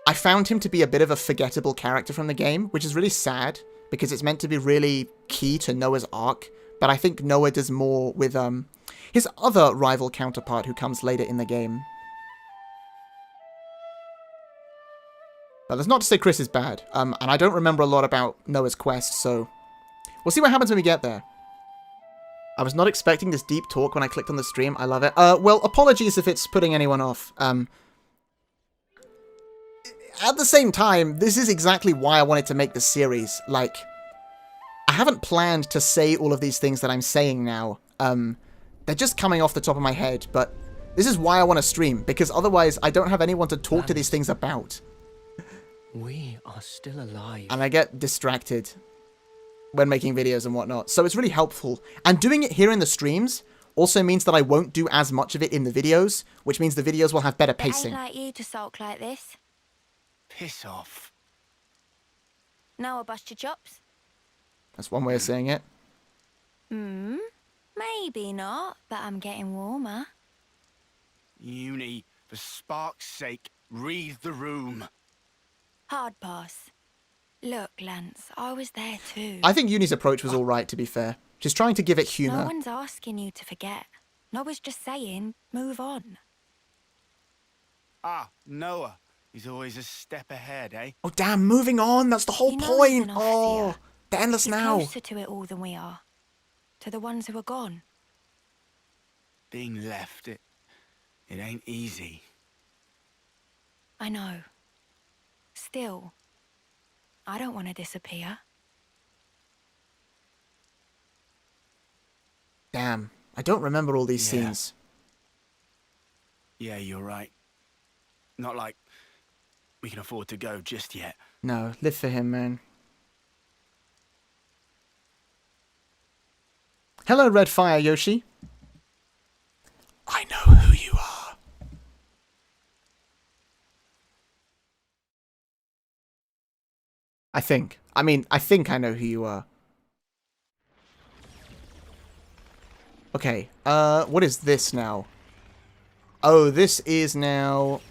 I found him to be a bit of a forgettable character from the game, which is really sad, because it's meant to be really key to Noah's arc. But I think Noah does more with his other rival counterpart who comes later in the game. But that's not to say Chris is bad, and I don't remember a lot about Noah's quest, so... We'll see what happens when we get there. I was not expecting this deep talk when I clicked on the stream. I love it. Well, apologies if it's putting anyone off. At the same time, this is exactly why I wanted to make this series. Like, I haven't planned to say all of these things that I'm saying now. They're just coming off the top of my head, but this is why I want to stream, because otherwise I don't have anyone to talk to these things about. We are still alive. And I get distracted when making videos and whatnot. So it's really helpful. And doing it here in the streams also means that I won't do as much of it in the videos, which means the videos will have better pacing. It ain't like you to sulk like this. Piss off. Noah, bust your chops? That's one way of saying it. Maybe not, but I'm getting warmer. Uni, for spark's sake, read the room. Hard pass. Look, Lance, I was there too. I think Uni's approach was alright, to be fair. She's trying to give it humour. No one's asking you to forget. Noah's just saying, move on. Ah, Noah. He's always a step ahead, eh? Oh, damn, moving on. That's the whole He knows point. enough Oh, here. they're endless He's now. closer to it all than we are. To the ones who are gone. Being left, it ain't easy. I know. Still, I don't want to disappear. Damn, I don't remember all these Yeah. scenes. Yeah, you're right. Not like we can afford to go just yet. No, live for him, man. Hello, Red Fire Yoshi. I know who you are. I think. I mean, I think I know who you are. Okay, what is this now? Oh, this is now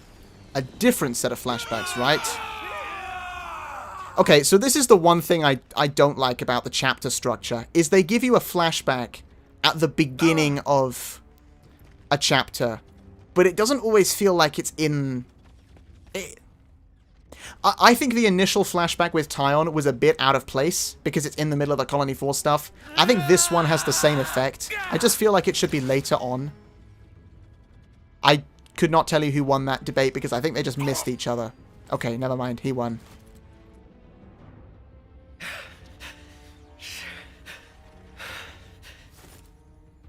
a different set of flashbacks, right? Okay, so this is the one thing I don't like about the chapter structure, is they give you a flashback at the beginning of a chapter, but it doesn't always feel like it's in... I think the initial flashback with Tyon was a bit out of place, because it's in the middle of the Colony 4 stuff. I think this one has the same effect. I just feel like it should be later on. I could not tell you who won that debate, because I think they just missed each other. Okay, never mind, he won.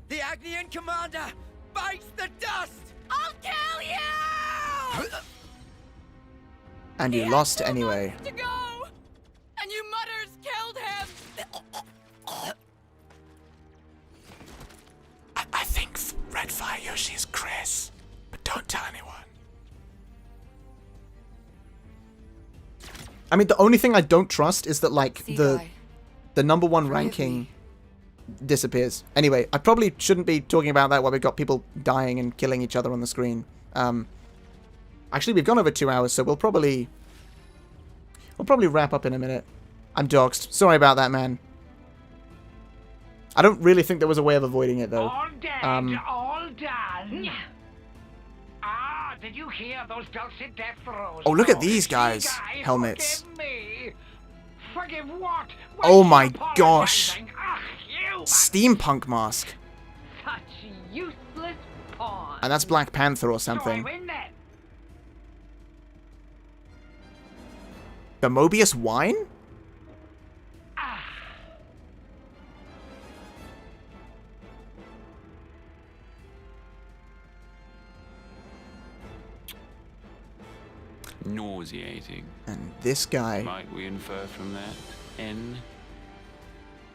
The Agnian commander bites the dust! I'll kill you! And you lost anyway. To go! And you mutters killed him! I think Red Fire Yoshi is Chris, but don't tell anyone. I mean, the only thing I don't trust is that, like, See, the guy. number one ranking disappears. Anyway, I probably shouldn't be talking about that while we've got people dying and killing each other on the screen. Actually, we've gone over 2 hours, so we'll probably wrap up in a minute. I'm doxed. Sorry about that, man. I don't really think there was a way of avoiding it, though. All dead, all done. Ah, did you hear those dulcet death throes? Oh, look at these guys' helmets. Forgive me. Forgive what? Oh my gosh. Apologizing. Ugh, you Steampunk mask. Such useless pawn. And that's Black Panther or So I something. win then. The Mobius wine? Nauseating. And this guy. Might we infer from that, N?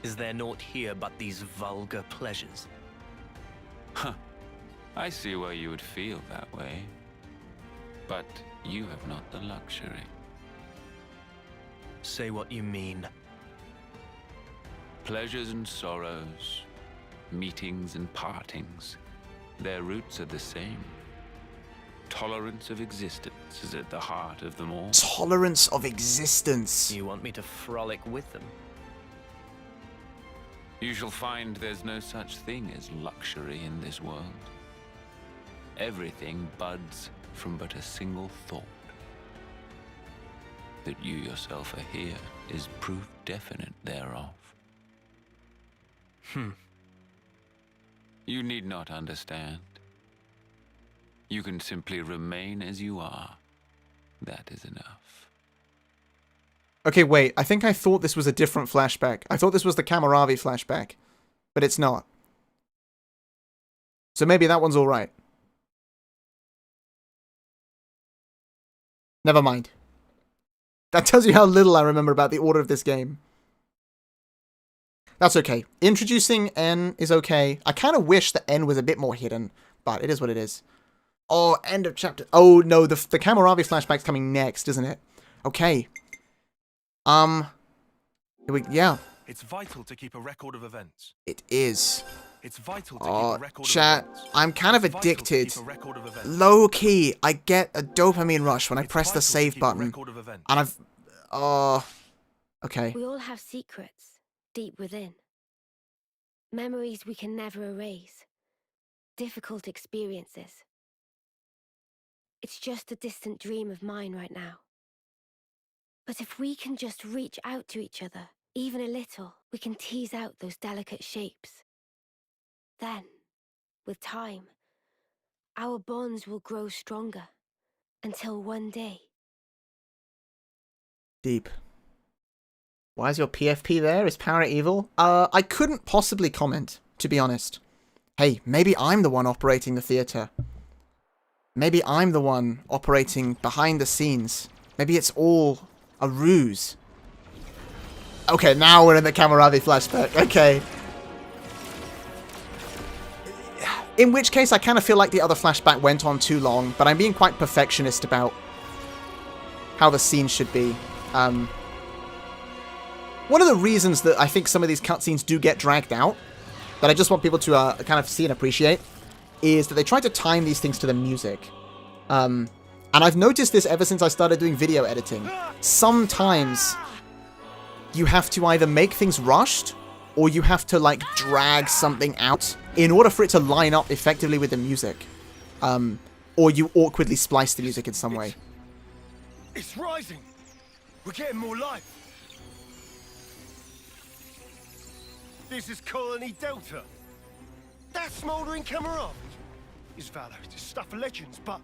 Is there naught here but these vulgar pleasures? Huh. I see why you would feel that way. But you have not the luxury. Say what you mean. Pleasures and sorrows, meetings and partings, their roots are the same. Tolerance of existence is at the heart of them all. Tolerance of existence. You want me to frolic with them? You shall find there's no such thing as luxury in this world. Everything buds from but a single thought. That you yourself are here is proof definite thereof. You need not understand. You can simply remain as you are. That is enough. Okay, wait. I think I thought this was a different flashback. I thought this was the Kamaravi flashback. But it's not. So maybe that one's alright. Never mind. That tells you how little I remember about the order of this game. That's okay. Introducing N is okay. I kind of wish that N was a bit more hidden, but it is what it is. Oh, end of chapter. Oh, no, the Kamaravi flashback's coming next, isn't it? Okay. Yeah. It's vital to keep a record of events. It is. It's vital to keep a record chat, of events. I'm kind of addicted. Low key, I get a dopamine rush when I press the save button. And I've... okay. We all have secrets, deep within. Memories we can never erase. Difficult experiences. It's just a distant dream of mine right now. But if we can just reach out to each other, even a little, we can tease out those delicate shapes. Then, with time, our bonds will grow stronger, until one day... Deep. Why is your PFP there? Is Power evil? I couldn't possibly comment, to be honest. Hey, maybe I'm the one operating the theater. Maybe I'm the one operating behind the scenes. Maybe it's all a ruse. Okay, now we're in the Kamaravi flashback. Okay. In which case, I kind of feel like the other flashback went on too long, but I'm being quite perfectionist about how the scene should be. One of the reasons that I think some of these cutscenes do get dragged out, that I just want people to kind of see and appreciate, is that they try to time these things to the music. And I've noticed this ever since I started doing video editing. Sometimes you have to either make things rushed, or you have to, like, drag something out in order for it to line up effectively with the music. Or you awkwardly splice the music in some way. It's rising! We're getting more life! This is Colony Delta. That smouldering Camarade. His valor is stuff for legends, but...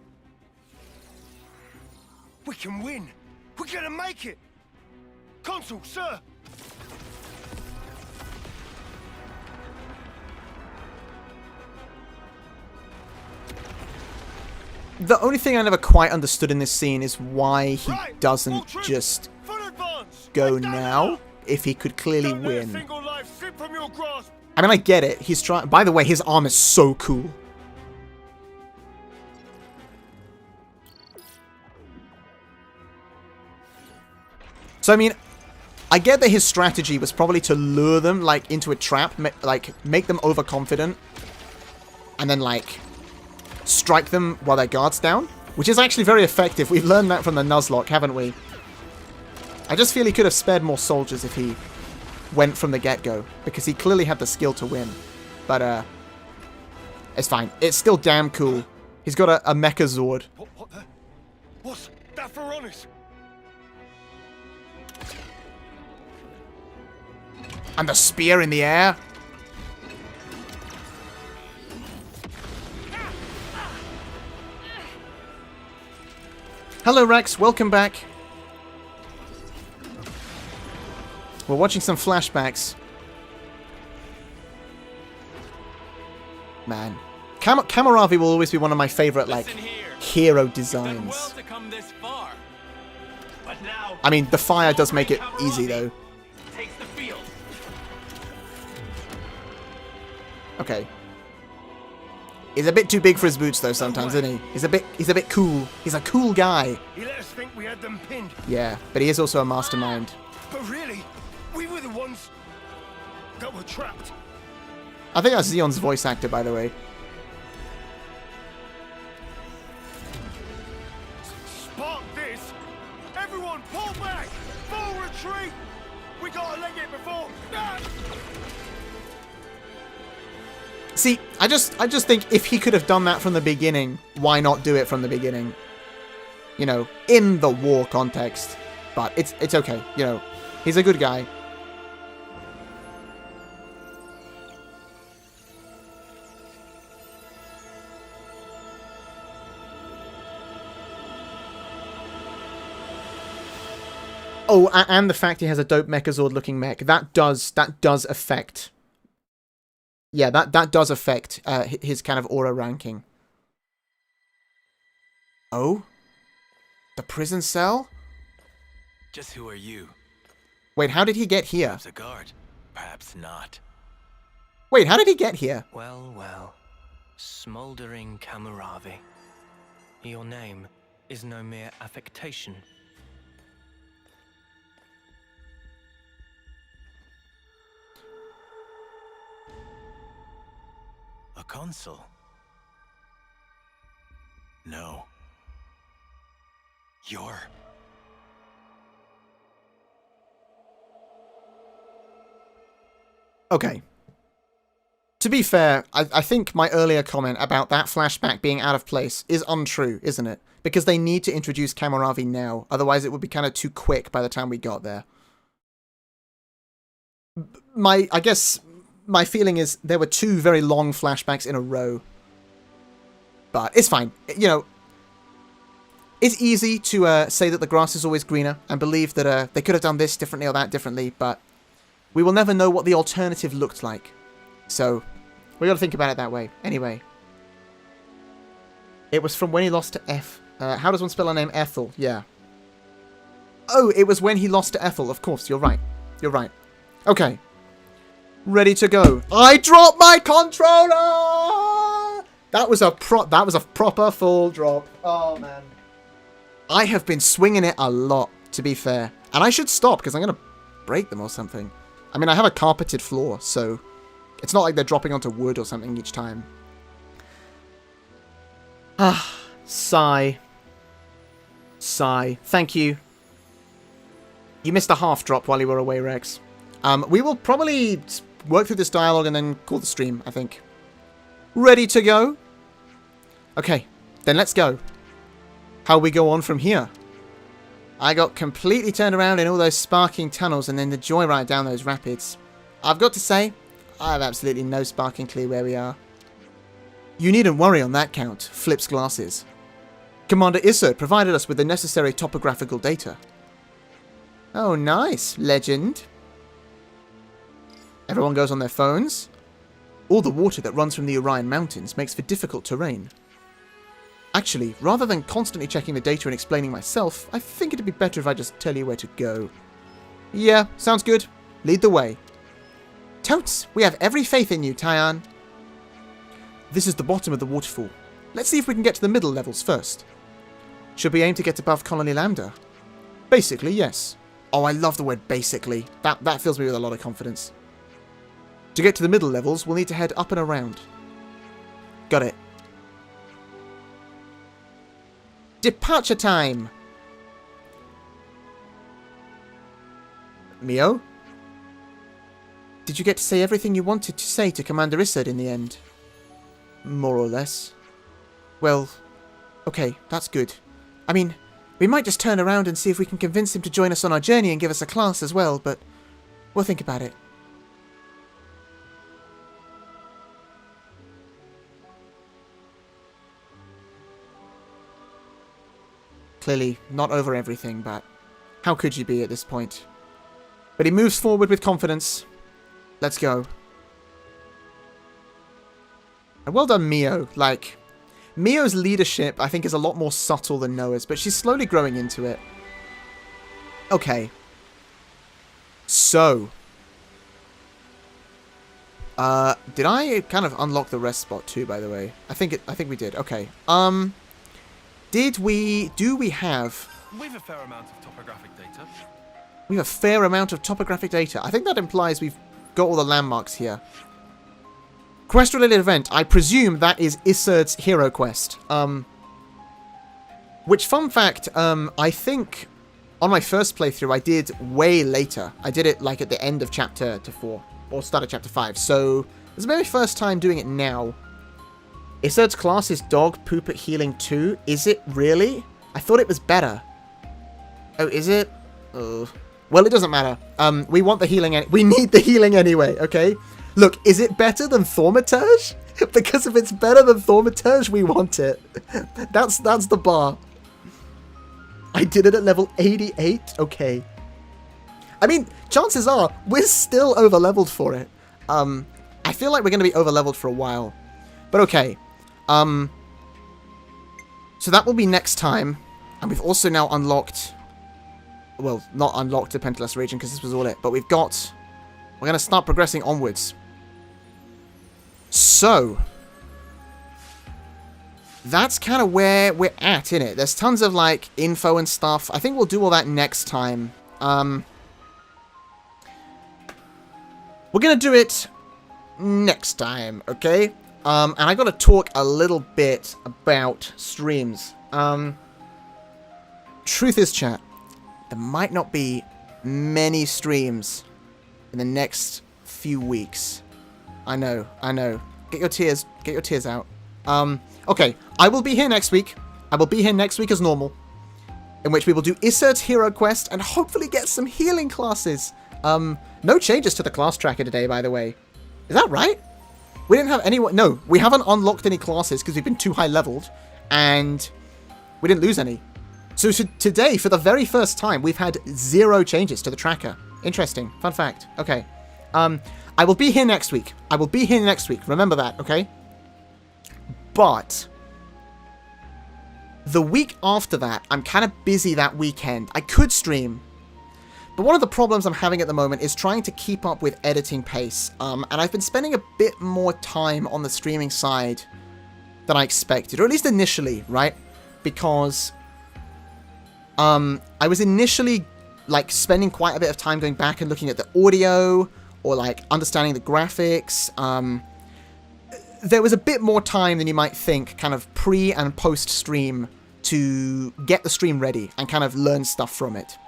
we can win! We're gonna make it! Consul, sir! The only thing I never quite understood in this scene is why he doesn't just go now, if he could clearly win. I mean, I get it. He's trying... By the way, his arm is so cool. So, I mean, I get that his strategy was probably to lure them, like, into a trap, like, make them overconfident, and then, like, strike them while their guard's down, which is actually very effective. We've learned that from the Nuzlocke, haven't we? I just feel he could have spared more soldiers if he went from the get-go, because he clearly had the skill to win. But, it's fine. It's still damn cool. He's got a Mecha Zord. What's that for honest? And the spear in the air. Hello, Rex. Welcome back. We're watching some flashbacks. Man. Kamaravi will always be one of my favorite, like, hero designs. I mean, the fire does make it easy, though. Okay. He's a bit too big for his boots, though, sometimes, isn't he? He's a bit cool. He's a cool guy. He let us think we had them pinned. Yeah, but he is also a mastermind. But really, we were the ones that were trapped. I think that's Xeon's voice actor, by the way. Spark this! Everyone, pull back! Full retreat! We gotta leg it before. See, I just think if he could have done that from the beginning, why not do it from the beginning? You know, in the war context. But it's okay, you know. He's a good guy. Oh, and the fact he has a dope Mechazord looking mech, that does affect. Yeah, that does affect his kind of aura ranking. Oh? The prison cell? Just who are you? Wait, how did he get here? Perhaps a guard. Perhaps not. Wait, how did he get here? Well, well. Smoldering Kamaravi. Your name is no mere affectation. A consul? No. You're... Okay. To be fair, I think my earlier comment about that flashback being out of place is untrue, isn't it? Because they need to introduce Kamaravi now, otherwise it would be kind of too quick by the time we got there. I guess my feeling is there were two very long flashbacks in a row. But it's fine. You know, it's easy to say that the grass is always greener and believe that they could have done this differently or that differently, but we will never know what the alternative looked like. So, we got to think about it that way. Anyway. It was from when he lost to how does one spell her name? Ethel. Yeah. Oh, it was when he lost to Ethel. Of course, you're right. You're right. Okay. Ready to go. I dropped my controller! That was a proper full drop. Oh, man. I have been swinging it a lot, to be fair. And I should stop, because I'm going to break them or something. I mean, I have a carpeted floor, so it's not like they're dropping onto wood or something each time. Ah, sigh. Sigh. Thank you. You missed a half drop while you were away, Rex. We will probably work through this dialogue and then call the stream, I think. Ready to go? Okay, then let's go. How we go on from here? I got completely turned around in all those sparking tunnels and then the joyride down those rapids. I've got to say, I have absolutely no sparking clue where we are. You needn't worry on that count, Flip's glasses. Commander Isurd provided us with the necessary topographical data. Oh, nice, legend. Everyone goes on their phones. All the water that runs from the Orion Mountains makes for difficult terrain. Actually, rather than constantly checking the data and explaining myself, I think it'd be better if I just tell you where to go. Yeah, sounds good. Lead the way. Totes, we have every faith in you, Tyan. This is the bottom of the waterfall. Let's see if we can get to the middle levels first. Should we aim to get above Colony Lambda? Basically, yes. Oh, I love the word basically. That fills me with a lot of confidence. To get to the middle levels, we'll need to head up and around. Got it. Departure time! Mio? Did you get to say everything you wanted to say to Commander Isurd in the end? More or less. Well, okay, that's good. I mean, we might just turn around and see if we can convince him to join us on our journey and give us a class as well, but we'll think about it. Clearly not over everything, but how could you be at this point? But he moves forward with confidence. Let's go. And well done, Mio. Like, Mio's leadership, I think, is a lot more subtle than Noah's, but she's slowly growing into it. Okay. So. Did I kind of unlock the rest spot too, by the way? I think we did. Okay. Do we have... We've a fair amount of topographic data. We have a fair amount of topographic data. I think that implies we've got all the landmarks here. Quest-related event. I presume that is Isurd's hero quest. Which, fun fact, I think on my first playthrough I did way later. I did it like at the end of chapter 4. Or start of chapter 5. So, this is my first time doing it now. Isurd's class is dog poop at healing 2. Is it really? I thought it was better. Oh, is it? Well, it doesn't matter. We want the healing. We need the healing anyway, okay? Look, is it better than Thaumaturge? Because if it's better than Thaumaturge, we want it. That's the bar. I did it at level 88? Okay. I mean, chances are, we're still over-leveled for it. I feel like we're going to be over-leveled for a while. But okay. So that will be next time. And we've also now unlocked... Well, not unlocked the Pentalus region because this was all it. But we've got... We're going to start progressing onwards. So... That's kind of where we're at, innit? There's tons of, like, info and stuff. I think we'll do all that next time. We're going to do it next time, okay? And I got to talk a little bit about streams. Truth is, chat, there might not be many streams in the next few weeks. I know. Get your tears out. Okay, I will be here next week. I will be here next week as normal, in which we will do Isurd's hero quest and hopefully get some healing classes. No changes to the class tracker today, by the way. Is that right? We didn't have anyone... No, we haven't unlocked any classes because we've been too high leveled, and we didn't lose any. So today, for the very first time, we've had 0 changes to the tracker. Interesting. Fun fact. Okay. I will be here next week. Remember that, okay? But the week after that, I'm kind of busy that weekend. I could stream. But one of the problems I'm having at the moment is trying to keep up with editing pace. And I've been spending a bit more time on the streaming side than I expected. Or at least initially, right? Because I was initially like spending quite a bit of time going back and looking at the audio or like understanding the graphics. There was a bit more time than you might think kind of pre and post stream to get the stream ready and kind of learn stuff from it.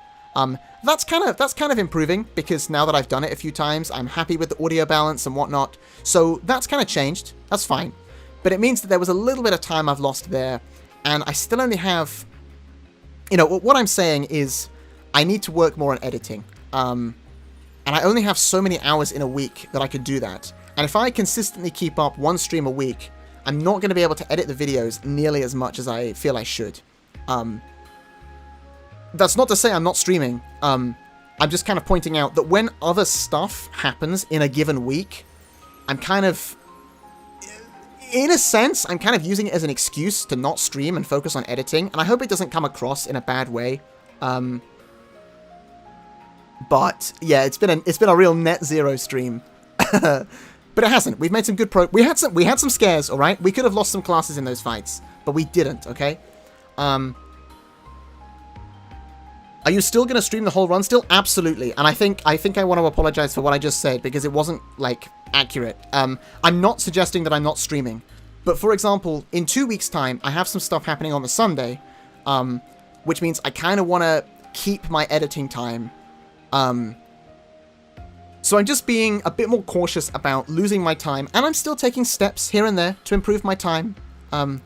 That's kind of improving because now that I've done it a few times, I'm happy with the audio balance and whatnot. So that's kind of changed. That's fine. But it means that there was a little bit of time I've lost there, and I still only have... You know, what I'm saying is I need to work more on editing. And I only have so many hours in a week that I could do that. And if I consistently keep up one stream a week, I'm not going to be able to edit the videos nearly as much as I feel I should. That's not to say I'm not streaming. I'm just kind of pointing out that when other stuff happens in a given week, I'm kind of... In a sense, I'm kind of using it as an excuse to not stream and focus on editing, and I hope it doesn't come across in a bad way. But yeah, it's been a real net zero stream. But it hasn't. We've made some good we had some scares, all right? We could have lost some classes in those fights, but we didn't, okay? Are you still going to stream the whole run still? Absolutely. And I think I want to apologize for what I just said because it wasn't, like, accurate. I'm not suggesting that I'm not streaming. But, for example, in 2 weeks' time, I have some stuff happening on the Sunday, which means I kind of want to keep my editing time. So I'm just being a bit more cautious about losing my time, and I'm still taking steps here and there to improve my time. Kind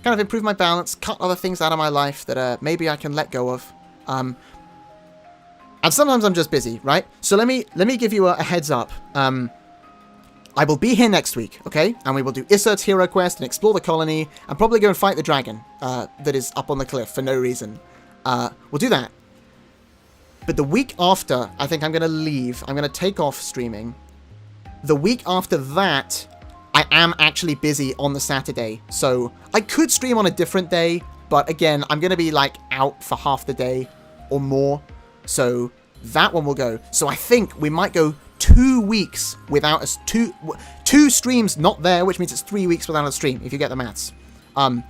of improve my balance, cut other things out of my life that maybe I can let go of. And sometimes I'm just busy, right? So let me give you a heads up. I will be here next week, okay? And we will do Isurd's Hero Quest and explore the colony and probably go and fight the dragon that is up on the cliff for no reason. We'll do that. But the week after, I think I'm going to leave. I'm going to take off streaming. The week after that, I am actually busy on the Saturday. So I could stream on a different day. But again, I'm going to be like out for half the day or more. So that one will go. So I think we might go 2 weeks without us. Two streams not there, which means it's 3 weeks without a stream, if you get the maths. On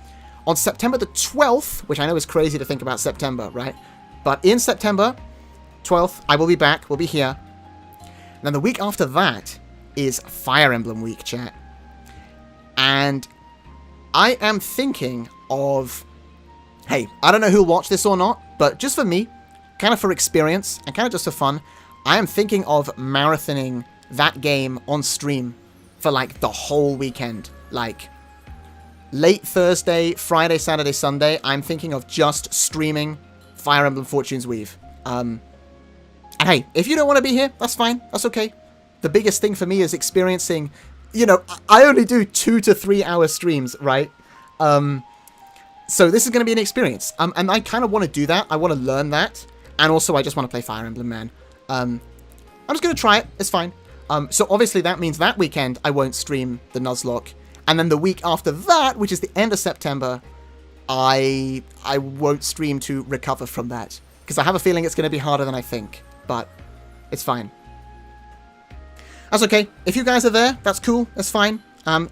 September the 12th, which I know is crazy to think about September, right? But in September 12th, I will be back. We'll be here. And then the week after that is Fire Emblem Week, chat. And I am thinking of... Hey, I don't know who'll watch this or not, but just for me, kind of for experience, and kind of just for fun, I am thinking of marathoning that game on stream for, like, the whole weekend. Like, late Thursday, Friday, Saturday, Sunday, I'm thinking of just streaming Fire Emblem Fortune's Weave. And hey, if you don't want to be here, that's fine. That's okay. The biggest thing for me is experiencing, you know, I only do 2 to 3 hour streams, right? So this is going to be an experience. And I kind of want to do that. I want to learn that. And also, I just want to play Fire Emblem, man. I'm just going to try it. It's fine. So obviously, that means that weekend, I won't stream the Nuzlocke. And then the week after that, which is the end of September, I won't stream to recover from that. Because I have a feeling it's going to be harder than I think. But it's fine. That's okay. If you guys are there, that's cool. That's fine.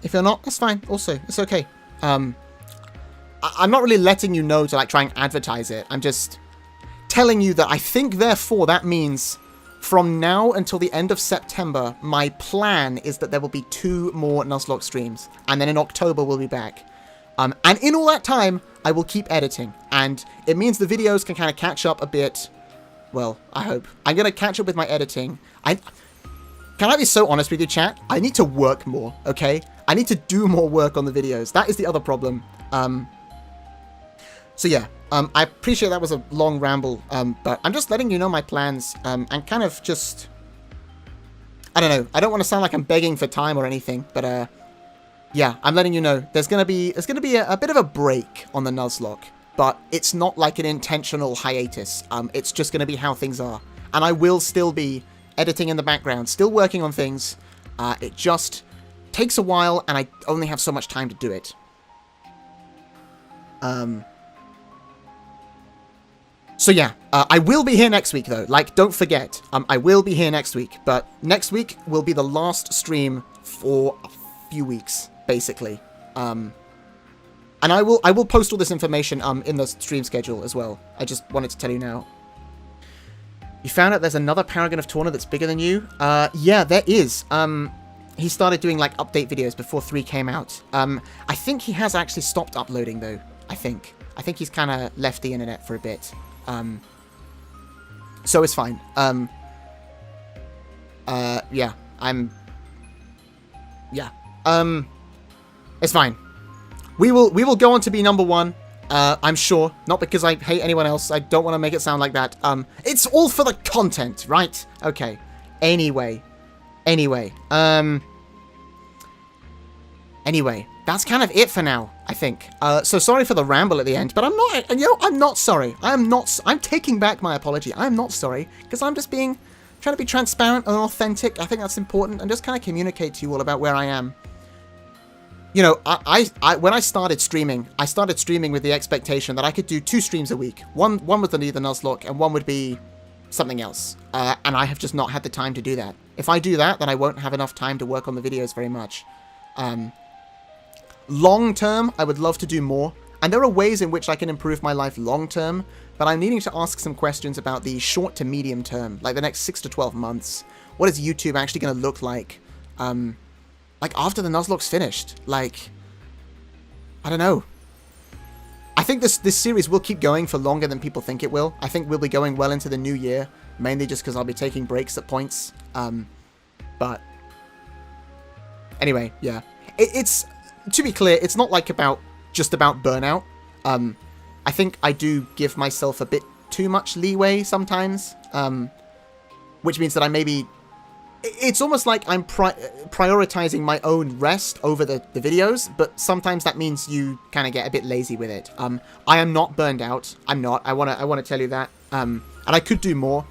If you're not, that's fine. Also, it's okay. I'm not really letting you know to like try and advertise it. I'm just telling you that I think, therefore, that means from now until the end of September, my plan is that there will be 2 more Nuzlocke streams. And then in October, we'll be back. And in all that time, I will keep editing. And it means the videos can kind of catch up a bit. Well, I hope. I'm going to catch up with my editing. Can I be so honest with you, chat? I need to work more, okay? I need to do more work on the videos. That is the other problem. So yeah, I appreciate that was a long ramble, but I'm just letting you know my plans, and kind of just... I don't know. I don't want to sound like I'm begging for time or anything, but yeah, I'm letting you know. There's gonna be a bit of a break on the Nuzlocke. But it's not like an intentional hiatus. It's just going to be how things are. And I will still be editing in the background, still working on things. It just takes a while, and I only have so much time to do it. So yeah, I will be here next week, though. Like, don't forget, I will be here next week. But next week will be the last stream for a few weeks, basically. And I will post all this information in the stream schedule as well. I just wanted to tell you now. You found out there's another Paragon of Torna that's bigger than you? Yeah, there is. He started doing like update videos before 3 came out. I think he has actually stopped uploading though. I think he's kind of left the internet for a bit. So it's fine. Yeah, it's fine. We will go on to be number 1. I'm sure. Not because I hate anyone else. I don't want to make it sound like that. It's all for the content, right? Okay. Anyway, that's kind of it for now, I think. So sorry for the ramble at the end, but I'm not sorry. I'm taking back my apology. I'm not sorry, because I'm just trying to be transparent and authentic. I think that's important, and just kind of communicate to you all about where I am. You know, when I started streaming with the expectation that I could do 2 streams a week. One would be the Nuzlocke, and one would be something else. And I have just not had the time to do that. If I do that, then I won't have enough time to work on the videos very much. Long term, I would love to do more. And there are ways in which I can improve my life long term. but I'm needing to ask some questions about the short to medium term, like the next 6 to 12 months. What is YouTube actually going to look like after the Nuzlocke's finished? Like, I don't know. I think this series will keep going for longer than people think it will. I think we'll be going well into the new year, mainly just because I'll be taking breaks at points. But anyway, yeah. It's to be clear, it's not like just about burnout. I think I do give myself a bit too much leeway sometimes, which means that I maybe... It's almost like I'm prioritizing my own rest over the videos, but sometimes that means you kind of get a bit lazy with it. I am not burned out. I'm not. I want to tell you that. And I could do more.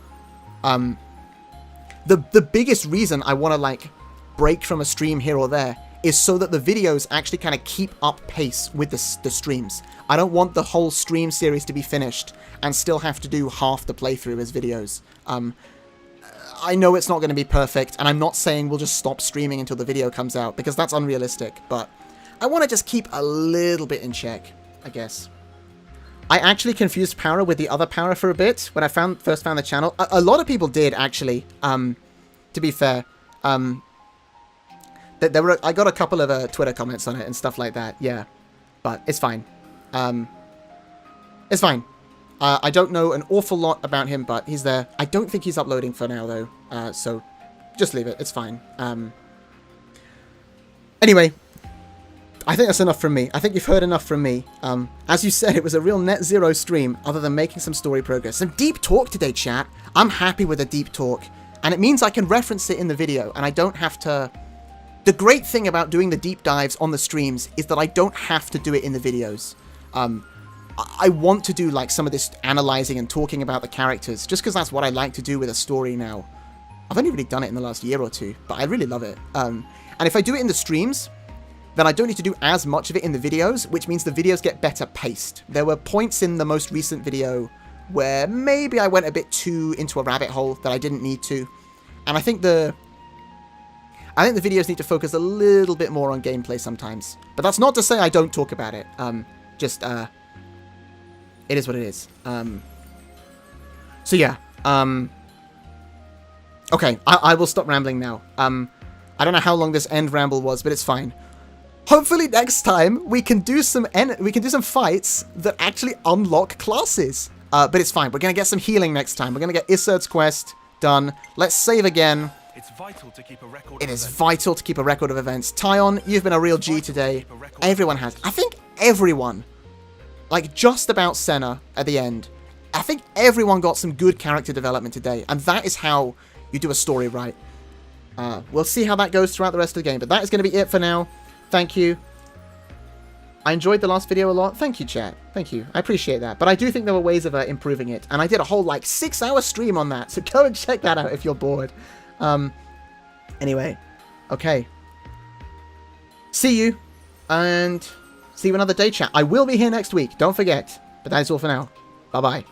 The biggest reason I want to like break from a stream here or there is so that the videos actually kind of keep up pace with the streams. I don't want the whole stream series to be finished and still have to do half the playthrough as videos. I know it's not going to be perfect, and I'm not saying we'll just stop streaming until the video comes out, because that's unrealistic, but I want to just keep a little bit in check, I guess. I actually confused Para with the other Para for a bit when I first found the channel. A lot of people did, actually, to be fair. I got a couple of Twitter comments on it and stuff like that, yeah. But it's fine. It's fine. I don't know an awful lot about him, but he's there. I don't think he's uploading for now, though. So just leave it. It's fine. Anyway, I think that's enough from me. I think you've heard enough from me. As you said, it was a real net zero stream, other than making some story progress. Some deep talk today, chat. I'm happy with a deep talk. And it means I can reference it in the video, and I don't have to... The great thing about doing the deep dives on the streams is that I don't have to do it in the videos. I want to do like some of this analyzing and talking about the characters, just because that's what I like to do with a story now. I've only really done it in the last year or two, but I really love it. And if I do it in the streams, then I don't need to do as much of it in the videos, which means the videos get better paced. There were points in the most recent video where maybe I went a bit too into a rabbit hole that I didn't need to. And I think the videos need to focus a little bit more on gameplay sometimes. But that's not to say I don't talk about it. It is what it is. So yeah. Okay, I will stop rambling now. I don't know how long this end ramble was, but it's fine. Hopefully next time we can do some fights that actually unlock classes. But it's fine. We're gonna get some healing next time. We're gonna get Isurd's quest done. Let's save again. It's vital to keep a record. It is vital to keep a record of events. Tyon, you've been a real G today. Everyone has. I think everyone. Like, just about Senna at the end. I think everyone got some good character development today, and that is how you do a story right. We'll see how that goes throughout the rest of the game, but that is going to be it for now. Thank you. I enjoyed the last video a lot. Thank you, chat. Thank you. I appreciate that. But I do think there were ways of improving it, and I did a whole, like, 6-hour stream on that, so go and check that out if you're bored. Anyway. Okay. See you, and... see you another day, chat. I will be here next week, don't forget. But that is all for now. Bye-bye.